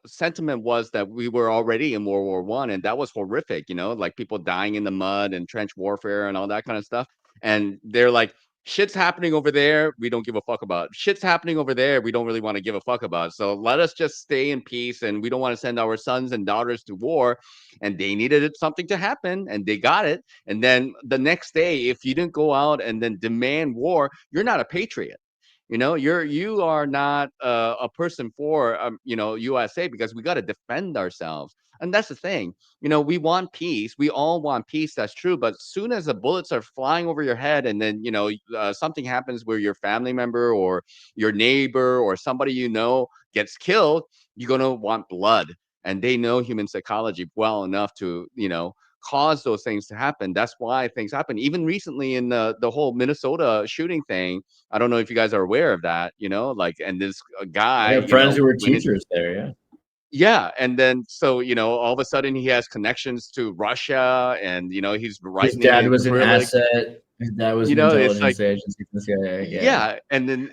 S3: sentiment was that we were already in World War One, and that was horrific, like people dying in the mud and trench warfare and all that kind of stuff. And they're like, shit's happening over there, we don't give a fuck about. Shit's happening over there, we don't really want to give a fuck about. So let us just stay in peace, and we don't want to send our sons and daughters to war. And they needed something to happen, and they got it. And then the next day, if you didn't go out and then demand war, you're not a patriot. You are not a person for USA, because we got to defend ourselves. And that's the thing. We want peace. We all want peace. That's true. But as soon as the bullets are flying over your head, and then something happens where your family member or your neighbor or somebody gets killed, you're gonna want blood. And they know human psychology well enough to cause those things to happen. That's why things happen. Even recently in the whole Minnesota shooting thing, I don't know if you guys are aware of that. And this guy,
S4: I have friends who were teachers there. Yeah.
S3: Yeah, and then so all of a sudden he has connections to Russia, and he's writing.
S4: His dad was an asset. His dad was an intelligence agency from the CIA.
S3: Yeah, and then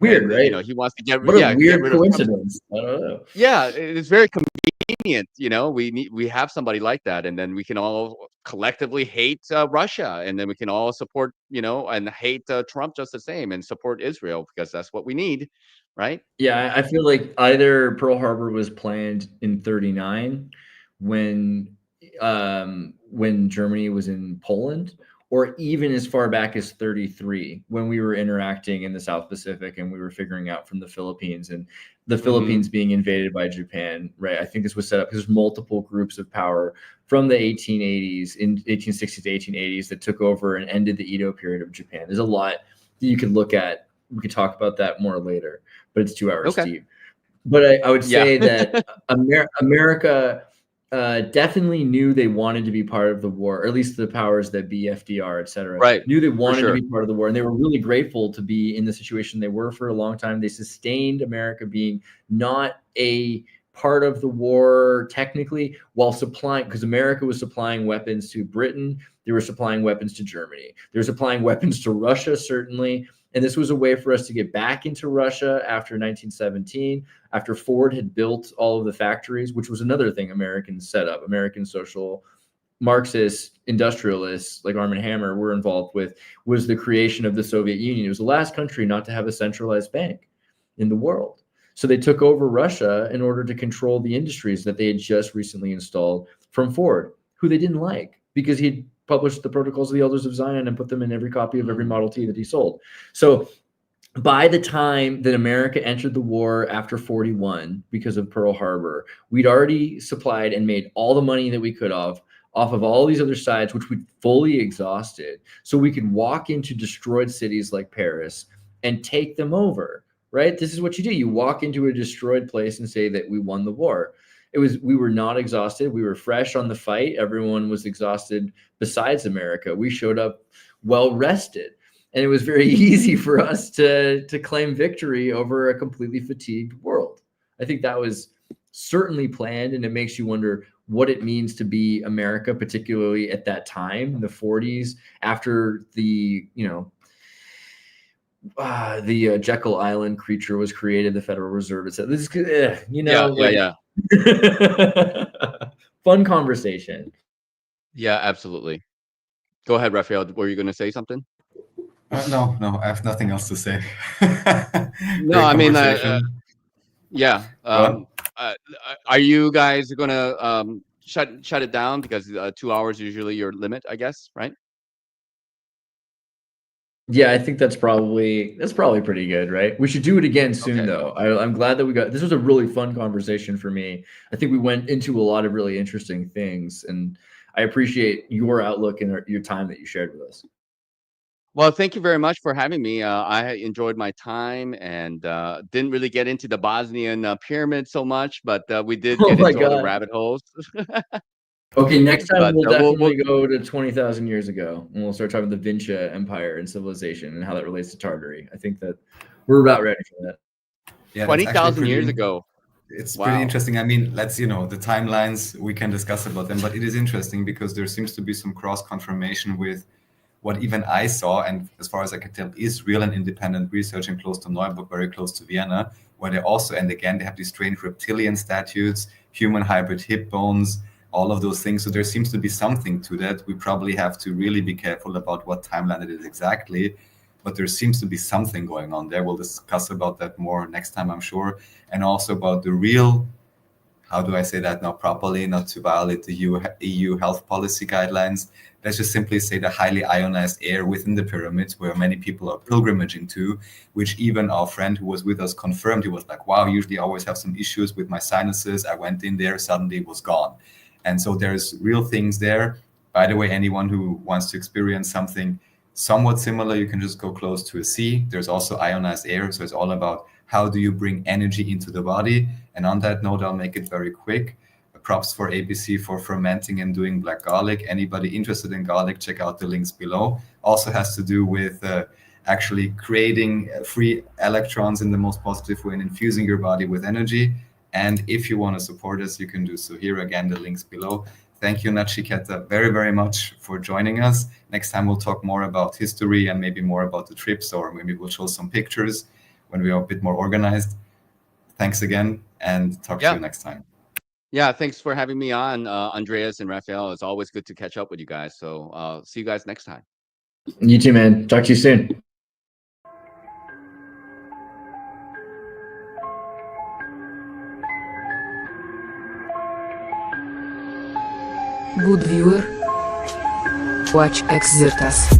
S4: weird, right?
S3: he wants to get
S4: what a weird coincidence. I don't know.
S3: Yeah, it's very convenient. We have somebody like that, and then we can all collectively hate Russia, and then we can all support and hate Trump just the same, and support Israel, because that's what we need. Right?
S4: Yeah, I feel like either Pearl Harbor was planned in 1939 when Germany was in Poland, or even as far back as 1933 when we were interacting in the South Pacific and we were figuring out from the Philippines, and the Philippines being invaded by Japan, right? I think this was set up because there's multiple groups of power from the 1860s to 1880s that took over and ended the Edo period of Japan. There's a lot that you could look at. We could talk about that more later, but it's 2 hours deep. But I would say that America definitely knew they wanted to be part of the war, or at least the powers that be, FDR, et cetera, knew they wanted to be part of the war. And they were really grateful to be in the situation they were for a long time. They sustained America being not a part of the war technically, while supplying, because America was supplying weapons to Britain. They were supplying weapons to Germany. They were supplying weapons to Russia, certainly. And this was a way for us to get back into Russia after 1917, after Ford had built all of the factories, which was another thing Americans set up. American social Marxist industrialists like Arm & Hammer were involved with, was the creation of the Soviet Union. It was the last country not to have a centralized bank in the world. So they took over Russia in order to control the industries that they had just recently installed from Ford, who they didn't like because he'd published the Protocols of the Elders of Zion and put them in every copy of every Model T that he sold. So by the time that America entered the war after 1941, because of Pearl Harbor, we'd already supplied and made all the money that we could off of all these other sides, which we'd fully exhausted. So we could walk into destroyed cities like Paris and take them over, right? This is what you do. You walk into a destroyed place and say that we won the war. We were not exhausted. We were fresh on the fight. Everyone was exhausted besides America. We showed up well rested. And it was very easy for us to claim victory over a completely fatigued world. I think that was certainly planned, and it makes you wonder what it means to be America, particularly at that time, in the 40s, after the Jekyll Island creature was created, the Federal Reserve. It said, "This is fun conversation."
S3: Yeah, absolutely. Go ahead, Raphael. Were you going to say something?
S2: No, I have nothing else to say.
S3: No, I mean, yeah. Are you guys going to shut it down, because 2 hours is usually your limit, I guess, right?
S4: Yeah, I think that's probably pretty good, right? We should do it again soon, though. I'm glad that this was a really fun conversation for me. I think we went into a lot of really interesting things, and I appreciate your outlook and your time that you shared with us.
S3: Well, thank you very much for having me. I enjoyed my time, and didn't really get into the Bosnian pyramid so much, but we did get into all the rabbit holes.
S4: Okay, next time we'll definitely go to 20,000 years ago, and we'll start talking about the Vincia Empire and civilization and how that relates to Tartary. I think that we're about ready for that.
S2: Yeah,
S3: 20,000 years ago.
S2: It's pretty interesting. I mean, let's, the timelines, we can discuss about them, but it is interesting because there seems to be some cross-confirmation with what even I saw, and as far as I can tell, is real and independent research and close to Neuburg, very close to Vienna, where they also, and again, they have these strange reptilian statues, human hybrid hip bones, all of those things. So there seems to be something to that. We probably have to really be careful about what timeline it is exactly. but there seems to be something going on there. We'll discuss about that more next time, I'm sure, and also about the real, how do I say that now properly, not to violate the EU health policy guidelines. Let's just simply say the highly ionized air within the pyramids, where many people are pilgrimaging to, which even our friend who was with us confirmed. He was like, wow, usually I always have some issues with my sinuses. I went in there, suddenly it was gone. And so there's real things there. By the way, anyone who wants to experience something somewhat similar, you can just go close to a sea. There's also ionized air, so it's all about how do you bring energy into the body. And on that note, I'll make it very quick. Props for ABC for fermenting and doing black garlic. Anybody interested in garlic, check out the links below. Also has to do with actually creating free electrons in the most positive way and infusing your body with energy. And if you want to support us, you can do so here. Again, the links below. Thank you, Nachiketa, very, very much for joining us. Next time we'll talk more about history and maybe more about the trips, or maybe we'll show some pictures when we are a bit more organized. Thanks again, and talk to you next time.
S3: Yeah, thanks for having me on, Andreas and Raphael. It's always good to catch up with you guys. So see you guys next time.
S4: You too, man. Talk to you soon.
S1: Good viewer. Watch Xirtus.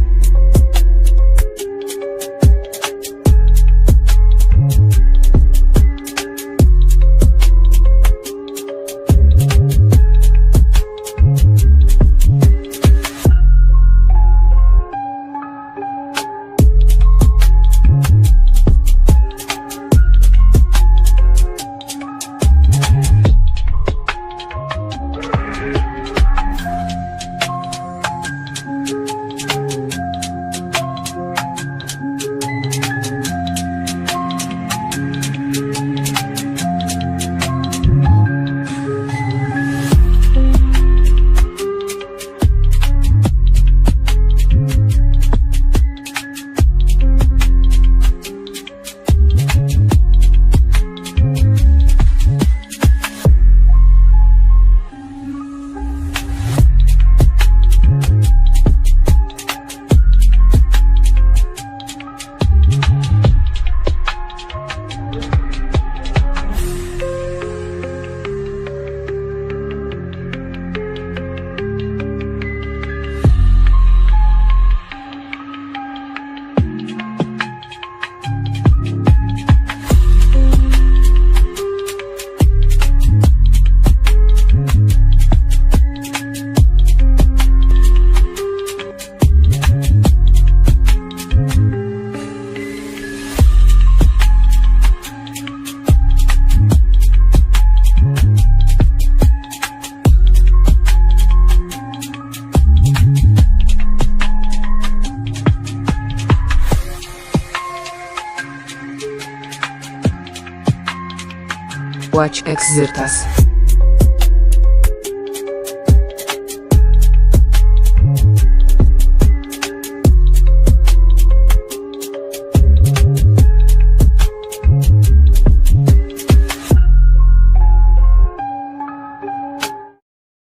S1: Watch Xirtus.